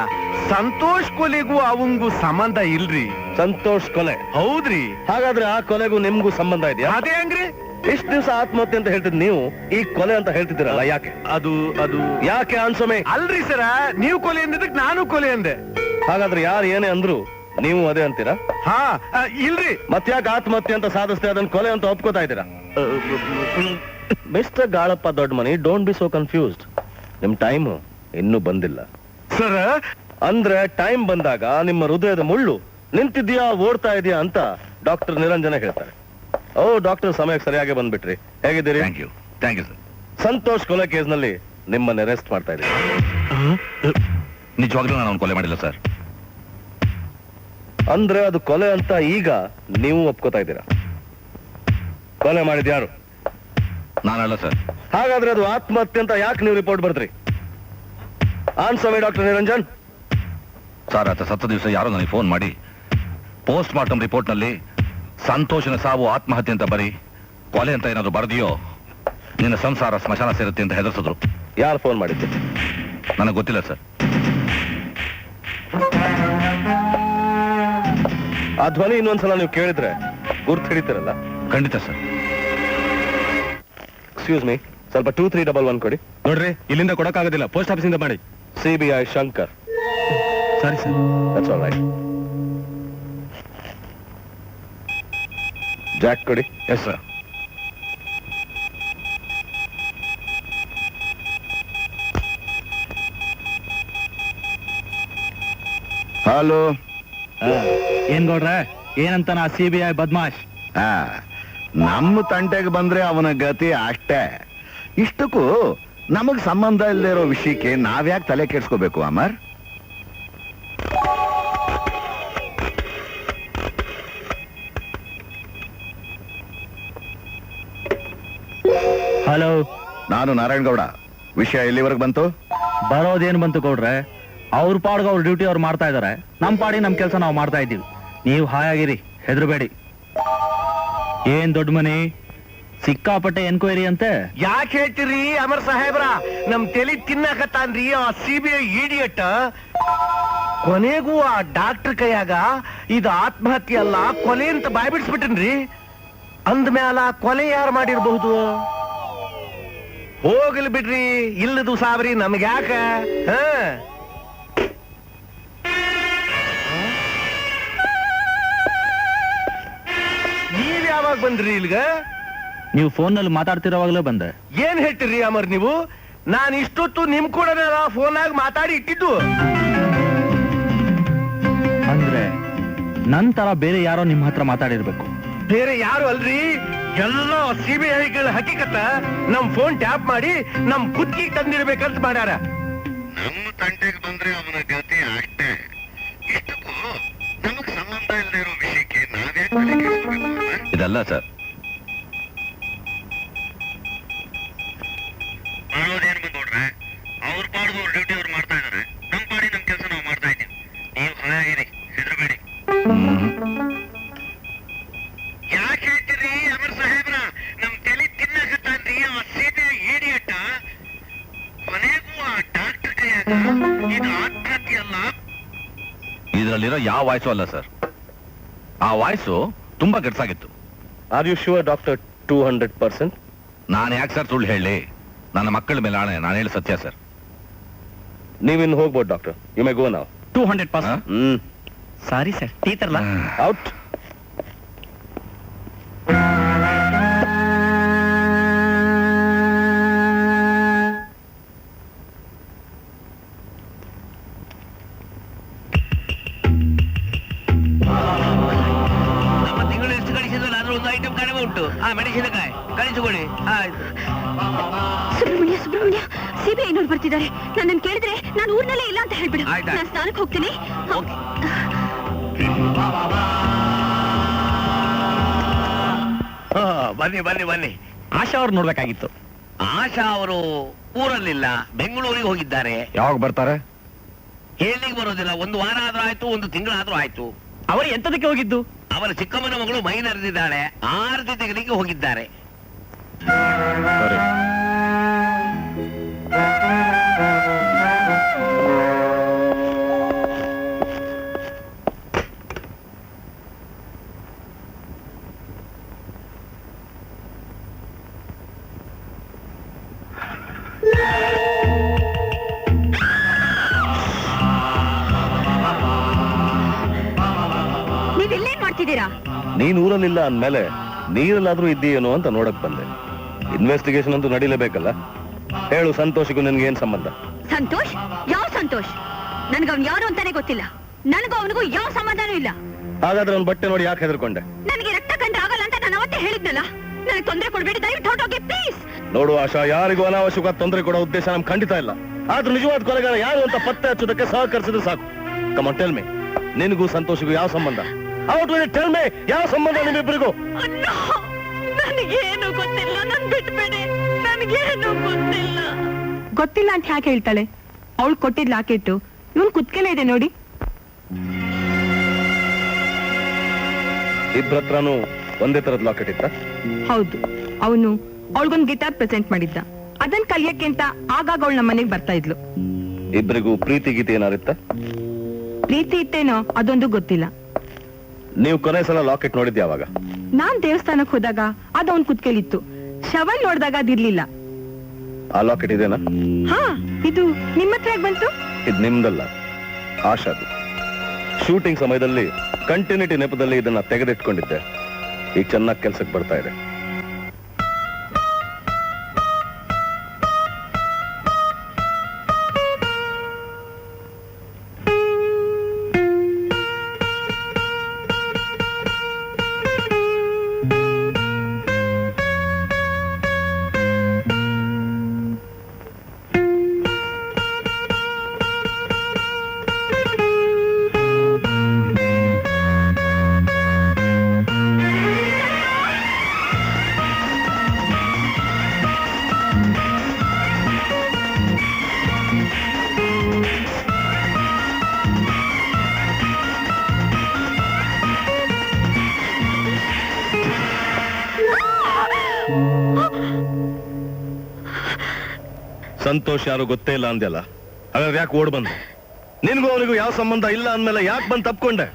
ಸಂತೋಷ್ ಕೊಲೆಗೂ ಅವಂಗೂ ಸಂಬಂಧ ಇಲ್ರಿ. ಸಂತೋಷ್ ಕೊಲೆ? ಹೌದ್ರಿ. ಹಾಗಾದ್ರೆ ಆ ಕೊಲೆಗೂ ನಿಮ್ಗೂ ಸಂಬಂಧ ಇದೆಯಾ? ಅದೇ ಹಂಗ್ರಿ. ಇಷ್ಟು ದಿವಸ ಆತ್ಮಹತ್ಯೆ ಅಂತ ಹೇಳ್ತಿದ್ ನೀವು ಈ ಕೊಲೆ ಅಂತ ಹೇಳ್ತಿದ್ದೀರಲ್ಲ, ಯಾಕೆ? ಅದು ಯಾಕೆ ಅನ್ಸೋಮೆ? ಅಲ್ರಿ ಸರ, ನೀವು ಕೊಲೆ ಅಂದಿದ್ದಕ್ಕೆ ನಾನು ಕೊಲೆ ಅಂದೆ. ಹಾಗಾದ್ರೆ ಯಾರು ಏನೇ ಅಂದ್ರು ನೀವು ಅದೇ ಅಂತೀರಾ? ಹಾ, ಇಲ್ರಿ. ಮತ್ತ್ಯಾಕೆ ಆತ್ಮಹತ್ಯೆ ಅಂತ ಸಾಧಿಸ್ತೆ ಅದನ್ನ ಕೊಲೆ ಅಂತ ಒಪ್ಕೋತಾ ಇದ್ದೀರಾ? ಮಿಸ್ಟರ್ ಗಾಳಪ್ಪ ದೊಡ್ಡ ಮನಿ, ಡೋಂಟ್ ಬಿ ಸೋ ಕನ್ಫ್ಯೂಸ್ಡ್. ನಿಮ್ ಟೈಮ್ ಇನ್ನೂ ಬಂದಿಲ್ಲ ಸರ. ಅಂದ್ರೆ ಟೈಮ್ ಬಂದಾಗ ನಿಮ್ಮ ಹೃದಯದ ಮುಳ್ಳು ನಿಂತಿದ್ಯಾ ಓಡ್ತಾ ಇದೆಯಾ ಅಂತ ಡಾಕ್ಟರ್ ನಿರಂಜನ ಹೇಳ್ತಾರೆ. ಓ ಡಾಕ್ಟರ್, ಸಮಯಕ್ಕೆ ಸರಿಯಾಗಿ ಬಂದ್ಬಿಟ್ರಿ. ಹೇಗಿದ್ದೀರಿ? Thank you sir. ಸಂತೋಷ್ ಕೊಲೆ ಕೇಸ್ನಲ್ಲಿ ನಿಮ್ಮನ್ನ ಅರೆಸ್ಟ್ ಮಾಡ್ತಾ ಇದ್ದೀವಿ. ನಿಜವಾಗ್ಲೂ ನಾನು ಅವ್ನು ಕೊಲೆ ಮಾಡಿಲ್ಲ ಸರ್. ಅಂದ್ರೆ ಅದು ಕೊಲೆ ಅಂತ ಈಗ ನೀವು ಒಪ್ಕೋತಾ ಇದ್ದೀರಾ? ಕೊಲೆ ಮಾಡಿದ ಯಾರು? ನಾನಲ್ಲ ಸರ್. ಹಾಗಾದ್ರೆ ಅದು ಆತ್ಮಹತ್ಯೆ ಅಂತ ಯಾಕೆ ನೀವು ರಿಪೋರ್ಟ್ ಬರ್ದ್ರಿ? Answer me doctor Niranjan. Sir, ಆತ ಸತ್ತ ದಿವಸ ಯಾರೋ ನನಗೆ ಫೋನ್ ಮಾಡಿ ಪೋಸ್ಟ್ ಮಾರ್ಟಮ್ ರಿಪೋರ್ಟ್ ನಲ್ಲಿ ಸಂತೋಷನ ಸಾವು ಆತ್ಮಹತ್ಯೆ ಅಂತ ಬರೀ ಕೊಲೆ ಅಂತ ಏನಾದ್ರು ಬರೆದಿಯೋ ನಿನ್ನ ಸಂಸಾರ ಸ್ಮಶಾನ ಸೇರುತ್ತೆ ಅಂತ ಹೆದರ್ಸಿದ್ರು. ಯಾರು ಫೋನ್ ಮಾಡಿದ್ದು? ನನಗೆ ಗೊತ್ತಿಲ್ಲ ಸರ್. ಆ ಧ್ವನಿ ಇನ್ನೊಂದ್ಸಲ ನೀವು ಕೇಳಿದ್ರೆ ಗುರ್ತು ಹಿಡಿತೀರಲ್ಲ? ಖಂಡಿತ ಸರ್. ಎಕ್ಸ್ಕ್ಯೂಸ್ ಮೀ, ಸ್ವಲ್ಪ 2311 ಕೊಡಿ. ನೋಡ್ರಿ, ಇಲ್ಲಿಂದ ಕೊಡಕ್ಕಾಗೋದಿಲ್ಲ, ಪೋಸ್ಟ್ ಆಫೀಸಿಂದ ಮಾಡಿ. CBI ಶಂಕರ್. ಸರಿ sir. That's all right. Jack ಕೊಡಿ. Yes sir. ಹಲೋ. ಏನ್ ಗೌಡ್ರೆ, ಏನಂತ ನಾ CBI ಬದ್ಮಾಶ್? ನಮ್ಮ ತಂಟೆಗೆ ಬಂದ್ರೆ ಅವನ ಗತಿ ಅಷ್ಟೇ. ಇಷ್ಟಕ್ಕೂ ನಮಗ್ ಸಂಬಂಧ ಇಲ್ಲದೆ ಇರೋ ವಿಷಯಕ್ಕೆ ನಾವ್ಯಾಕೆ ತಲೆ ಕೆಡ್ಸ್ಕೋಬೇಕು ಅಮರ್? ಹಲೋ, ನಾನು ನಾರಾಯಣ್ ಗೌಡ. ವಿಷಯ ಎಲ್ಲಿವರೆಗೆ ಬಂತು? ಬರೋದೇನ್ ಬಂತು ಗೌಡ್ರೆ, ಅವ್ರ ಪಾಡ್ಗ ಅವ್ರ ಡ್ಯೂಟಿ ಅವ್ರು ಮಾಡ್ತಾ ಇದಾರೆ, ನಮ್ ಪಾಡಿ ನಮ್ ಕೆಲಸ ನಾವು ಮಾಡ್ತಾ ಇದ್ದೀವಿ. ನೀವು ಹಾಯಾಗಿರಿ, ಹೆದರ್ಬೇಡಿ. ಏನ್ ದೊಡ್ಡ ಮನಿ, ಸಿಕ್ಕಾಪಟ್ಟೆ ಎನ್ಕ್ವೈರಿ ಅಂತೆ. ಯಾಕೆ ಹೇಳ್ತೀರಿ ಅಮರ್ ಸಾಹೇಬ್ರ? ನಮ್ ತಲೆ ತಿನ್ನಕತ್ತಾನ್ರಿ ಆ CBI ಇಡಿಯಟ್. ಕೊನೆಗೂ ಆ ಡಾಕ್ಟರ್ ಕೈಯಾಗ ಇದು ಆತ್ಮಹತ್ಯೆ ಅಲ್ಲ ಕೊಲೆ ಅಂತ ಬಾಯ್ ಬಿಡಿಸ್ಬಿಟ್ಟನ್ರಿ. ಅಂದ್ಮ್ಯಾಲ ಕೊಲೆ ಯಾರು ಮಾಡಿರ್ಬಹುದು? ಹೋಗ್ಲಿ ಬಿಡ್ರಿ, ಇಲ್ಲದು ಸಾಬ್ರಿ ನಮ್ಗೆ ಯಾಕ? ನೀವ್ ಯಾವಾಗ ಬಂದ್ರಿ ಇಲ್ಗ? ನೀವು ಫೋನ್ ನಲ್ಲಿ ಮಾತಾಡ್ತಿರೋವಾಗ್ಲೇ ಬಂದೆ. ಏನ್ ಹೇಳ್ತೀರಿ ಅಮರ್ ನೀವು? ನಾನು ಇಷ್ಟೊತ್ತು ನಿಮ್ ಕೂಡ ಫೋನಾಗ ಮಾತಾಡಿ ಇಟ್ಟಿದ್ದು. ಅಂದ್ರೆ ನನ್ ತರ ಬೇರೆ ಯಾರೋ ನಿಮ್ ಹತ್ರ ಮಾತಾಡಿರ್ಬೇಕು. ಬೇರೆ ಯಾರು ಅಲ್ರಿ, ಎಲ್ಲ CBIಗಳ ಹಕ್ಕಿಕತ್ತ ನಮ್ ಫೋನ್ ಟ್ಯಾಪ್ ಮಾಡಿ ನಮ್ ಕುತ್ತಿಗೆ ತಂದಿರ್ಬೇಕಂತ ಮಾಡ್ಯಾರ. ನಮ್ಮ ತಂಟೆಗೆ ಬಂದ್ರೆ ಅವನ ಗತಿ ಅಷ್ಟೇ. ಇಷ್ಟಕ್ಕೂ ನಮಗ್ ಸಂಬಂಧ ಇಲ್ಲದೆ ಇರೋ ವಿಷಯಕ್ಕೆ ನಾವ್ಯಾಕೆ ತಲೆ ಕೆಡಿಸ್ಕೋಬೇಕು? ಇದಲ್ಲ ಸರ್. ಮಾಡೋದೇನು ಬಂದೋಡ್ರೆ, ಅವ್ರ ಪಾಡ್ದು ಅವ್ರ ಡ್ಯೂಟಿ ಅವ್ರು ಮಾಡ್ತಾ ಇದಾರೆ, ನಮ್ ಪಾಡಿ ನಮ್ ಕೆಲಸ ನಾವು ಮಾಡ್ತಾ ಇದ್ದೀವಿ. ನೀವು ಹಾಯಾಗಿರಿ, ಹೆದರಬೇಡಿ. ಯಾಕೆ ಹೇಳ್ತೀರಿ ಅಮರ್ ಸಾಹೇಬ್ರ? ನಮ್ ತಲೆ ತಿನ್ನಕತ್ತಾನ್ರಿ ಆ CBI ಇಡಿಯಟ್. ಕೊನೆಗೂ ಆ ಡಾಕ್ಟರ್ ಕೈಯಾಗ ಇದು ಆತ್ಮಹತ್ಯೆ ಅಲ್ಲ. ಇದರಲ್ಲಿರೋ ಯಾವ ವಾಯ್ಸು ಅಲ್ಲ ಸರ್. ಆ ವಾಯ್ಸು ತುಂಬಾ ಕೆಟ್ಸಾಗಿತ್ತು. Are you sure doctor? 200%? ನಾನು ಯಾಕೆ ಸರ್ ಸುಳ್ಳು ಹೇಳಿ? ನನ್ನ ಮಕ್ಕಳ ಮೇಲೆ ಆಣೆ, ನಾನು ಹೇಳಿ ಸತ್ಯ ಸರ್. ನೀವಿನ್ ಹೋಗ್ಬೋದು ಡಾಕ್ಟರ್. ಯು ಮೇ ಗೋ ನಾವ್. 200%. ಸಾರಿ ಸರ್, ಟೀಚರ್ಲ ಔಟ್. ನಮ್ಮ ತಿಂಗಳು ಎಷ್ಟು ಕಳಿಸಿದ್ರು ಅದ್ರ ಒಂದು ಐಟಮ್ ಕಡಿಮೆ ಉಂಟು. ಮೆಣಸಿನಕಾಯಿ ಕಳಿಸಿಕೊಡಿ. ಆಯ್ತು. ಸುಬ್ರಹ್ಮಣ್ಯ, CBI ನೋಡ್ ಬರ್ತಿದ್ದಾರೆ. ನನ್ನನ್ನು ಕೇಳಿದ್ರೆ ನಾನು ಊರ್ನಲ್ಲೇ ಇಲ್ಲ ಅಂತ ಹೇಳ್ಬಿಡು. ಆಯ್ತಾ? ನಾನು ಸ್ನಾನಕ್ಕೆ ಹೋಗ್ತೀನಿ. ಓಕೆ. ಬನ್ನಿ ಬನ್ನಿ ಬನ್ನಿ. ಆಶಾ ಅವ್ರು ನೋಡ್ಬೇಕಾಗಿತ್ತು. ಆಶಾ ಅವರು ಊರಲ್ಲಿಲ್ಲ, ಬೆಂಗಳೂರಿಗೆ ಹೋಗಿದ್ದಾರೆ. ಯಾವಾಗ ಬರ್ತಾರೆ? ಹೇಳಲಿಕ್ಕೆ ಬರೋದಿಲ್ಲ. ಒಂದು ವಾರ ಆದ್ರೂ ಆಯ್ತು, ಒಂದು ತಿಂಗಳಾದ್ರೂ ಆಯ್ತು. ಅವರು ಎಂತದಕ್ಕೆ ಹೋಗಿದ್ದು? ಅವರ ಚಿಕ್ಕಮ್ಮನ ಮಗಳು ಮೈ ನೆರೆದಿದ್ದಾಳೆ, ಆರತಿ ತೆಗೆಲಿಕ್ಕೆ ಹೋಗಿದ್ದಾರೆ. ಸರಿ. ನೀವಿಲ್ಲೇನ್ ಮಾಡ್ತಿದ್ದೀರಾ? ನೀನ್ ಊರಲ್ಲಿಲ್ಲ ಅಂದ್ಮೇಲೆ ನೀರಲ್ಲಾದ್ರೂ ಇದ್ದೀಯೇನೋ ಅಂತ ನೋಡಕ್ ಬಂದೆ. ಇನ್ವೆಸ್ಟಿಗೇಷನ್ ಅಂತೂ ನಡೀಲೇಬೇಕಲ್ಲ. ಹೇಳು, ಸಂತೋಷಕ್ಕೂ ನಿನ್ಗೆ ಏನ್ ಸಂಬಂಧ? ಸಂತೋಷ್? ಯಾವ ಸಂತೋಷ್? ನನ್ಗ ಅವ್ನ್ ಯಾರು ಅಂತಾನೆ ಗೊತ್ತಿಲ್ಲ. ನನಗೂ ಅವನಿಗೂ ಯಾವ ಸಂಬಂಧನೂ ಇಲ್ಲ. ಹಾಗಾದ್ರೆ ಅವ್ನ ಬಟ್ಟೆ ನೋಡಿ ಯಾಕೆ ಹೆದರ್ಕೊಂಡೆ? ನನಗೆ ರಕ್ತ ಕಂಡ್ರೆ ಆಗಲ್ಲ ಅಂತ ನಾನು ಅವತ್ತೇ ಹೇಳಿದ್ನಲ್ಲ. ನನಗೆ ತೊಂದರೆ ಕೊಡ್ಬೇಡಿ, ದಯವಿಟ್ಟು ಹೊರಟೋಗಿ ಪ್ಲೀಸ್. ನೋಡು ಆಶಾ, ಯಾರಿಗೂ ಅನಾವಶ್ಯಕ ತೊಂದರೆ ಕೊಡೋ ಉದ್ದೇಶ ನಮ್ ಖಂಡಿತ ಇಲ್ಲ. ಆದ್ರೂ ನಿಜವಾದ ಕೊಲೆಗಾರ ಯಾರು ಅಂತ ಪತ್ತೆ ಹಚ್ಚೋದಕ್ಕೆ ಸಹಕರಿಸಿದ್ರೆ ಸಾಕು. ಕಮಾನ್ ಟೆಲ್ ಮಿ, ನಿನಗೂ ಸಂತೋಷಿಗೂ ಯಾವ ಸಂಬಂಧ? ಔಟ್ ವಿಲ್ ಟೆಲ್ ಮಿ, ಯಾವ ಸಂಬಂಧ ನಿಮ್ಮಿಬ್ಬರಿಗೂ? ನನಗೇನು ಗೊತ್ತಿಲ್ಲ, ನನ್ ಬಿಟ್ಬೇಡಿ, ನನಗೇನು ಗೊತ್ತಿಲ್ಲ. ಗೊತ್ತಿಲ್ಲ ಅಂತ ಯಾಕೆ ಹೇಳ್ತಾಳೆ? ಅವಳು ಕೊಟ್ಟಿದ್ ಲಾಕೆಟ್ಟು ಇವನ್ ಕುತ್ಕೆಲೇ ಇದೆ ನೋಡಿ. ಇಬ್ಬರತ್ರನೂ ಒಂದೇ ತರದ ಲಾಕೆಟ್ ಇತ್ತ? ಹೌದು, ಅವನು ಅವಳಿಗೊಂದು ಗಿಟಾರ್ ಪ್ರೆಸೆಂಟ್ ಮಾಡಿದ್ದ. ಅದನ್ ಕಲಿಯಕ್ಕೆ ಅಂತ ಆಗಾಗ ಅವಳ ನಮ್ಮ ಮನೆಗ್ ಬರ್ತಾ ಇದ್ಲು. ಇಬ್ಬರಿಗೂ ಪ್ರೀತಿ ಗೀತೆ ಏನಾರಿತ್ತ? ಪ್ರೀತಿ ಇತ್ತೇನೋ ಅದೊಂದು ಗೊತ್ತಿಲ್ಲ. ನೀವು ಕೊನೆ ಸಲ ಲಾಕೆಟ್ ನೋಡಿದ್ದೆ ಯಾವಾಗ? ನಾನ್ ದೇವಸ್ಥಾನಕ್ ಹೋದಾಗ ಅದು ಅವನ್ ಕುತ್ಕೆಲಿತ್ತು. ಶವನ್ ನೋಡಿದಾಗ ಅದಿರ್ಲಿಲ್ಲ. ಆ ಲಾಕೆಟ್ ಇದೇನಾ? ಹಾ, ಇದು ನಿಮ್ಮ ಹತ್ರ ಯಾಕ್ ಬಂತು? ಇದು ನಿಮ್ದಲ್ಲ, ಆಶಾದು. ಶೂಟಿಂಗ್ ಸಮಯದಲ್ಲಿ ಕಂಟಿನ್ಯೂಟಿ ನೆಪದಲ್ಲಿ ಇದನ್ನ ತೆಗೆದಿಟ್ಕೊಂಡಿದ್ದೆ. ಈಗ ಚೆನ್ನಾಗಿ ಕೆಲ್ಸಕ್ಕೆ ಬರ್ತಾ ಇದೆ. ಸಂತೋಷ್ ಯಾರು ಗೊತ್ತೇ ಇಲ್ಲ ಅಂದ್ಯಲ್ಲ, ಹಾಗಾದ್ರೆ ಯಾಕೆ ಓಡ್ ಬಂದ? ನಿನ್ಗೂ ಅವನಿಗೂ ಯಾವ ಸಂಬಂಧ ಇಲ್ಲ ಅಂದ್ಮೇಲೆ ಯಾಕೆ ಬಂದು ತಪ್ಕೊಂಡೆ?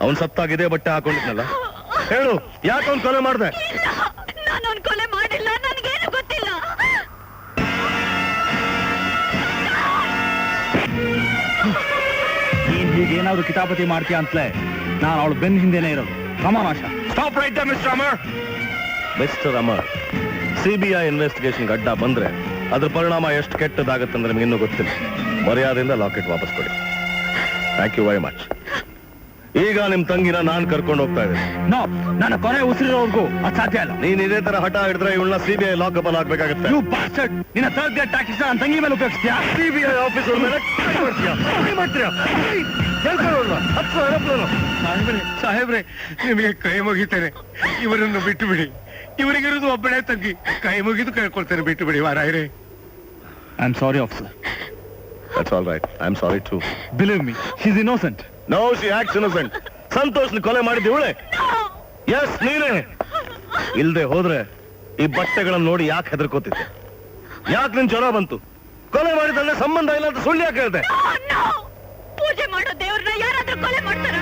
ಅವನ್ ಸತ್ತಾಗಿದೆ ಬಟ್ಟೆ ಹಾಕೊಂಡಿದ್ನಲ್ಲ, ಹೇಳು, ಯಾಕೆ ಅವ್ನ್ ಕೊಲೆ ಮಾಡ್ದೆ? ನಾನು ಅವ್ನ್ ಕೊಲೆ ಮಾಡಿಲ್ಲ, ನನಗೇನು ಗೊತ್ತಿಲ್ಲ. ನೀನ್ ಹೀಗೇನಾದ್ರು ಕಿತಾಪತಿ ಮಾಡ್ತೀಯ ಅಂತಲೇ ನಾನು ಅವಳು ಬೆನ್ನ ಹಿಂದೆನೆ ಇರೋದು. Come on Asha, stop right there mister Amar. Mister Amar, CBI investigation ಅಡ್ಡ ಬಂದ್ರೆ ಅದ್ರ ಪರಿಣಾಮ ಎಷ್ಟು ಕೆಟ್ಟದಾಗತ್ತಂದ್ರೆ ನಿಮ್ಗೆ ಇನ್ನೂ ಗೊತ್ತಿಲ್ಲ. ಮರ್ಯಾದೆಯಿಂದ ಲಾಕೆಟ್ ವಾಪಸ್ ಕೊಡಿ. Thank you very much. ಈಗ ನಿಮ್ ತಂಗಿನ ನಾನ್ ಕರ್ಕೊಂಡು ಹೋಗ್ತಾ ಇದ್ದೀನಿ. ನೋ, ನನ್ನ ಕೊನೆ ಉಸಿರಿರೋವರೆಗೂ ಅದು ಸಾಧ್ಯ ಇಲ್ಲ. ನೀನ್ ಇದೇ ತರ ಹಠ ಹಿಡಿದ್ರೆ ಇವಳನ್ನ ಸಿಬಿಐ ಲಾಕಪ್ ಅಲ್ಲಿ ಹಾಕ್ಬೇಕಾಗತ್ತೆ. You bastard! ನಿನ್ನ ಥರ್ಡ್ ಗ್ರೇಡ್ ಟ್ಯಾಕ್ಸ್ ನನ್ನ ತಂಗಿ ಮೇಲೆ ಉಪಯೋಗಿಸ್ತೀಯಾ? ಸಿಬಿಐ ಆಫೀಸರ್ ಮೇಲೆ ಕೈ ಮಾಡ್ತೀಯಾ? ಸಾಹೇಬ್ರೆ, ನಿಮಗೆ ಕೈ ಮುಗಿತೇನೆ, ಇವರನ್ನು ಬಿಟ್ಟು ಬಿಡಿ. ಇವರಿಗಿರೋದು ಒಬ್ಬಳೇ ತಂಗಿ, ಕೈ ಮುಗಿದು ಕೇಳ್ಕೊಳ್ತೇನೆ, ಬಿಟ್ಟು ಬಿಡಿ ವಾರಾಯರೇ. I am sorry officer. That's all right. I'm sorry too. Believe me, she's innocent. No, she acts innocent. ಸಂತೋಷ್ನ ಕೊಲೆ ಮಾಡಿದ್ದು ಇವಳೆ. ಎಸ್, ನೀನೇ. ಇಲ್ದೆ ಹೋದ್ರೆ ಈ ಬಟ್ಟೆಗಳನ್ನ ನೋಡಿ ಯಾಕೆ ಹೆದರ್ಕೋತಿದ್ದೆ? ಯಾಕೆ ನಿನ್ ಜ್ವರ ಬಂತು? ಕೊಲೆ ಮಾಡಿದ್ರೆ ಸಂಬಂಧ ಇಲ್ಲ ಅಂತ ಸುಳ್ಳು ಯಾಕೆ ಹೇಳ್ದೆ? ಪೂಜೆ ಮಾಡೋ ದೇವ್ರನ್ನ ಯಾರಾದ್ರೂ ಕೊಲೆ ಮಾಡ್ತಾರ?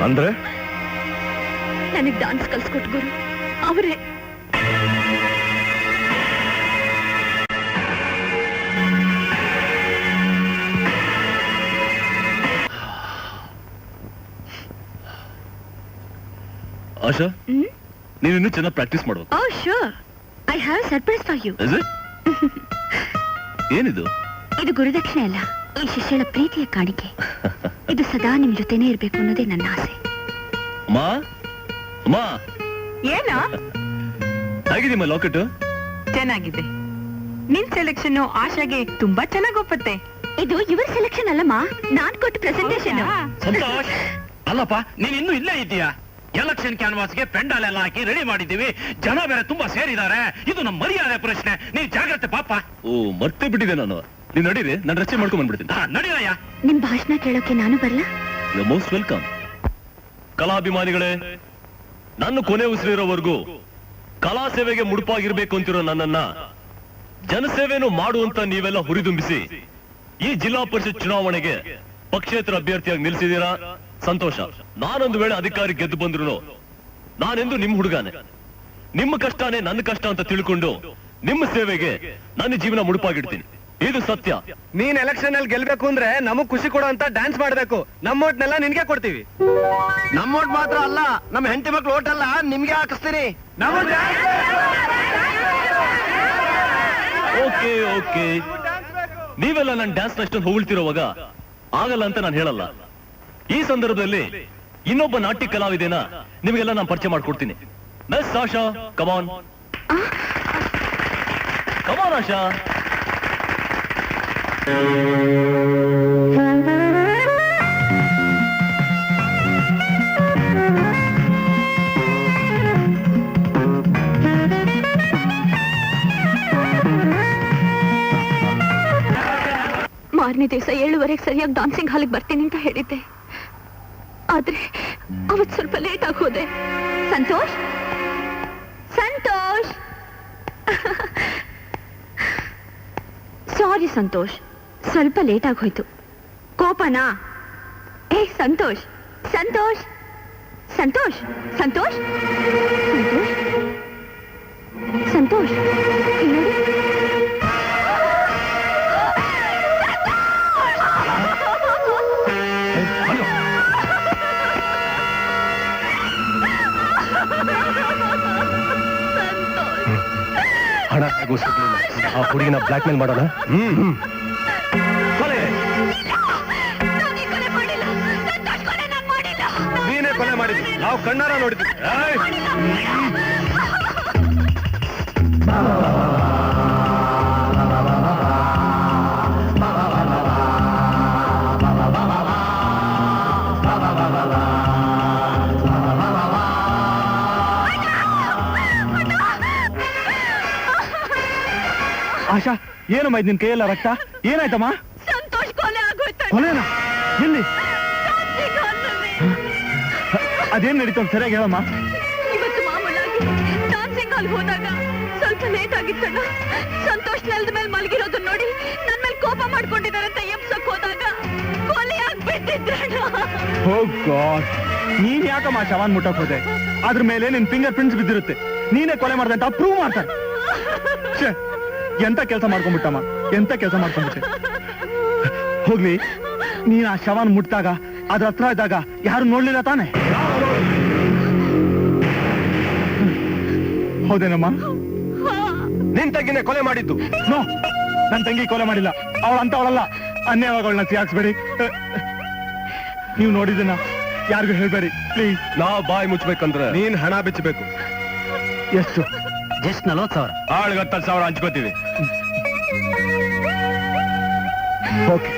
ಅಂದ್ರೆ ನನಗ್ ಡಾನ್ಸ್ ಕಲ್ಸ್ಕೊಟ್ ಗುರು ಅವರೇ. ಆಶಾ, ನೀವಿನ್ನೂ ಚೆನ್ನಾಗಿ ಪ್ರಾಕ್ಟೀಸ್ ಮಾಡು. Oh sure, I have a surprise for you. Is it? ಏನಿದು? ಇದು ಗುರುದಕ್ಷಿಣೆ ಅಲ್ಲ, ಈ ಶಿಷ್ಯಳ ಪ್ರೀತಿಯ ಕಾಣಿಕೆ. ಇದು ಸದಾ ನಿಮ್ ಜೊತೆನೇ ಇರ್ಬೇಕು ಅನ್ನೋದೇ ನನ್ನ ಆಸೆ. ಅಮ್ಮ, ಅಮ್ಮ, ಏನ? ಹೇಗಿದೆಯಮ್ಮ ಲಾಕೆಟ್? ಚೆನ್ನಾಗಿದೆ. ನಿನ್ ಸೆಲೆಕ್ಷನ್ ಆಶಾಗೆ ತುಂಬಾ ಚೆನ್ನಾಗಿ ಒಪ್ಪತ್ತೆ. ಇದು ಇವರ ಸೆಲೆಕ್ಷನ್ ಅಲ್ಲಮ್ಮ, ನಾನ್ ಕೊಟ್ಟ ಪ್ರೆಸೆಂಟೇಶನ್. ಸಂತೋಷ್, ಅಲ್ಲಪ್ಪ, ನೀನ್ ಇನ್ನೂ ಇಲ್ಲೇ ಇದೀಯಾ? ಎಲೆಕ್ಷನ್ ಕ್ಯಾನ್ವಾಸ್ಗೆ ಪೆಂಡಾಲ್ ಎಲ್ಲ ಹಾಕಿ ರೆಡಿ ಮಾಡಿದ್ದೀವಿ. ಜನ ಬೇರೆ ತುಂಬಾ ಸೇರಿದ್ದಾರೆ. ಇದು ನಮ್ಮ ಮರ್ಯಾದೆ ಪ್ರಶ್ನೆ, ನೀನ್ ಜಾಗ್ರತೆ ಪಾಪ. ಓ, ಮರ್ತೇ ಬಿಟ್ಟಿದೆ ನಾನು. ನೀನ್ ನಡೀರಿ, ನಾನು ರಚನೆ ಮಾಡ್ಕೊಂಡ್ ಬಂದ್ಬಿಡ್ತೀನಿ. ನಡೀರಯ್ಯ. ನಿಮ್ ಭಾಷಣ ಕೇಳೋಕೆ ನಾನು ಬರ್ಲಾ? You most welcome. ಕಲಾಭಿಮಾನಿಗಳೇ, ನನ್ನ ಕೊನೆ ಉಸಿರಿರೋವರೆಗೂ ಕಲಾ ಸೇವೆಗೆ ಮುಡುಪಾಗಿರ್ಬೇಕು ಅಂತಿರೋ ನನ್ನನ್ನ ಜನಸೇವೆನೂ ಮಾಡುವಂತ ನೀವೆಲ್ಲ ಹುರಿದುಂಬಿಸಿ ಈ ಜಿಲ್ಲಾ ಪರಿಷತ್ ಚುನಾವಣೆಗೆ ಪಕ್ಷೇತರ ಅಭ್ಯರ್ಥಿಯಾಗಿ ನಿಲ್ಸಿದ್ದೀರಾ. ಸಂತೋಷ. ನಾನೊಂದು ವೇಳೆ ಅಧಿಕಾರಿ ಗೆದ್ದು ಬಂದ್ರು ನಾನೆಂದು ನಿಮ್ ಹುಡುಗಾನೆ. ನಿಮ್ಮ ಕಷ್ಟನೇ ನನ್ನ ಕಷ್ಟ ಅಂತ ತಿಳ್ಕೊಂಡು ನಿಮ್ಮ ಸೇವೆಗೆ ನನ್ನ ಜೀವನ ಮುಡುಪಾಗಿಡ್ತೀನಿ. ಇದು ಸತ್ಯ. ನೀನ್ ಎಲೆಕ್ಷನ್ ಅಲ್ಲಿ ಗೆಲ್ಬೇಕು ಅಂದ್ರೆ ನಮಗ್ ಖುಷಿ ಕೊಡೋ ಅಂತ ಡ್ಯಾನ್ಸ್ ಮಾಡ್ಬೇಕು. ನಮ್ಮ ಓಟ್ನೆಲ್ಲ ನಿನ್ಗೆ ಕೊಡ್ತೀವಿ. ನಮ್ಮ ಓಟ್ ಮಾತ್ರ ಅಲ್ಲ, ನಮ್ಮ ಹೆಂಡತಿ ಮಕ್ಳು ಓಟ್ ಅಲ್ಲ, ನಿಮ್ಗೆ ಹಾಕಿಸ್ತೀನಿ. ಓಕೆ ಓಕೆ, ನೀವೆಲ್ಲ ನನ್ನ ಡ್ಯಾನ್ಸ್ ಅಷ್ಟೊಂದು ಹೊಗಳ್ತಿರೋವಾಗ ಆಗಲ್ಲ ಅಂತ ನಾನು ಹೇಳಲ್ಲ. ಈ ಸಂದರ್ಭದಲ್ಲಿ ಇನ್ನೊಬ್ಬ ನಾಟ್ಯ ಕಲಾವಿದೆನ ನಿಮಗೆಲ್ಲ ನಾನು ಪರಿಚಯ ಮಾಡ್ಕೊಡ್ತೀನಿ. ಮಿಸ್ ಆಶಾ, ಕಮಾನ್ ಕಮಾನ್ ಆಶಾ. ಮಾರನೇ ದಿವಸ 7:30 ಸರಿಯಾಗಿ ಡಾನ್ಸಿಂಗ್ ಹಾಲಿಗೆ ಬರ್ತೀನಿ ಅಂತ ಹೇಳಿದ್ದೆ, ಆದ್ರೆ ಅವತ್ತು ಸ್ವಲ್ಪ ಲೇಟ್ ಆಗಿ ಹೋದೆ. ಸಂತೋಷ್ ಸಂತೋಷ್ ಸಾರಿ ಸಂತೋಷ್, ಸ್ವಲ್ಪ ಲೇಟ್ ಆಗಿ ಹೋಯ್ತು. ಕೋಪನಾ? ಏ ಸಂತೋಷ್ ಸಂತೋಷ್ ಸಂತೋಷ್ ಸಂತೋಷ್ ಸಂತೋಷ್ ಸಂತೋಷ್ ಇಲ್ಲಿ ನೋಡಿ. ಹಣ ಆ ಹುಡುಗಿನ ಬ್ಲಾಕ್ ಮೇಲ್ ಮಾಡೋಣ. ನೀನೇ ಕೊಲೆ ಮಾಡಿದ್ವಿ, ನಾವು ಕಣ್ಣಾರ ನೋಡಿದ್ವಿ. ಆಶಾ, ಏನಮ್ಮ ಇದು ನಿನ್ ಕೈಯೆಲ್ಲ ರಕ್ತ? ಏನಾಯ್ತಮ್ಮ? ಸಂತೋಷ್ ಕೊಲೆ ಆಗೋಯ್ತು. ಕೊಲೆನಾ? ಎಲ್ಲಿ? ಅದೇನ್ ನಡೀತು ಅಂತ ಸರಿಯಾಗಿ ಹೇಳಮ್ಮ. ಇವತ್ತು ಮಾಮೂಲಾಗಿ ಡಾನ್ಸಿಂಗ್ ಹಾಲ್ ಹೋದಾಗ ಸ್ವಲ್ಪ ಲೇಟ್ ಆಗಿತ್ತಣ್ಣ. ಸಂತೋಷ್ ನೆಲದ ಮೇಲೆ ಮಲಗಿರೋದನ್ನ ನೋಡಿ ನನ್ ಮೇಲೆ ಕೋಪ ಮಾಡ್ಕೊಂಡಿದ್ದಾರೆ ಅಂತ ಎಬ್ಸಕ್ ಹೋದಾಗ ಕೊಲೆ ಆಗ್ಬಿಟ್ಟಿದ್ರಣ್ಣ. ಓ ಗಾಡ್, ನೀನ್ ಯಾಕಮ್ಮ ಶವಾನ್ ಮುಟ್ಟಕ್ ಹೋದೆ? ಅದ್ರ ಮೇಲೆ ನಿನ್ ಫಿಂಗರ್ ಪ್ರಿಂಟ್ಸ್ ಬಿದ್ದಿರುತ್ತೆ. ನೀನೇ ಕೊಲೆ ಮಾಡ್ದೆ ಅಂತ ಪ್ರೂವ್ ಮಾಡ್ತಾರೆ. ಛೆ, ಎಂತ ಕೆಲಸ ಮಾಡ್ಕೊಂಡ್ಬಿಟ್ಟಮ್ಮ, ಎಂತ ಕೆಲಸ ಮಾಡ್ಕೊಂಡ್ಬಿಟ್ಟೆ. ಹೋಗ್ಲಿ, ನೀನ್ ಆ ಶವಾನ್ ಮುಟ್ಟಾಗ ಅದ್ರ ಹತ್ರ ಇದ್ದಾಗ ಯಾರು ನೋಡ್ಲಿಲ್ಲ ತಾನೆ? ಹೌದೇನಮ್ಮ? ನಿನ್ ತಂಗಿನೇ ಕೊಲೆ ಮಾಡಿದ್ದು? ನೋ, ನನ್ ತಂಗಿ ಕೊಲೆ ಮಾಡಿಲ್ಲ. ಅವಳಂತವಳಲ್ಲ. ಅನ್ಯಾಯಗಳನ್ನ ಸಿಯಾಕ್ಸ್ಬೇಡಿ. ನೀವು ನೋಡಿದನ ಯಾರಿಗೂ ಹೇಳ್ಬೇಡಿ ಪ್ಲೀಸ್. ನಾವ್ ಬಾಯಿ ಮುಚ್ಬೇಕಂದ್ರೆ ನೀನ್ ಹಣ ಬಿಚ್ಚಬೇಕು. ಎಷ್ಟು? ಜಸ್ಟ್ 40,000. ಆಳ್ಗೆ 10,000 ಹಂಚ್ಕೋತೀವಿ. ಓಕೆ,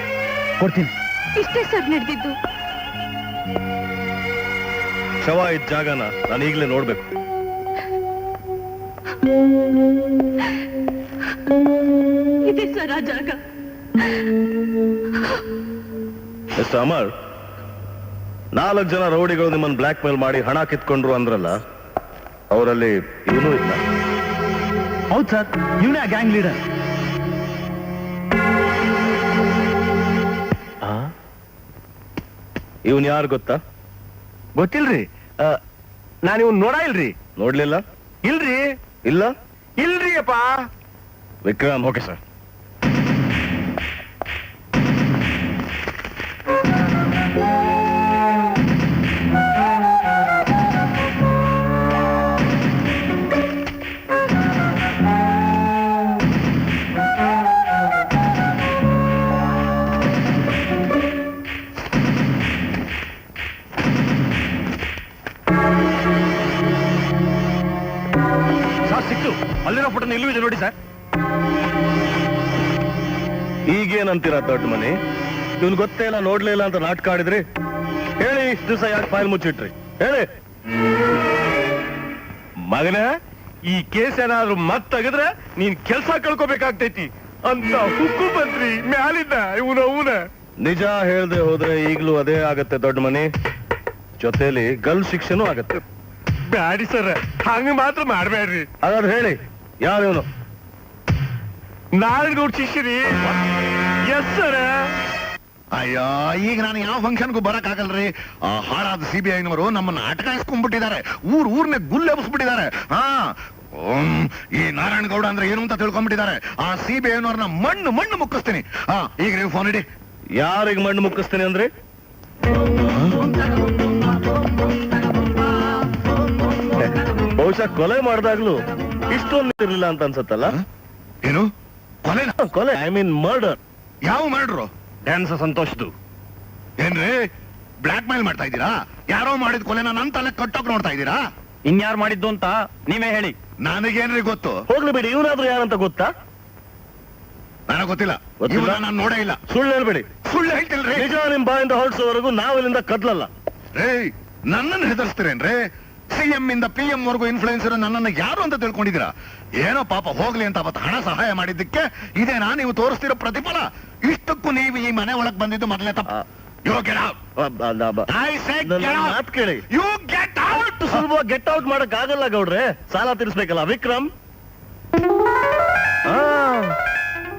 ಕೊಡ್ತೀನಿ. ಇಷ್ಟೇ ಸರ್ ನಡೆದಿದ್ದು. ಶವ ಇದ್ದ ಜಾಗನ ನಾನು ಈಗಲೇ ನೋಡ್ಬೇಕು. ಇದೆ ಸರ್ ಆ ಜಾಗ. ಮಿಸ್ಟರ್ ಅಮರ್, 4 ಜನ ರೌಡಿಗಳು ನಿಮ್ಮನ್ನು ಬ್ಲಾಕ್ ಮೇಲ್ ಮಾಡಿ ಹಣ ಕಿತ್ಕೊಂಡ್ರು ಅಂದ್ರಲ್ಲ, ಅವರಲ್ಲಿ ಇವನು ಇಲ್ಲ? ಹೌದು ಸರ್, ಇವನೇ ಆ ಗ್ಯಾಂಗ್ ಲೀಡರ್. ಇವನ್ ಯಾರು ಗೊತ್ತಾ? ಗೊತ್ತಿಲ್ರಿ. ನಾನು ಇವ್ನ ನೋಡ ಇಲ್ರಿ. ನೋಡ್ಲಿಲ್ಲ? ಇಲ್ರಿ. ಇಲ್ಲ? ಇಲ್ರಿ ಅಪ್ಪ. ವಿಕ್ರಮ್. Okay sir. ಸಿಕ್ತು. ಅಲ್ಲಿರೋ ಫೋಟೋನ ಇಲ್ಲೂ ಇದೆ ನೋಡಿ ಸರ್. ಈಗೇನಂತೀರಾ ದೊಡ್ಡ ಮನೆ? ಇವ್ನು ಗೊತ್ತೇ ಇಲ್ಲ, ನೋಡ್ಲೇ ಇಲ್ಲ ಅಂತ ನಾಟಕ ಆಡಿದ್ರಿ. ಹೇಳಿ, ಇಷ್ಟು ದಿವಸ ಯಾಕೆ ಫೈಲ್ ಮುಚ್ಚಿಟ್ರಿ? ಹೇಳಿ. ಮಗನ, ಈ ಕೇಸ್ ಏನಾದ್ರು ಮತ್ ತೆಗೆದ್ರೆ ನೀನ್ ಕೆಲ್ಸ ಕಳ್ಕೊಬೇಕಾಗ್ತೈತಿ ಅಂತ ಹುಕ್ಕು ಬಂದ್ರಿ ಮ್ಯಾಲಿಂದ. ಅವನ ನಿಜ ಹೇಳ್ದೆ ಹೋದ್ರೆ ಈಗ್ಲೂ ಅದೇ ಆಗತ್ತೆ ದೊಡ್ಡ ಮನೆ. ಜೊತೆಲಿ ಗಲ್ ಶಿಕ್ಷೆನೂ ಆಗತ್ತೆ. ಬ್ಯಾಡಿ ಸರ್, ಹಂಗ ಮಾತ್ರ ಮಾಡ್ಬೇಡ್ರಿ. ಹಾಗಾದ್ರೆ ಹೇಳಿ, ಯಾರೇವನು? ನಾರಾಯಣಗೌಡ ಶಿಷ್ಯರಿ. Yes sir. ಅಯ್ಯೋ, ಈಗ ನಾನು ಯಾವ ಫಂಕ್ಷನ್ಗೂ ಬರಕ್ ಆಗಲ್ರಿ. ಆ ಹಾಳಾದ CBI-ನವರು ನಮ್ಮನ್ನ ಅಟಕಾಯಿಸ್ಕೊಂಡ್ಬಿಟ್ಟಿದ್ದಾರೆ. ಊರ್ನೇ ಗುಲ್ಲೆಬ್ಸ್ಬಿಟ್ಟಿದ್ದಾರೆ. ಈ ನಾರಾಯಣಗೌಡ ಅಂದ್ರೆ ಏನು ಅಂತ ತಿಳ್ಕೊಂಡ್ಬಿಟ್ಟಿದ್ದಾರೆ. ಆ CBI-ನವ್ರನ್ನ ಮಣ್ಣು ಮುಕ್ಕಿಸ್ತೀನಿ. ಈಗ ನೀವು ಫೋನ್ ಇಡಿ. ಯಾರಿಗೆ ಮಣ್ಣು ಮುಕ್ಕಿಸ್ತೀನಿ ಅಂದ್ರೆ? ಬಹುಶಃ ಕೊಲೆ ಮಾಡಿದಾಗ್ಲೂ ಇಷ್ಟೊಂದು ಇರ್ಲಿಲ್ಲ ಅಂತ ಅನ್ಸತ್ತಲ್ಲ? ಏನು ಕೊಲೆ? I mean murder. ಯಾವ ಮಾಡ್ರು? ಡ್ಯಾನ್ಸ್ ಸಂತೋಷದು. ಏನ್ರಿ ಬ್ಲಾಕ್ ಮೇಲ್ ಮಾಡ್ತಾ ಇದ್ದೀರಾ? ಯಾರೋ ಮಾಡಿದ ಕೊಲೆನ ನನ್ನ ತಲೆ ಕಟ್ಟೋಕ್ ನೋಡ್ತಾ ಇದ್ದೀರಾ? ಇನ್ಯಾರು ಮಾಡಿದ್ದು ಅಂತ ನೀವೇ ಹೇಳಿ. ನನಗೇನ್ರಿ ಗೊತ್ತು? ಹೋಗ್ಲಿ ಬಿಡಿ, ಇವನಾದ್ರೂ ಯಾರಂತ ಗೊತ್ತಾ? ನನಗೆ ಗೊತ್ತಿಲ್ಲ ಗೊತ್ತಿಲ್ಲ? ನಾನು ನೋಡೇ ಇಲ್ಲ. ಸುಳ್ಳು ಹೇಳ್ಬೇಡಿ. ಸುಳ್ಳು ಹೇಳ್ತಿಲ್ರಿ. ನಿಜ ನಿಮ್ ಬಾಯಿಂದ ಹೊರಡಿಸೋವರೆಗೂ ನಾವು ಇಲ್ಲಿಂದ ಕದ್ಲಲ್ಲ. ಏಯ್ ನನ್ನನ್ನು ಹೆದರ್ಸ್ತೀರೇನ್ರಿ? CM ಇಂದ PM ವರೆಗೂ ಇನ್ಫ್ಲೂಯೆನ್ಸರ್ ನನ್ನನ್ನು ಯಾರು ಅಂತ ತಿಳ್ಕೊಂಡಿದ್ದೀರಾ? ಏನೋ ಪಾಪ ಹೋಗ್ಲಿ ಅಂತ ಅವತ್ತು ಹಣ ಸಹಾಯ ಮಾಡಿದ್ದಕ್ಕೆ ಇದೇನಾ ನೀವು ತೋರಿಸ್ತಿರೋ ಪ್ರತಿಫಲ? ಇಷ್ಟಕ್ಕೂ ನೀವು ಈ ಮನೆ ಒಳಗ್ ಬಂದಿದ್ದು ಮೊದಲನೇ ತಪ್ಪು. You get out. I say get out. ಮಾತ್ ಕೇಳಿ. You get out. ಸುಲಭವಾಗಿ ಗೆಟ್ ಔಟ್ ಮಾಡಕ್ ಆಗಲ್ಲ ಗೌಡ್ರೆ. ಸಾಲ ತೀರಿಸ್ಬೇಕಲ್ಲ ವಿಕ್ರಮ್.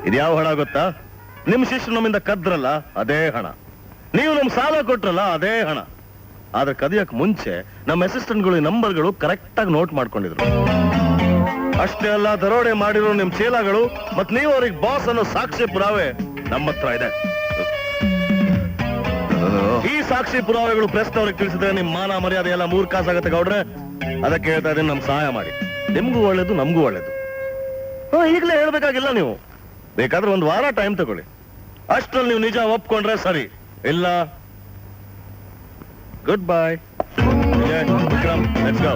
ಇದ್ಯಾವ ಹಣ ಗೊತ್ತಾ? ನಿಮ್ ಶಿಷ್ಯರು ನಮ್ಮಿಂದ ಕದ್ರಲ್ಲ ಅದೇ ಹಣ. ನೀವು ನಮ್ ಸಾಲ ಕೊಟ್ರಲ್ಲ ಅದೇ ಹಣ. ಆದ್ರೆ ಕದಿಯಕ್ ಮುಂಚೆ ನಮ್ಮ ಅಸಿಸ್ಟೆಂಟ್ಗಳು ನಂಬರ್ಗಳು ಕರೆಕ್ಟ್ ಆಗಿ ನೋಟ್ ಮಾಡ್ಕೊಂಡಿದ್ರು. ಅಷ್ಟೇ ಅಲ್ಲ, ದರೋಡೆ ಮಾಡಿರೋ ನಿಮ್ ಚೀಲಗಳು ಮತ್ ನೀವು ಅವ್ರಿಗೆ ಬಾಸ್ ಅನ್ನೋ ಸಾಕ್ಷಿ ಪುರಾವೆ ನಮ್ಮ ಹತ್ರ ಇದೆ. ಈ ಸಾಕ್ಷಿ ಪುರಾವೆಗಳು ಪ್ರೆಸ್ನವ್ರಿಗೆ ತಿಳಿಸಿದ್ರೆ ನಿಮ್ ಮಾನ ಮರ್ಯಾದೆ ಎಲ್ಲ 3 ಕಾಸಾಗತ್ತೆ ಗೌಡ್ರೆ. ಅದಕ್ಕೆ ಹೇಳ್ತಾ ಇದೀನಿ, ನಮ್ ಸಹಾಯ ಮಾಡಿ. ನಿಮ್ಗೂ ಒಳ್ಳೇದು, ನಮ್ಗೂ ಒಳ್ಳೇದು. ಈಗಲೇ ಹೇಳ್ಬೇಕಾಗಿಲ್ಲ ನೀವು. ಬೇಕಾದ್ರೆ 1 ವಾರ ಟೈಮ್ ತಗೊಳ್ಳಿ. ಅಷ್ಟ್ರಲ್ಲಿ ನೀವು ನಿಜ ಒಪ್ಕೊಂಡ್ರೆ ಸರಿ, ಇಲ್ಲ good bye. Vikram, let's go.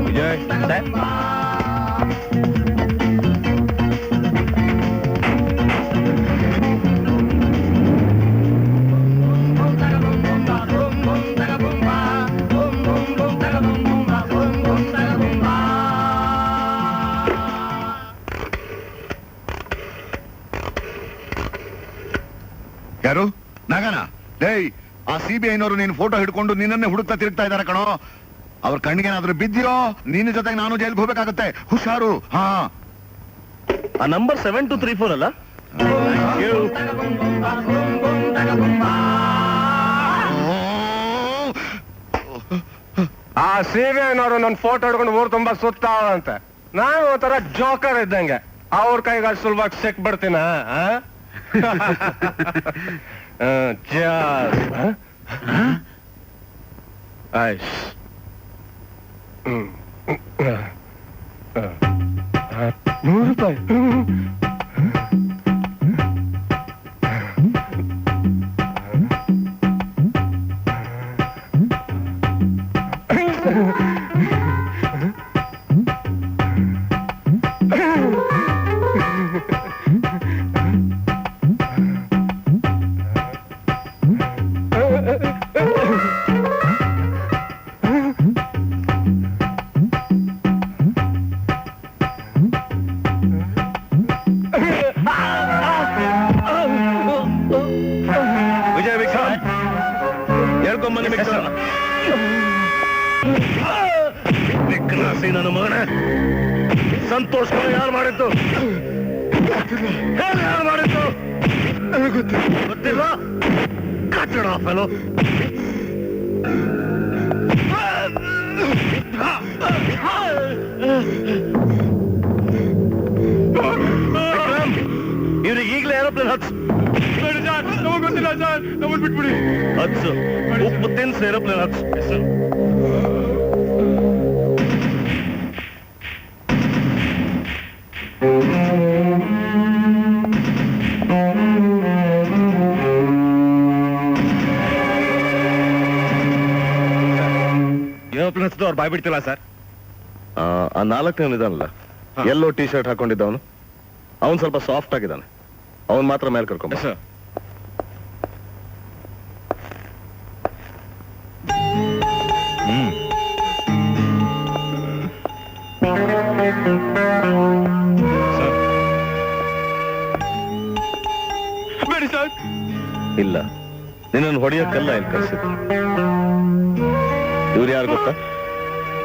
Vijay, ಯಾರು? ನಗನ? ಡೇಯ್, ಆ CBI-ನವರು ನೀನು ಫೋಟೋ ಹಿಡ್ಕೊಂಡು ನಿನ್ನನ್ನೇ ಹುಡುಕ್ತಾ ತಿರುಗ್ತಾ ಇದಾರೆ ಕಣೋ. ಅವ್ರ ಕಣ್ಣಿಗೇನಾದ್ರೂ ಬಿದ್ದಿರೋ ನಿನ್ನ ಜೊತೆಗೆ ನಾನು ಜೈಲ್ಗೆ ಹೋಗ್ಬೇಕಾಗತ್ತೆ. ಹುಷಾರು. ಹಾ, ಆ ನಂಬರ್ 7234 ಅಲ್ಲ? ಆ CBI-ನವರು ನನ್ನ ಫೋಟೋ ಹಿಡ್ಕೊಂಡು ಊರು ತುಂಬಾ ಸುತ್ತಾವಂತೆ. ನಾನು ಒಂಥರ ಜೋಕರ್ ಇದ್ದಂಗೆ. ಅವ್ರ ಕೈಗೆ ಅಷ್ಟು ಸುಲಭವಾಗಿ ಸಿಕ್ಬಿಡ್ತೀನ? ₹100. ವಿಜಯ್, ವಿಕ್ರಮ್ ಹೇಳ್ಕೊಂಬನ್ನಿ. ವಿಕ್ರಾಸಿ ನನ್ನ ಮಗನ. ಸಂತೋಷ್ ಯಾರು ಮಾಡಿದ್ದು? ಯಾರು ಮಾಡಿದ್ದು? ಗೊತ್ತಿಲ್ಲ. ಕಟ್ಟಡ ಫೆಲೋ. ಇವ್ರಿಗೆ ಈಗಲೇ ಏರೋಪ್ಲೇನ್ ಹಚ್ಚು. ಗೊತ್ತಿಲ್ಲ ಸರ್, ನಮ್ಮನ್ನು ಬಿಟ್ಬಿಡಿ. ಹಚ್ಚು. ಉಪ್ಪು ತಿನ್ಸು, ಏರೋಪ್ಲೇನ್ ಹಚ್ಚು. ಏರೋಪ್ಲೇನ್ ಹಚ್ಚದು ಅವ್ರು ಬಾಯ್ ಬಿಡ್ತಿಲ್ಲ ಸರ್. ಆ 4ನೇ ಇದಾನಲ್ಲ, ಎಲ್ಲೋ ಟಿ ಶರ್ಟ್ ಹಾಕೊಂಡಿದ್ದವನು, ಅವನು ಸ್ವಲ್ಪ ಸಾಫ್ಟ್ ಆಗಿದ್ದಾನೆ. ಅವನ್ ಮಾತ್ರ ಮೇಲೆ ಕರ್ಕೊಂಬ. ಸರ್. ಬೇಡಿ ಸರ್. ಇಲ್ಲ, ನಿನ್ನನ್ನು ಹೊಡೆಯೋಕ್ಕಲ್ಲ ಇಲ್ಲಿ ಕರ್ಸಿದ್ರು. ಇವ್ರು ಯಾರು ಗೊತ್ತಾ?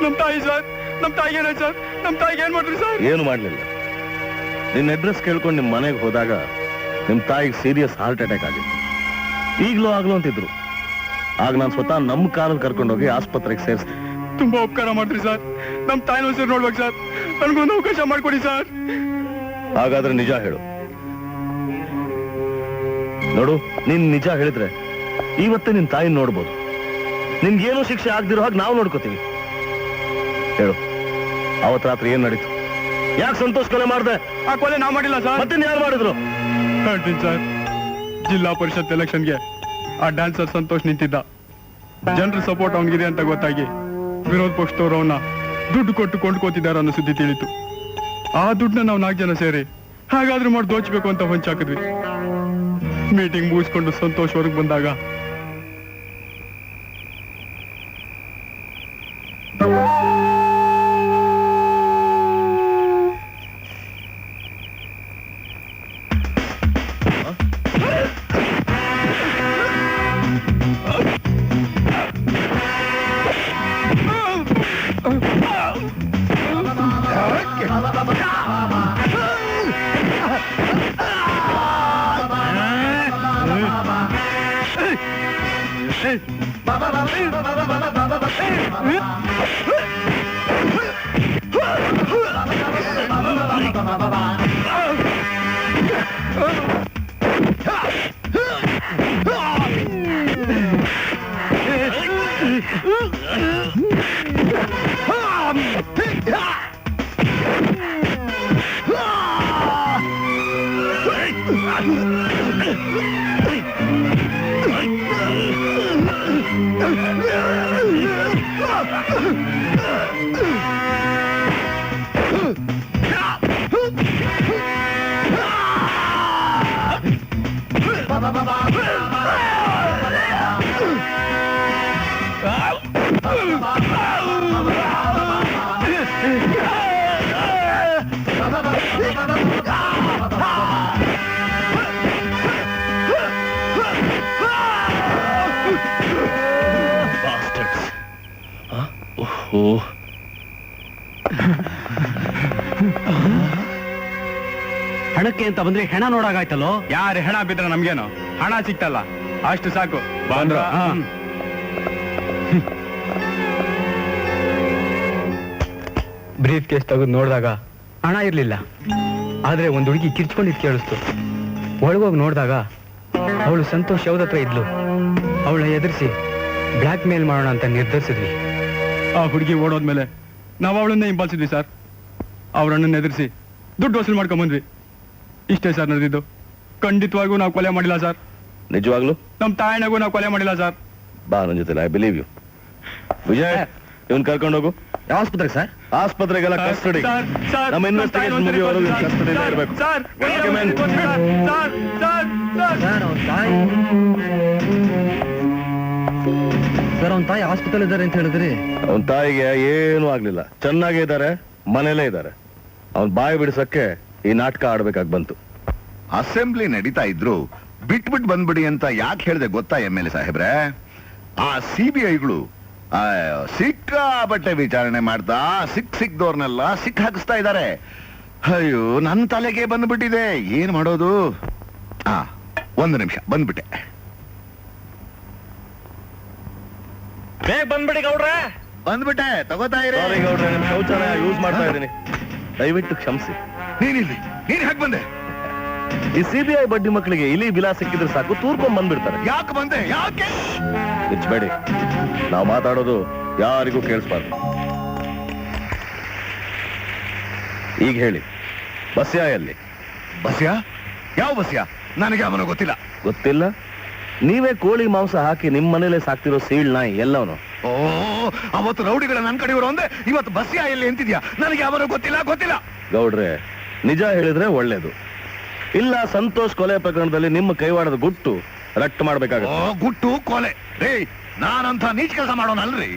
ನಮ್ ತಾಯಿ ಸರ್. ನಮ್ ತಾಯಿಗೆ ಸರ್, ನಮ್ ತಾಯಿಗೆ ಏನ್ ಮಾಡ್ರಿ ಸರ್? ಏನು ಮಾಡ್ಲಿಲ್ಲ. ನಿನ್ನ ಅಡ್ರೆಸ್ ಕೇಳ್ಕೊಂಡು ನಿಮ್ ಮನೆಗೆ ಹೋದಾಗ ನಿಮ್ ತಾಯಿಗೆ ಸೀರಿಯಸ್ ಹಾರ್ಟ್ ಅಟ್ಯಾಕ್ ಆಗಿತ್ತು. ಈಗ್ಲೂ ಆಗ್ಲೂ ಅಂತಿದ್ರು. ಆಗ ನಾನು ಸ್ವತಃ ನಮ್ಮ ಕಾರಲ್ಲಿ ಕರ್ಕೊಂಡೋಗಿ ಆಸ್ಪತ್ರೆಗೆ ಸೇರಿಸ್ದೆ. ತುಂಬಾ ಉಪಕಾರ ಮಾಡ್ರಿ ಸರ್. ನಮ್ ತಾಯಿನ ಹೆಸರು ನೋಡ್ಬೇಕು ಸರ್. ನನ್ಗೊಂದು ಅವಕಾಶ ಮಾಡ್ಕೊಡಿ ಸರ್. ಹಾಗಾದ್ರೆ ನಿಜ ಹೇಳು. ನೋಡು, ನೀನ್ ನಿಜ ಹೇಳಿದ್ರೆ ಇವತ್ತೇ ನಿನ್ ತಾಯಿ ನೋಡ್ಬೋದು. ನಿನ್ಗೇನು ಶಿಕ್ಷೆ ಆಗ್ದಿರೋ ಹಾಗೆ ನಾವು ನೋಡ್ಕೋತೀವಿ. ಹೇಳು, ಅವತ್ ರಾತ್ರಿ ಏನ್ ನಡೀತು? ಯಾಕೆ ಸಂತೋಷ್ ಕೊಲೆ ಮಾಡ್ದೆ? ಆ ಕೊಲೆ ನಾವ್ ಮಾಡಿಲ್ಲ ಸರ್. ಮತ್ತೆ ಯಾರು ಮಾಡಿದ್ರು? ಹೇಳ್ತೀನಿ ಸರ್. ಜಿಲ್ಲಾ ಪರಿಷತ್ ಎಲೆಕ್ಷನ್ಗೆ ಆ ಡ್ಯಾನ್ಸರ್ ಸಂತೋಷ್ ನಿಂತಿದ್ದ. ಜನರ ಸಪೋರ್ಟ್ ಅವನಿಗಿದೆ ಅಂತ ಗೊತ್ತಾಗಿ ವಿರೋಧ ಪಕ್ಷದವರು ಅವನ್ನ ದುಡ್ಡು ಕೊಟ್ಟು ಕೊಂಡ್ಕೋತಿದ್ದಾರೆ ಅನ್ನೋ ಸುದ್ದಿ ತಿಳಿತು. ಆ ದುಡ್ಡನ್ನ ನಾವು 4 ಜನ ಸೇರಿ ಹಾಗಾದ್ರೂ ಮಾಡಿ ದೋಚ್ಬೇಕು ಅಂತ ಹೊಂಚಾಕಿದ್ವಿ. ಮೀಟಿಂಗ್ ಮುಗಿಸ್ಕೊಂಡು ಸಂತೋಷ್ ಹೊರಗೆ ಬಂದಾಗ ಹಣಕ್ಕೆ ಅಂತ ಬಂದ್ರೆ ಹೆಣ ನೋಡಾಗಾಯ್ತಲ್ಲೋ. ಯಾರು ಹೆಣ ಬಿದ್ರೆ ನಮ್ಗೇನು, ಹಣ ಸಿಕ್ತಲ್ಲ ಅಷ್ಟು ಸಾಕು. ಬ್ರೀಫ್ ಕೇಸ್ ತೆಗೆದು ನೋಡಿದಾಗ ಹಣ ಇರ್ಲಿಲ್ಲ, ಆದ್ರೆ ಒಂದ್ ಹುಡುಗಿ ಕಿರ್ಚ್ಕೊಂಡಿದ್ ಕೇಳಿಸ್ತು. ಒಳಗೋಗಿ ನೋಡಿದಾಗ ಅವಳು ಸಂತೋಷ್ ಯಾವ್ದ ಹತ್ರ ಇದ್ಲು. ಅವಳನ್ನ ಎದುರಿಸಿ ಬ್ಲ್ಯಾಕ್ ಮೇಲ್ ಮಾಡೋಣ ಅಂತ ನಿರ್ಧರಿಸಿದ್ವಿ. ಆ ಹುಡುಗಿ ಓಡೋದ್ಮೇಲೆ ನಾವು ಅವಳನ್ನೇ ಹಿಂಬಾಲಿಸಿದ್ವಿ ಸರ್. ಅವ್ರ ಅಣ್ಣನ ಎದುರಿಸಿ ದುಡ್ಡು ವಸೂಲು ಮಾಡ್ಕೊಂಡ್ ಬಂದ್ವಿ. ಇಷ್ಟೇ ಸರ್ ನಡೆದಿದ್ದು. ಖಂಡಿತವಾಗೂ ನಾವು ಕೊಲೆ ಮಾಡಿಲ್ಲ ಸರ್. ನಿಜವಾಗ್ಲು ನಮ್ ತಾಯಣಗೂ ನಾವು ಕೊಲೆ ಮಾಡಿಲ್ಲ ಸರ್. ಬಾ ನನ್ನ ಜೊತೆ, ಐ ಬಿಲೀವ್ ಯು. ವಿಜಯ್, ಇವನ್ ಕರ್ಕೊಂಡು ಹೋಗು. ಯಾವ ಆಸ್ಪತ್ರೆಗೆ ಸರ್? ಆಸ್ಪತ್ರೆಗೆಲ್ಲ ಕಸ್ಟಡಿ. ನಮ್ಮ ಇನ್ವೆಸ್ಟಿಗೇಷನ್ ಮುಗಿಯೋವರೆಗೂ ಕಸ್ಟಡಿನೇ ಇರಬೇಕು. ಸರ್ ಅವ್ನ ತಾಯಿ ಆಸ್ಪತ್ರೆ ಇದ್ದಾರೆ ಅಂತ ಹೇಳಿದ್ರಿ. ಅವನ್ ತಾಯಿಗೆ ಏನು ಆಗ್ಲಿಲ್ಲ, ಚೆನ್ನಾಗೇ ಇದ್ದಾರೆ, ಮನೇಲೇ ಇದ್ದಾರೆ. ಅವನ್ ಬಾಯಿ ಬಿಡಿಸಕ್ಕೆ ಈ ನಾಟಕ ಆಡ್ಬೇಕಾಗಿ ಬಂತು. ಅಸೆಂಬ್ಲಿ ನಡೀತಾ ಇದ್ರು ಬಿಟ್ಬಿಟ್ ಬಂದ್ಬಿಡಿ ಅಂತ ಯಾಕೆ ಹೇಳಿದೆ ಗೊತ್ತಾ MLA ಸಾಹೇಬ್ರೆ? ಆ CBIಗಳು ಸಿಕ್ಕಾಪಟ್ಟೆ ವಿಚಾರಣೆ ಮಾಡ್ತಾ ಸಿಕ್ದವ್ರನ್ನೆಲ್ಲ ಸಿಕ್ ಹಾಕಿಸ್ತಾ ಇದ್ದಾರೆ. ಅಯ್ಯೋ, ನನ್ನ ತಲೆಗೆ ಬಂದ್ಬಿಟ್ಟಿದೆ, ಏನ್ ಮಾಡೋದು? 1 ನಿಮಿಷ ಬಂದ್ಬಿಟ್ಟೆ. ಬೇಗ ಬಂದ್ಬಿಡಿ ಗೌಡ್ರೆ. ಬಂದ್ಬಿಟ್ಟೆ, ತಗೋತಾ ಇರಿ. ಸಾರಿ ಗೌಡ್ರೆ, ನಿಮ್ ಶೌಚಾಲಯ ಯೂಸ್ ಮಾಡ್ತಾ ಇದ್ದೀನಿ, ದಯವಿಟ್ಟು ಕ್ಷಮಿಸಿ. ನೀನಿಲ್ಲಿ, ನೀನ್ ಹೇಗ್ ಬಂದೆ? ಈ CBI ಬಡ್ಡಿ ಮಕ್ಕಳಿಗೆ ಇಲಿ ಬಿಲಾ ಸಿಕ್ಕಿದ್ರೆ ಸಾಕು, ತೂರ್ಕೊಂಡ್ ಬಂದ್ಬಿಡ್ತಾರೆ. ಯಾಕೆ ಬಂದೆ? ಯಾಕೆ? ಬಿಚ್ಚಬೇಡಿ, ನಾವು ಮಾತಾಡೋದು ಯಾರಿಗೂ ಕೇಳಿಸ್ಬಾರ್ದು. ಈಗ ಹೇಳಿ, ಬಸ್ಯಾ ಎಲ್ಲಿ? ಬಸ್ಯಾ? ಯಾವ ಬಸ್ಯಾ? ನನಗೆ ಅವನು ಗೊತ್ತಿಲ್ಲ. ಗೊತ್ತಿಲ್ಲ? ನೀವೇ ಕೋಳಿ ಮಾಂಸ ಹಾಕಿ ನಿಮ್ ಮನೇಲೆ ಸಾಕ್ತಿರೋ ಸೀಳ್ ನಾಯಿ ಎಲ್ಲವನು. ಓ, ಅವತ್ತು ರೌಡಿಗಳ ನನ್ ಕಡೆ ಇವರು ಅಂದೆ, ಇವತ್ತು ಬಸ್ಯಾ ಎಲ್ಲಿ ಎಂತಿದ್ಯಾ? ನನಗೆ ಅವನು ಗೊತ್ತಿಲ್ಲ. ಗೌಡ್ರೆ, ನಿಜ ಹೇಳಿದ್ರೆ ಒಳ್ಳೇದು. ಇಲ್ಲ, ಸಂತೋಷ್ ಕೊಲೆ ಪ್ರಕರಣದಲ್ಲಿ ನಿಮ್ಮ ಕೈವಾಡದ ಗುಟ್ಟು ರಟ್ಟು ಮಾಡ್ಬೇಕಾಗುತ್ತೆ. ಗುಟ್ಟು ಕೊಲೆ ರೇ, ನಾನಂತ ನೀಚ ಕೆಲಸ ಮಾಡೋನಲ್ರಿ.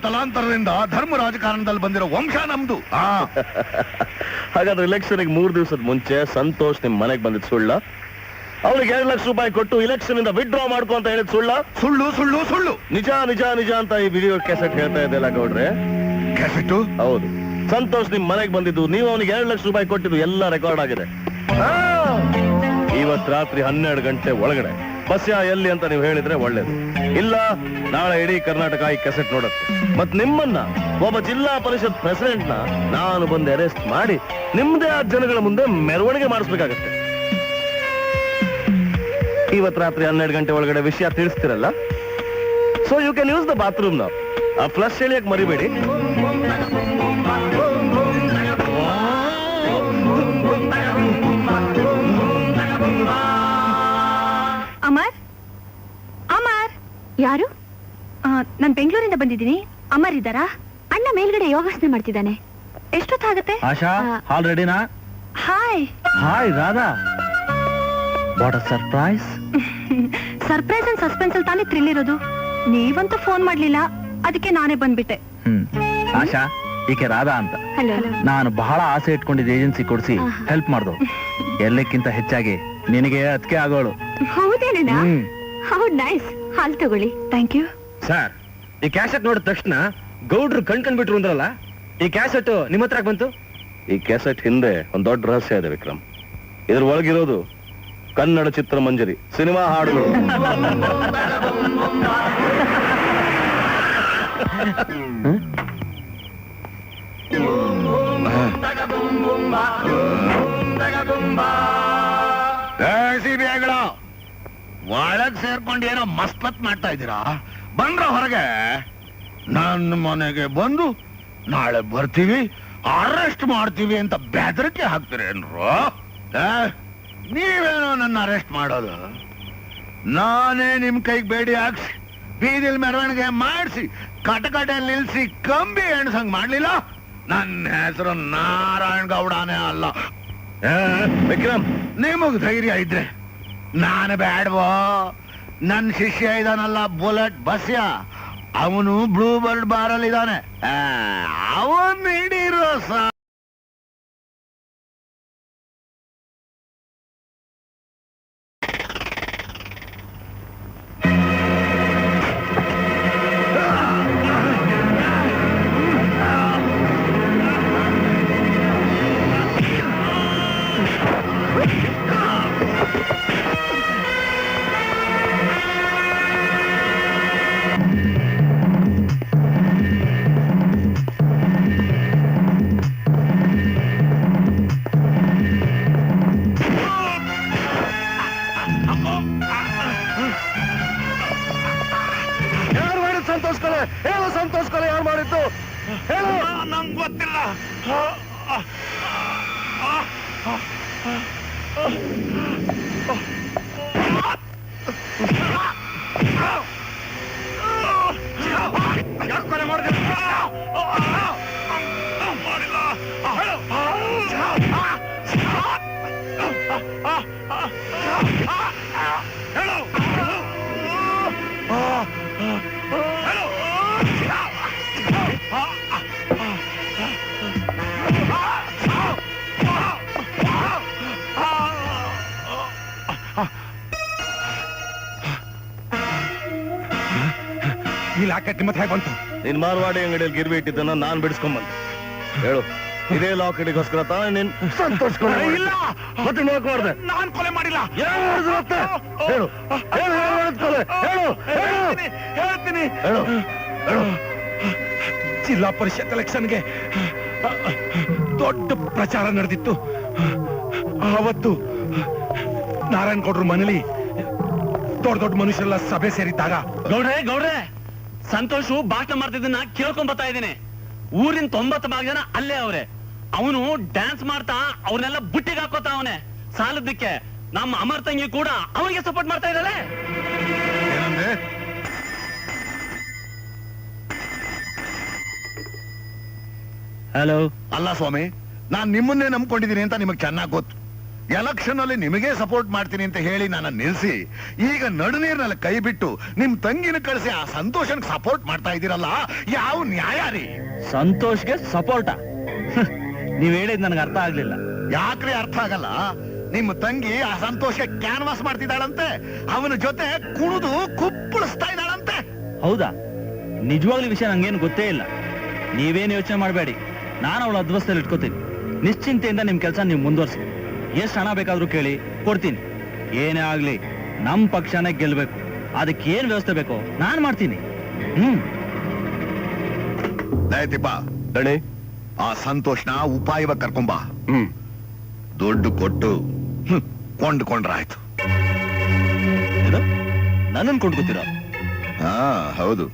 ತಲಾಂತರದಿಂದ ಧರ್ಮ ರಾಜಕಾರಣದಲ್ಲಿ ಬಂದಿರೋ ವಂಶ ನಮ್ದು. ಹಾಗಾದ್ರೆ ಇಲೆಕ್ಷನ್ಗೆ 3 ದಿವಸದ ಮುಂಚೆ ಸಂತೋಷ್ ನಿಮ್ ಮನೆಗೆ ಬಂದಿದ್ ಸುಳ್ಳ? ಅವ್ರಿಗೆ 2 ಲಕ್ಷ ರೂಪಾಯಿ ಕೊಟ್ಟು ಇಲೆಕ್ಷನ್ ಇಂದ ವಿಡ್ರಾ ಮಾಡ್ಕೊ ಅಂತ ಹೇಳಿದ್ ಸುಳ್ಳ? ಸುಳ್ಳು. ನಿಜ ಅಂತ ಈ ವಿಡಿಯೋ ಕ್ಯಾಸೆಟ್ ಹೇಳ್ತಾ ಇದೆಯಲ್ಲ ಗೌಡ್ರೆ. ಕ್ಯಾಸೆಟ್ಟು? ಹೌದು. ಸಂತೋಷ್ ನಿಮ್ ಮನೆಗೆ ಬಂದಿದ್ದು, ನೀವು ಅವನಿಗೆ 2 ಲಕ್ಷ ರೂಪಾಯಿ ಕೊಟ್ಟಿದ್ದು ಎಲ್ಲ ರೆಕಾರ್ಡ್ ಆಗಿದೆ. ಇವತ್ ರಾತ್ರಿ 12 ಗಂಟೆ ಒಳಗಡೆ ಬಸ್ಯಾ ಎಲ್ಲಿ ಅಂತ ನೀವು ಹೇಳಿದ್ರೆ ಒಳ್ಳೇದು. ಇಲ್ಲ, ನಾಳೆ ಇಡೀ ಕರ್ನಾಟಕ ಈ ಕೆಸೆಟ್ ನೋಡುತ್ತೆ. ಮತ್ ನಿಮ್ಮನ್ನ, ಒಬ್ಬ ಜಿಲ್ಲಾ ಪರಿಷತ್ ಪ್ರೆಸಿಡೆಂಟ್ ನ ನಾನು ಬಂದು ಅರೆಸ್ಟ್ ಮಾಡಿ ನಿಮ್ದೇ ಆ ಜನಗಳ ಮುಂದೆ ಮೆರವಣಿಗೆ ಮಾಡಿಸ್ಬೇಕಾಗತ್ತೆ. ಇವತ್ ರಾತ್ರಿ 12 ಗಂಟೆ ಒಳಗಡೆ ವಿಷಯ ತಿಳಿಸ್ತಿರಲ್ಲ, so you can use the bathroom ನಾವು. ಆ ಫ್ಲಶ್ ಎಳಿಯಕ್ ಮರಿಬೇಡಿ. ಅಮರ್ ಯಾರು? ನಾನ್ ಬೆಂಗಳೂರಿಂದ ಬಂದಿದ್ದೀನಿ. ಅಮರ್ ಇದ್ದಾರಾ? ಅಣ್ಣ ಮೇಲ್ಗಡೆ ಯೋಗಾಸನೆ ಮಾಡ್ತಿದ್ದಾನೆ. ಎಷ್ಟೊತ್ತಾಗತ್ತೆ? ಆಶಾ ಹಾಲ್ ರೆಡಿನಾ? Hi. Hi Radha, what a surprise. Surprise and suspense ಅಲ್ಲಿ ತಾನೇ ಥ್ರಿಲ್ ಇರೋದು. ನೀವಂತೂ ಫೋನ್ ಮಾಡ್ಲಿಲ್ಲ, ಅದಕ್ಕೆ ನಾನೇ ಬಂದ್ಬಿಟ್ಟೆ. ಆಶಾ, ಈಕೆ ರಾಧಾ ಅಂತ. ಹಲೋ. ನಾನು ಬಹಳ ಆಸೆ ಇಟ್ಕೊಂಡಿದ್ದ ಏಜೆನ್ಸಿ ಕೊಡಿಸಿ ಹೆಲ್ಪ್ ಮಾಡ್ದು. ಎಲ್ಲಕ್ಕಿಂತ ಹೆಚ್ಚಾಗಿ ನಿನಗೆ ಅದಕ್ಕೆ ಆಗೋಳು. ಹೌದೇನಾ? ಹೌದ್ ನೈಸ್. ಹಾಲ್ ತಗೊಳ್ಳಿ. Thank you. ಸರ್, ಈ ಕ್ಯಾಸೆಟ್ ನೋಡಿದ ತಕ್ಷಣ ಗೌಡ್ರು ಕಣ್ಕೊಂಡ್ಬಿಟ್ರು ಅಂದ್ರಲ್ಲ, ಈ ಕ್ಯಾಸೆಟ್ ನಿಮ್ಮ ಹತ್ರ ಬಂತು? ಈ ಕ್ಯಾಸೆಟ್ ಹಿಂದೆ ಒಂದು ದೊಡ್ಡ ರಹಸ್ಯ ಇದೆ ವಿಕ್ರಮ್. ಇದ್ರ ಒಳಗಿರೋದು ಕನ್ನಡ ಚಿತ್ರಮಂಜರಿ ಸಿನಿಮಾ ಹಾಡುಗಳು. ಸಿಬಿಐಗಳ ಒಳಗ್ ಸೇರ್ಕೊಂಡು ಏನೋ ಮಸ್ಪತ್ ಮಾಡ್ತಾ ಇದ್ದೀರಾ? ಬಂದ್ರ ಹೊರಗೆ. ನನ್ನ ಮನೆಗೆ ಬಂದು ನಾಳೆ ಬರ್ತೀವಿ, ಅರೆಸ್ಟ್ ಮಾಡ್ತೀವಿ ಅಂತ ಬೆದರಿಕೆ ಹಾಕ್ತೀರೇನ್ರು? ನೀವೇನೋ ನನ್ನ ಅರೆಸ್ಟ್ ಮಾಡೋದು? ನಾನೇ ನಿಮ್ ಕೈಗೆ ಬೇಡಿ ಹಾಕ್ಸಿ ಬೀದಿಲ್ ಮೆರವಣಿಗೆ ಮಾಡಿಸಿ ಕಟಕಟೆಯಲ್ಲಿ ನಿಲ್ಸಿ ಕಂಬಿ ಎಣ್ಸಂಗ್ ಮಾಡ್ಲಿಲ್ಲ. ನನ್ನ ಹೆಸರು ನಾರಾಯಣ್ ಗೌಡನೇ ಅಲ್ಲ. ವಿಕ್ರಮ್, ನಿಮಗ್ ಧೈರ್ಯ ಇದ್ರೆ ನಾನು ಬೇಡವೋ? ನನ್ನ ಶಿಷ್ಯ ಇದಾನಲ್ಲ ಬುಲೆಟ್ ಬಸ್ಯ, ಅವನು ಬ್ಲೂ ಬರ್ಡ್ ಬಾರಲ್ಲಿ ಇದ್ದಾನೆ. ಅವನ್ ಹಿಡೀರೋ ಸಂತೋಷ್ ಕೊಲೆ ಯಾರು ಮಾಡಿದ್ದು? ಹೇಳು. ನಂಗೆ ಗೊತ್ತಿಲ್ಲ. ಯಾಕೆ ಕೊಲೆ ಮಾಡಿದೆ? ಮಾಡಿಲ್ಲ. ಹೇಳು. ಈ ಲಾಕೆಟ್ ನಿಮ್ಮ ಹತ್ರ ಬಂತು? ನಿನ್ ಮಾರ್ವಾಡಿ ಅಂಗಡಿಯಲ್ಲಿ ಗಿರ್ವಿ ಇಟ್ಟಿದ್ದನ್ನ ನಾನ್ ಬಿಡಿಸ್ಕೊಂಬಂದೆ. ಹೇಳು, ಇದೇ ಲಾಕೆಟಿಗೋಸ್ಕರ ತಾನೇ ನೀನ್ ಸಂತೋಷ್ ಕೊಲೆ ಮಾಡಿದ್ದು? ಇಲ್ಲ, ಮತ್ತೆ ಯಾಕೆ ಮಾಡ್ದೆ? ನಾನ್ ಕೊಲೆ ಮಾಡಿಲ್ಲ. ಯಾರು ಮಾಡಿದ್ರು ಮತ್ತೆ? ಹೇಳು, ಹೇಳು, ಯಾರು ಮಾಡಿದ್ ಕೊಲೆ? ಹೇಳು, ಹೇಳು, ಹೇಳ್ತೀನಿ. ಹೇಳು, ಹೇಳು. ಜಿಲ್ಲಾ ಪರಿಷತ್ ಎಲೆಕ್ಷನ್ಗೆ ದೊಡ್ಡ ಪ್ರಚಾರ ನಡೆದಿತ್ತು. ಅವತ್ತು ನಾರಾಯಣ್ ಗೌಡ್ರ ಮನೇಲಿ ದೊಡ್ಡ ದೊಡ್ಡ ಮನುಷ್ಯರೆಲ್ಲ ಸಭೆ ಸೇರಿದ್ದಾಗ ಗೌಡ್ರೆ ಸಂತೋಷು ಭಾಷಣ ಮಾಡ್ತಿದ್ದನ್ನ ಕೇಳ್ಕೊಂಡ್ ಬರ್ತಾ ಇದ್ದೀನಿ. ಊರಿನ 90 ಭಾಗ ಜನ ಅಲ್ಲೇ ಅವ್ರೆ. ಅವನು ಡ್ಯಾನ್ಸ್ ಮಾಡ್ತಾ ಅವ್ರನ್ನೆಲ್ಲ ಬುಟ್ಟಿಗೆ ಹಾಕೋತಾ ಅವನೇ. ಸಾಲದಕ್ಕೆ ನಮ್ಮ ಅಮರ್ ತಂಗಿ ಕೂಡ ಅವನಿಗೆ ಸಪೋರ್ಟ್ ಮಾಡ್ತಾ ಇದ್ದಾಳೆ. ಏನಂದ್ರೆ? ಹಲೋ. ಅಲ್ಲ ಸ್ವಾಮಿ, ನಾನ್ ನಿಮ್ಮನ್ನೇ ನಂಬ್ಕೊಂಡಿದ್ದೀನಿ ಅಂತ ನಿಮಗ್ ಚೆನ್ನಾಗ್ ಗೊತ್ತು. ಎಲೆಕ್ಷನ್ ಅಲ್ಲಿ ನಿಮಗೇ ಸಪೋರ್ಟ್ ಮಾಡ್ತೀನಿ ಅಂತ ಹೇಳಿ ನನ್ನ ನಿಲ್ಸಿ ಈಗ ನಡುನೀರ್ನಲ್ಲಿ ಕೈ ಬಿಟ್ಟು ನಿಮ್ ತಂಗಿನ ಕಳಿಸಿ ಆ ಸಂತೋಷನ್ ಸಪೋರ್ಟ್ ಮಾಡ್ತಾ ಇದ್ದೀರಲ್ಲ, ಯಾವ ನ್ಯಾಯ ರೀ? ಸಂತೋಷ್ಗೆ ಸಪೋರ್ಟ? ನೀವ್ ಹೇಳಿದ್ ನನಗೆ ಅರ್ಥ ಆಗ್ಲಿಲ್ಲ. ಯಾಕ್ರಿ ಅರ್ಥ ಆಗಲ್ಲ? ನಿಮ್ಮ ತಂಗಿ ಆ ಸಂತೋಷ ಕ್ಯಾನ್ವಾಸ್ ಮಾಡ್ತಿದ್ದಾಳಂತೆ, ಅವನ ಜೊತೆ ಕುಣಿದು ಕುಪ್ಪಳಿಸ್ತಾ ಇದ್ದಾಳಂತೆ. ಹೌದಾ? ನಿಜವಾಗ್ಲೂ ವಿಷಯ ನಂಗೇನು ಗೊತ್ತೇ ಇಲ್ಲ. ನೀವೇನು ಯೋಚನೆ ಮಾಡಬೇಡಿ, ನಾನು ಅವಳ ಅದ್ವಸ್ತಲ್ಲಿ ಇಟ್ಕೋತೀನಿ. ನಿಶ್ಚಿಂತೆಯಿಂದ ನಿಮ್ ಕೆಲಸ ನೀವು ಮುಂದುವರ್ಸಿ. ಎಷ್ಟು ಹಣ ಬೇಕಾದ್ರೂ ಕೇಳಿ ಕೊಡ್ತೀನಿ. ಏನೇ ಆಗ್ಲಿ ನಮ್ ಪಕ್ಷನೇ ಗೆಲ್ಬೇಕು. ಅದಕ್ಕೆ ಏನ್ ವ್ಯವಸ್ಥೆ ಬೇಕೋ ನಾನ್ ಮಾಡ್ತೀನಿ. ದಯತಿಪ್ಪ ದಣಿ, ಆ ಸಂತೋಷನ ಉಪಾಯವಾಗಿ ಕರ್ಕೊಂಬ. ದುಡ್ಡು ಕೊಟ್ಟು ಕೊಂಡ್ಕೊಂಡ್ರಾಯ್ತು. ನನ್ನನ್ ಕೊಂಡ್ಕೊತೀರಾ? ಹಾ ಹೌದು.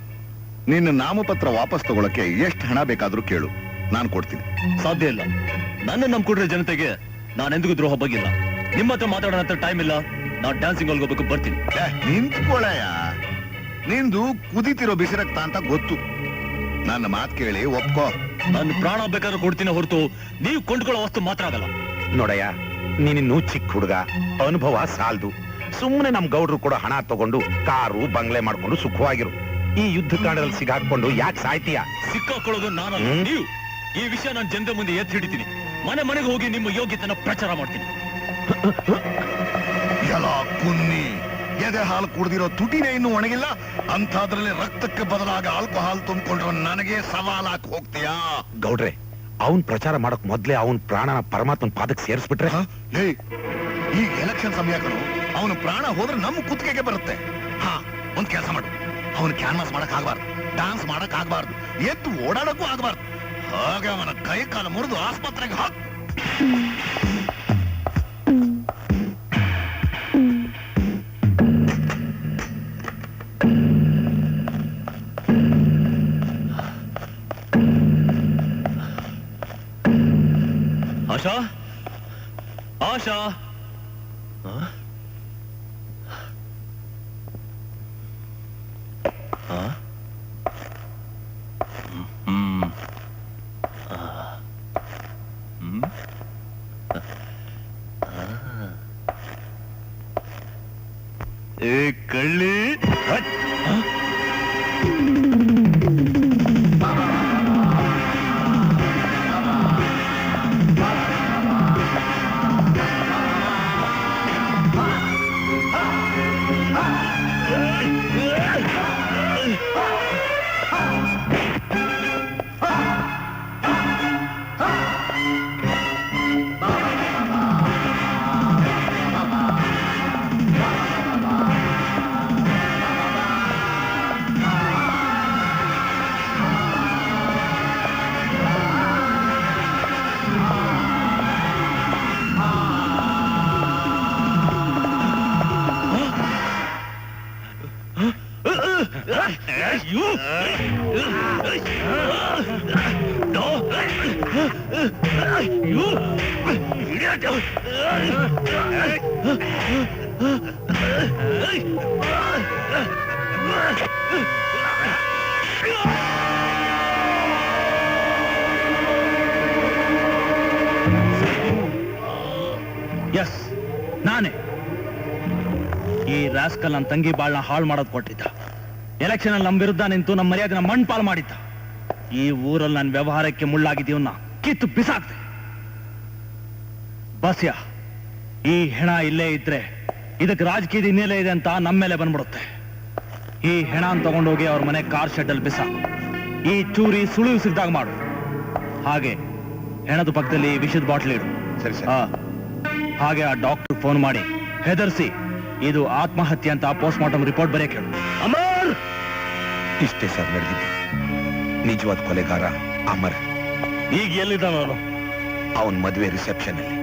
ನಿನ್ನ ನಾಮಪತ್ರ ವಾಪಸ್ ತಗೊಳಕ್ಕೆ ಎಷ್ಟು ಹಣ ಬೇಕಾದ್ರೂ ಕೇಳು, ನಾನು ಕೊಡ್ತೀನಿ. ಸಾಧ್ಯ ಇಲ್ಲ. ನನ್ನ ನಂಬ್ಕೊಡ್ರೆ ಜನತೆಗೆ ನಾನೆಂದಿಗೂ ದ್ರೋಹ ಬಗ್ಗಿಲ್ಲ. ನಿಮ್ಮ ಹತ್ರ ಮಾತಾಡೋಣ ಟೈಮ್ ಇಲ್ಲ. ನಾನ್ ಡ್ಯಾನ್ಸಿಂಗ್ ಅಲ್ಲಿ ಹೋಗ್ಬೇಕು, ಬರ್ತೀನಿ. ನಿಂತ್ಕೊಳ್ಳಯ್ಯ, ನಿಂದು ಕುದಿತಿರೋ ಬಿಸಿರಕ್ತ ಅಂತ ಗೊತ್ತು. ನನ್ನ ಮಾತು ಕೇಳಿ ಒಪ್ಕೋ. ನಾನು ಪ್ರಾಣ ಬೇಕಾದ್ರೂ ಕೊಡ್ತೀನಿ ಹೊರತು ನೀವು ಕೊಂಡ್ಕೊಳ್ಳೋ ವಸ್ತು ಮಾತ್ರ ಆಗಲ್ಲ. ನೋಡಯ್ಯ, ನೀನಿನ್ನೂ ಚಿಕ್ಕ ಹುಡುಗ, ಅನುಭವ ಸಾಲ್ದು. ಸುಮ್ಮನೆ ನಮ್ ಗೌಡ್ರು ಕೂಡ ಹಣ ತಗೊಂಡು ಕಾರು ಬಂಗ್ಲೆ ಮಾಡ್ಕೊಂಡು ಸುಖವಾಗಿರು. ಈ ಯುದ್ಧ ಕಾಂಡದಲ್ಲಿ ಸಿಗಾಕೊಂಡು ಯಾಕೆ ಸಾಯ್ತೀಯ? ಸಿಕ್ಕಾಕೊಳ್ಳೋದು ನಾನಲ್ಲ, ನೀವು. ಈ ವಿಷಯ ನಾನು ಜನರ ಮುಂದೆ ಎತ್ತಿ ಹಿಡಿತೀನಿ. ಮನೆ ಮನೆಗೆ ಹೋಗಿ ನಿಮ್ಮ ಯೋಗ್ಯತೆನ ಪ್ರಚಾರ ಮಾಡ್ತೀನಿ. ಎಲ್ಲ ಕುನ್ನಿ ಎದೆ ಹಾಲು ಕುಡ್ದಿರೋ ತುಟಿನೇ ಇನ್ನೂ ಒಣಗಿಲ್ಲ, ಅಂಥದ್ರಲ್ಲಿ ರಕ್ತಕ್ಕೆ ಬದಲಾಗಿ ಆಲ್ಕೋಹಾಲ್ ತುಂಬಿಕೊಂಡ್ರೆ ನನಗೆ ಸವಾಲಾಗಿ ಹೋಗ್ತೀಯಾ? ಗೌಡ್ರೆ, ಅವನ್ ಪ್ರಚಾರ ಮಾಡಕ್ ಮೊದ್ಲೇ ಅವನ್ ಪ್ರಾಣನ ಪರಮಾತ್ಮನ್ ಪಾದಕ್ಕೆ ಸೇರಿಸ್ಬಿಟ್ರೆ? ಲೇ, ಈಗ ಎಲೆಕ್ಷನ್ ಸಮಯ ಕಣು, ಅವನು ಪ್ರಾಣ ಹೋದ್ರೆ ನಮ್ಮ ಕುತ್ತಿಗೆಗೆ ಬರುತ್ತೆ. ಹಾ, ಒಂದ್ ಕೆಲಸ ಮಾಡು, ಅವನು ಕ್ಯಾನ್ವಾಸ್ ಮಾಡಕ್ ಆಗ್ಬಾರ್ದು, ಡಾನ್ಸ್ ಮಾಡಕ್ ಆಗ್ಬಾರ್ದು, ಎದ್ದು ಓಡಾಡಕ್ಕೂ ಆಗ್ಬಾರ್ದು. ಹಾಗೆ ಅವನ ಕೈ ಕಾಲ ಮುರಿದು ಆಸ್ಪತ್ರೆಗೆ ಹಾಕ್. ಆಶಾ, ಆಶಾ, ಏ ಕಳ್ಳಿ, ಎಸ್, ನಾನೇ ಈ ರಾಸ್ಕಲ್ ನನ್ನ ತಂಗಿ ಬಾಳ್ನ ಹಾಳು ಮಾಡೋದು ಕೊಟ್ಟಿದ್ದ. ಎಲೆಕ್ಷನ್ ಅಲ್ಲಿ ನಮ್ಮ ವಿರುದ್ಧ ನಿಂತು ನಮ್ಮ ಮರ್ಯಾದೆನ ಮಣ್ಪಾಲ್ ಮಾಡಿದ್ದ. ಈ ಊರಲ್ಲಿ ನನ್ನ ವ್ಯವಹಾರಕ್ಕೆ ಮುಳ್ಳಾಗಿದ್ದೀವನ್ನ ಕಿತ್ತು ಬಿಸಾಕ್ದೆ. ಬಸ್ಯ, ಈ ಹೆಣ ಇಲ್ಲೇ ಇದ್ರೆ ಇದಕ್ಕೆ ರಾಜಕೀಯದ ಹಿನ್ನೆಲೆ ಇದೆ ಅಂತ ನಮ್ಮ ಮೇಲೆ ಬಂದ್ಬಿಡುತ್ತೆ. ಈ ಹೆಣ ತಗೊಂಡೋಗಿ ಅವ್ರ ಮನೆ ಕಾರ್ ಶೆಡ್ ಅಲ್ಲಿ ಬಿಸಾಕು. ಈ ಚೂರಿ ಸುಳಿವು ಸಿಗ್ದಾಗ ಮಾಡು. ಹಾಗೆ ಹೆಣದ ಪಕ್ಕದಲ್ಲಿ ವಿಷದ ಬಾಟ್ಲಿ ಇಡು. ಸರಿ ಸರಿ. ಹಾಗೆ ಆ ಡಾಕ್ಟರ್ ಫೋನ್ ಮಾಡಿ ಹೆದರ್ಸಿ ಇದು ಆತ್ಮಹತ್ಯೆ ಅಂತ ಪೋಸ್ಟ್ ಮಾರ್ಟಮ್ ರಿಪೋರ್ಟ್ ಬರೆಯಕ್ಕೆ ಹೇಳು. ಅಮರ್, ಇಷ್ಟೇ ಸರ್ ನಡೆದಿದ್ದು. ನಿಜವಾದ ಕೊಲೆಗಾರ ಅಮರ್. ಈಗ ಎಲ್ಲಿದ್ದಾನ ಅವನು? ಅವನ್ ಮದುವೆ ರಿಸೆಪ್ಷನ್ ಅಲ್ಲಿ.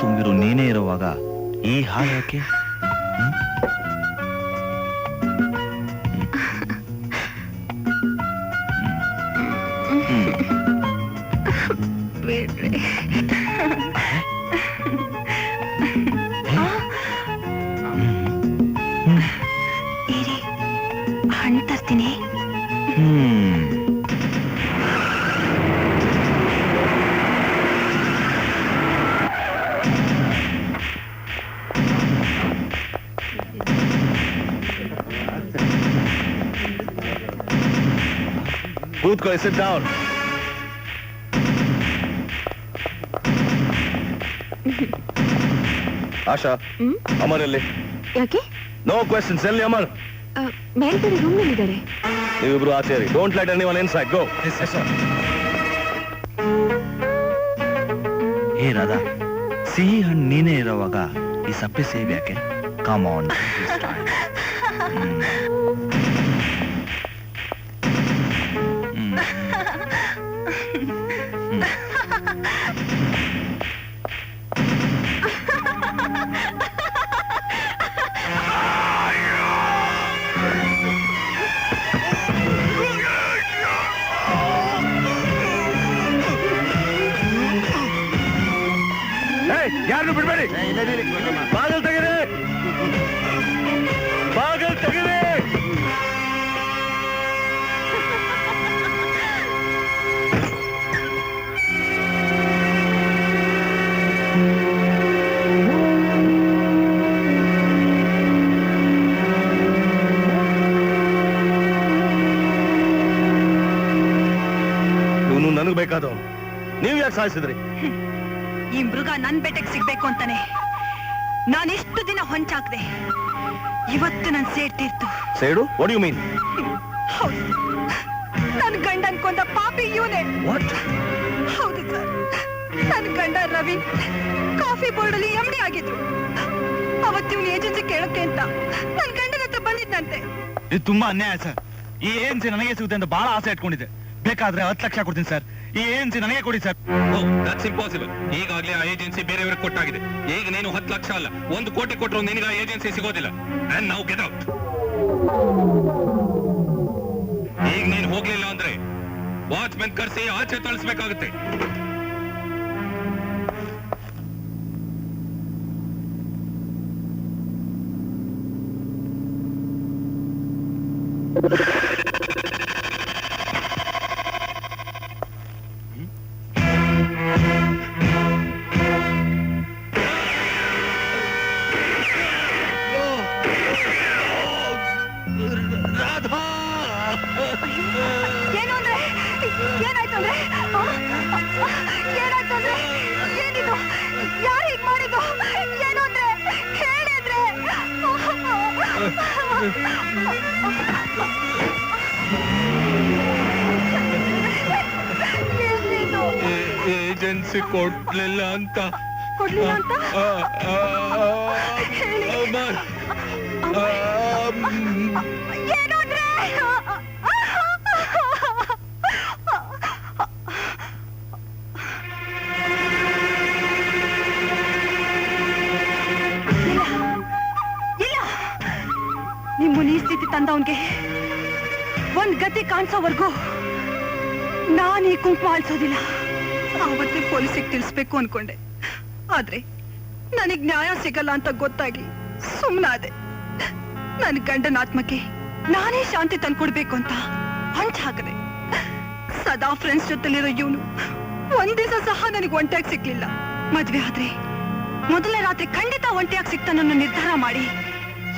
ತುಂಬಿರೋ ನೀನೇ ಇರುವಾಗ ಈ ಹಾಳು ಯಾಕೆ? ಹಣ್ಣು ತರ್ತೀನಿ. ಕೂತ್ಕೊಳ್ಳಿ, ಸಿಟ್ ಡೌನ್. ಆಶಾ, ಅಮರ್ ಎಲ್ಲಿ? ಯಾಕೆ? No questions. ಎಲ್ಲಿ ಅಮರ್? ಮೇಲ್ಗಡೆ ರೂಮ್ ಇದ್ದಾರೆ. ನೀವಿಬ್ರು ಆಚೆ ಇರಿ. Don't let anyone inside. Go. Hey Radha, ಸಿಹಿ ಹಣ್ಣು ನೀನೇ ಇರೋವಾಗ ಈ ಸಪ್ಪೆ ಸೇವ್ ಯಾಕೆ? Come on. ಯಾರನ್ನು ಬಿಡ್ಬೇಡಿ. ಬಾಗಲ್ ತೆಗೀರಿ, ಬಾಗಲ್ ತೆಗೀರಿ. ಇವನು ನನಗೆ ಬೇಕಾದವನು. ನೀವು ಯಾಕೆ ಸಾಯಿಸಿದ್ರಿ? ಈ ಮೃಗ ನನ್ ಬೆಟ್ಟಕ್ಕೆ ಸಿಗ್ಬೇಕು ಅಂತಾನೆ ನಾನಿಷ್ಟು ದಿನ ಹೊಂಚಾಕ್ದೆ. ಇವತ್ತು ನನ್ ಸೇರ್ತಿರ್ತು. ಸೇಡು? What you mean? ಹೌದು, ನನ್ ಗಂಡ ಅನ್ಕೊಂಡ ಪಾಪಿ ಇವನೇ. ಹೌದು ಸರ್, ನನ್ ಗಂಡ ರವಿ ಕಾಫಿ ಬೋರ್ಡ್ ಅಲ್ಲಿ MD ಆಗಿದ್ರು. ಅವತ್ತು ಇವನು ಏಜೆನ್ಸಿ ಕೇಳಕ್ಕೆ ಅಂತ ನನ್ ಗಂಡನ ಹತ್ರ ಬಂದಿದ್ದಂತೆ. ಇದು ತುಂಬಾ ಅನ್ಯಾಯ ಸರ್. ಈ ಏಜೆನ್ಸಿ ನನಗೆ ಸಿಗುತ್ತೆ ಅಂತ ಬಹಳ ಆಸೆ ಇಟ್ಕೊಂಡಿದ್ದೆ. ಬೇಕಾದ್ರೆ 10 ಲಕ್ಷ ಕೊಡ್ತೀನಿ ಸರ್. ಈ ಏಜೆನ್ಸಿ ನನಗೆ ಕೊಡಿ ಸರ್. That's impossible. ಈಗಾಗಲೇ ಆ ಏಜೆನ್ಸಿ ಬೇರೆಯವ್ರಿಗೆ ಕೊಟ್ಟಾಗಿದೆ. ಈಗ ನೀನು 10 ಲಕ್ಷ ಅಲ್ಲ 1 ಕೋಟಿ ಕೊಟ್ಟರು ನಿನಗೆ ಆ ಏಜೆನ್ಸಿ ಸಿಗೋದಿಲ್ಲ. And now get out. ಈಗ ನೀನು ಹೋಗ್ಲಿಲ್ಲ ಅಂದ್ರೆ ವಾಚ್ಮೆನ್ ಕರ್ಸಿ ಆಚೆ ತಳಿಸ್ಬೇಕಾಗುತ್ತೆ. ಏನು ಅಂದ್ರೆ ಏನಾಯ್ತು ಅಂದ್ರೆ ಏನಾಯ್ತು ಅಂದ್ರೆ ಏನಿದು? ಯಾರು ಹೀಗ್ ಮಾಡಿದ್ದು? ಏನು ಅಂದ್ರೆ ಹೇಳಿದ್ರೆ ಏನಿದು? ಏಜೆನ್ಸಿ ಕೊಡ್ಲಿಲ್ಲ ಅಂತ ಕೊಡ್ಲಿಲ್ಲ ಅಂತ ಹೇಳಿ. ಏನು ಅಂದ್ರೆ ನಿಮ್ಮನ್ನ ಈ ಸ್ಥಿತಿ ತಂದವನ್ಗೆ ಒಂದ್ ಗತಿ ಕಾಣಿಸೋವರೆಗೂ ನಾನು ಈ ಕುಂಕುಮ ಅಳಿಸೋದಿಲ್ಲ. ಆವತ್ತೇ ಪೊಲೀಸಿಗೆ ತಿಳಿಸ್ಬೇಕು ಅನ್ಕೊಂಡೆ. ಆದ್ರೆ ನನಗ್ ನ್ಯಾಯ ಸಿಗಲ್ಲ ಅಂತ ಗೊತ್ತಾಗಿ ಸುಮ್ಮನಾದೆ. ನನ್ನ ಗಂಡನ ಆತ್ಮಕ್ಕೆ ನಾನೇ ಶಾಂತಿ ತಂದ್ಕೊಡ್ಬೇಕು ಅಂತ ಹೊಂಚ್ ಹಾಕದೆ. ಸದಾ ಫ್ರೆಂಡ್ಸ್ ಜೊತೆಲಿರೋ ಇವನು ಒಂದ್ ದಿವಸ ಸಹ ನನಗೆ ಒಂಟಿಯಾಗಿ ಸಿಗ್ಲಿಲ್ಲ. ಮದ್ವೆ ಆದ್ರೆ ಮೊದಲನೇ ರಾತ್ರಿ ಖಂಡಿತ ಒಂಟಿಯಾಗಿ ಸಿಗ್ತಾನನ್ನೋ ನಿರ್ಧಾರ ಮಾಡಿ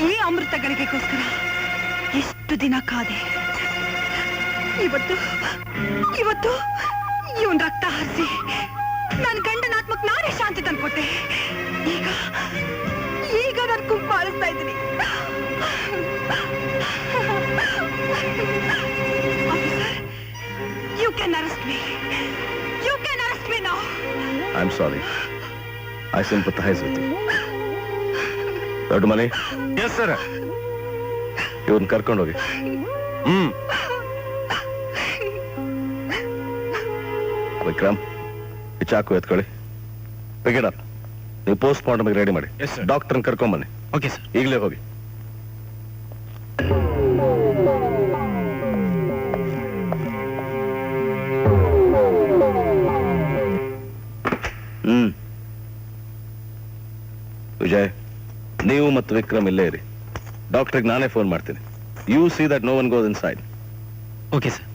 ಈ ಅಮೃತ ಗಳಿಗೆಗೋಸ್ಕರ ಎಷ್ಟು ದಿನ ಕಾದೆ. ಇವತ್ತು ಇವತ್ತು ಇವನ್ ರಕ್ತ ಹರಿಸಿ ನನ್ನ ಗಂಡನ ಆತ್ಮಕ್ ನಾನೇ ಶಾಂತಿ ತಂದ್ಕೊಟ್ಟೆ. ಈಗ ಈಗ ನಾನು ಕುಂಕುಮ ಅಳಿಸ್ತಾ ಇದ್ದೀನಿ. You can arrest me. You can arrest me now. I'm sorry. I sympathize with you. ದೊಡ್ಡ ಮನೆ. Yes sir. ಇವ್ರನ್ನ ಕರ್ಕೊಂಡೋಗಿ. ವಿಕ್ರಮ್, ಈ ಚಾಕು ಎತ್ಕೊಳ್ಳಿ. Pick up. ನೀವು ಪೋಸ್ಟ್ ಮಾರ್ಟಮ್ಗೆ ರೆಡಿ ಮಾಡಿ. ಡಾಕ್ಟರ್ನ ಕರ್ಕೊಂಬನ್ನಿ. Okay sir. ಈಗಲೇ ಹೋಗಿ. ವಿಜಯ್, ನೀವು ಮತ್ತು ವಿಕ್ರಮ್ ಇಲ್ಲೇ ಇರಿ. ಡಾಕ್ಟರ್ಗೆ ನಾನೇ ಫೋನ್ ಮಾಡ್ತೀನಿ. You see that no one goes inside. Okay sir.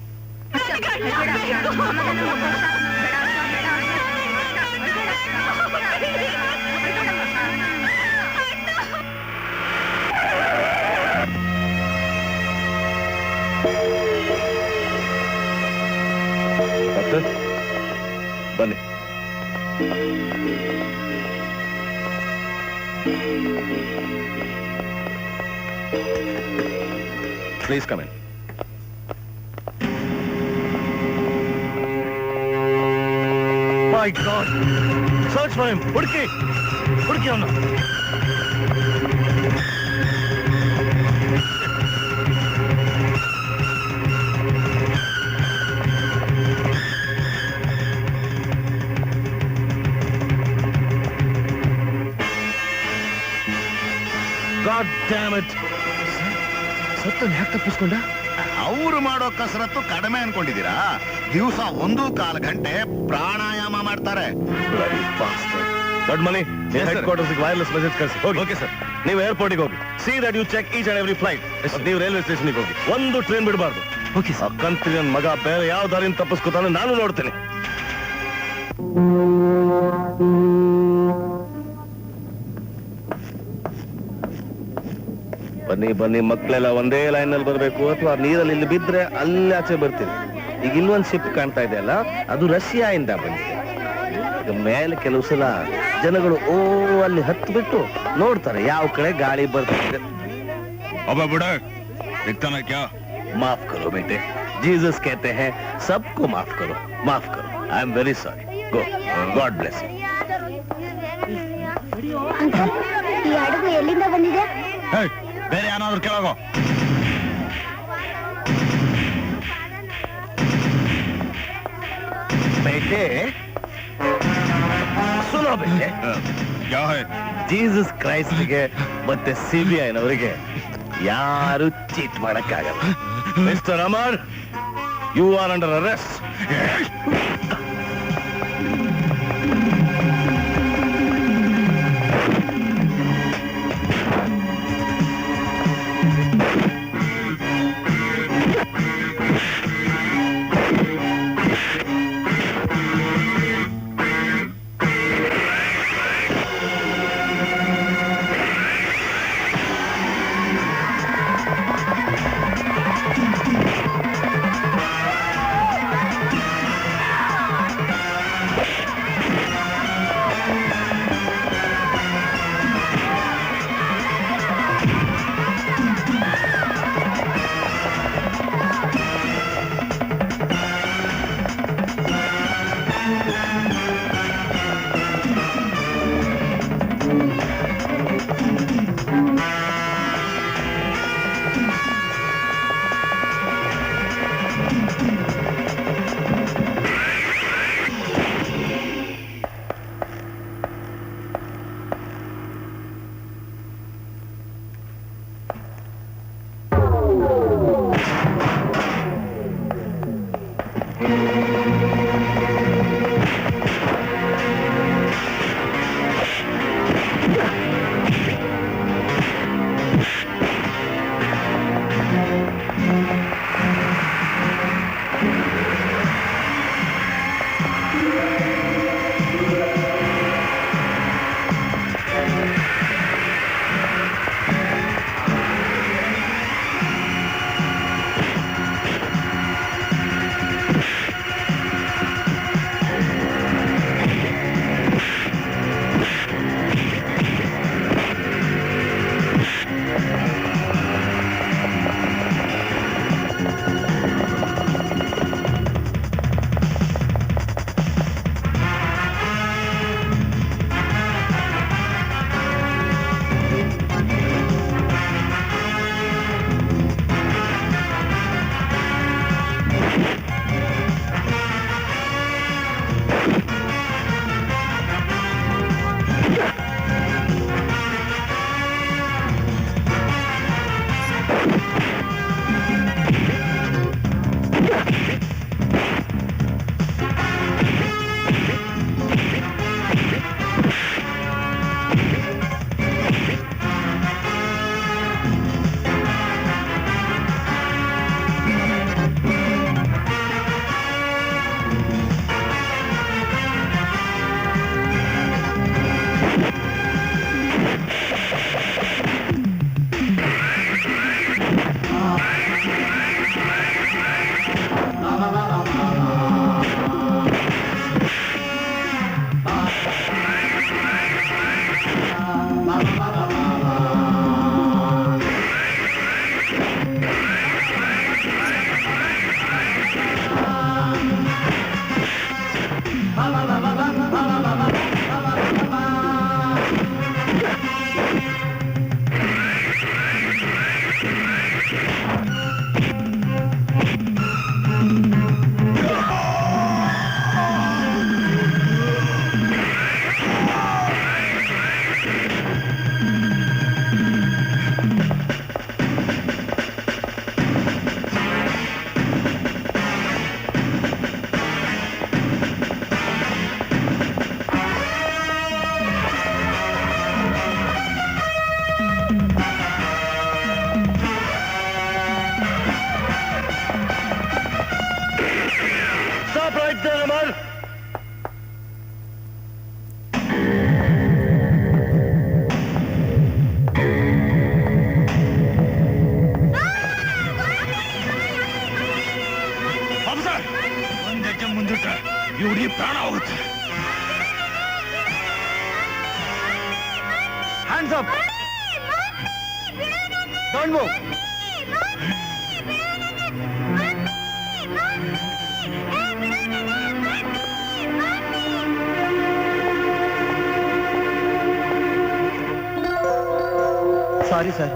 Doctor ಬನ್ನಿ. Please come in. My God, search for him. ಹುಡುಕಿ ಅವನು. God damn it. ಸತ್ತನ್ ಯಾಕೆ ತಪ್ಪಿಸ್ಕೊಂಡ? ಅವ್ರು ಮಾಡೋ ಕಸರತ್ತು ಕಡಿಮೆ ಅನ್ಕೊಂಡಿದ್ದೀರಾ? ದಿವಸ 1.25 ಗಂಟೆ ಪ್ರಾಣಾಯಾಮ ಮಾಡ್ತಾರೆ. ದೊಡ್ಡ ಮನಿ ಹೆಡ್ ಕ್ವಾರ್ಟರ್ಸ್ ವೈರ್ಲೆಸ್ ಮೆಸೇಜ್ ಕಳಿಸಿ. Okay sir. ನೀವು ಏರ್ಪೋರ್ಟ್ಗೆ ಹೋಗಿ. See that you check each and every flight. ನೀವು ರೈಲ್ವೆ ಸ್ಟೇಷನ್ಗೆ ಹೋಗಿ. ಒಂದು ಟ್ರೈನ್ ಬಿಡಬಾರ್ದು. Okay sir. ಕಂತ್ರಿ ನನ್ನ ಮಗ ಬೇರೆ ಯಾವ ದಾರಿಯಿಂದ ತಪ್ಪಿಸ್ಕೊತಾನೆ ನಾನು ನೋಡ್ತೇನೆ. ಬನ್ನಿ ಮಕ್ಕಳೆಲ್ಲ ಒಂದೇ ಲೈನ್ ಅಲ್ಲಿ ಬರ್ಬೇಕು, ಅಥವಾ ನೀರಲ್ಲಿ ಇಲ್ಲಿ ಬಿದ್ರೆ ಅಲ್ಲಿ ಆಚೆ ಬರ್ತೀನಿ. ಈಗ ಇಲ್ಲೊಂದು ಶಿಪ್ ಕಾಣ್ತಾ ಇದೆ ಅಲ್ಲ, ಅದು ರಷ್ಯಾದಿಂದ ಬಂದಿದೆ. ಈಗ ಮೇಲೆ ಕೆಲವು ಸಲ ಜನಗಳು ಅಲ್ಲಿ ಹತ್ತು ಬಿಟ್ಟು ನೋಡ್ತಾರೆ ಯಾವ ಕಡೆ ಗಾಳಿ ಬರ್ತಿದೆ. ಅಬ್ಬ ಬಿಡ ದಿಕ್ತಾನ ಕ್ಯಾ माफ करो बेटे, जीसस कहते हैं सबको माफ करो. I am very sorry. Go. God bless you. Uncle, ಈ ಹಡಗು ಎಲ್ಲಿಂದ ಬಂದಿದೆ? ಬೇರೆ ಏನಾದ್ರು ಕೇಳೋಗೋ. बेटे सुनो बेटे, ಕ್ಯಾ ಹೈ? ಜೀಸಸ್ ಕ್ರೈಸ್ಟ್ಗೆ ಮತ್ತೆ ಸಿಬಿಐನವರಿಗೆ ಯಾರು ಚೀಟ್ ಮಾಡಕ್ಕಾಗಲ್ಲ. Mister Amar, you are under arrest. ಈ ಹುಡುಗಿ ಪ್ರಾಣ ಹೋಗುತ್ತೆ. Hands up, don't move. Sorry sir.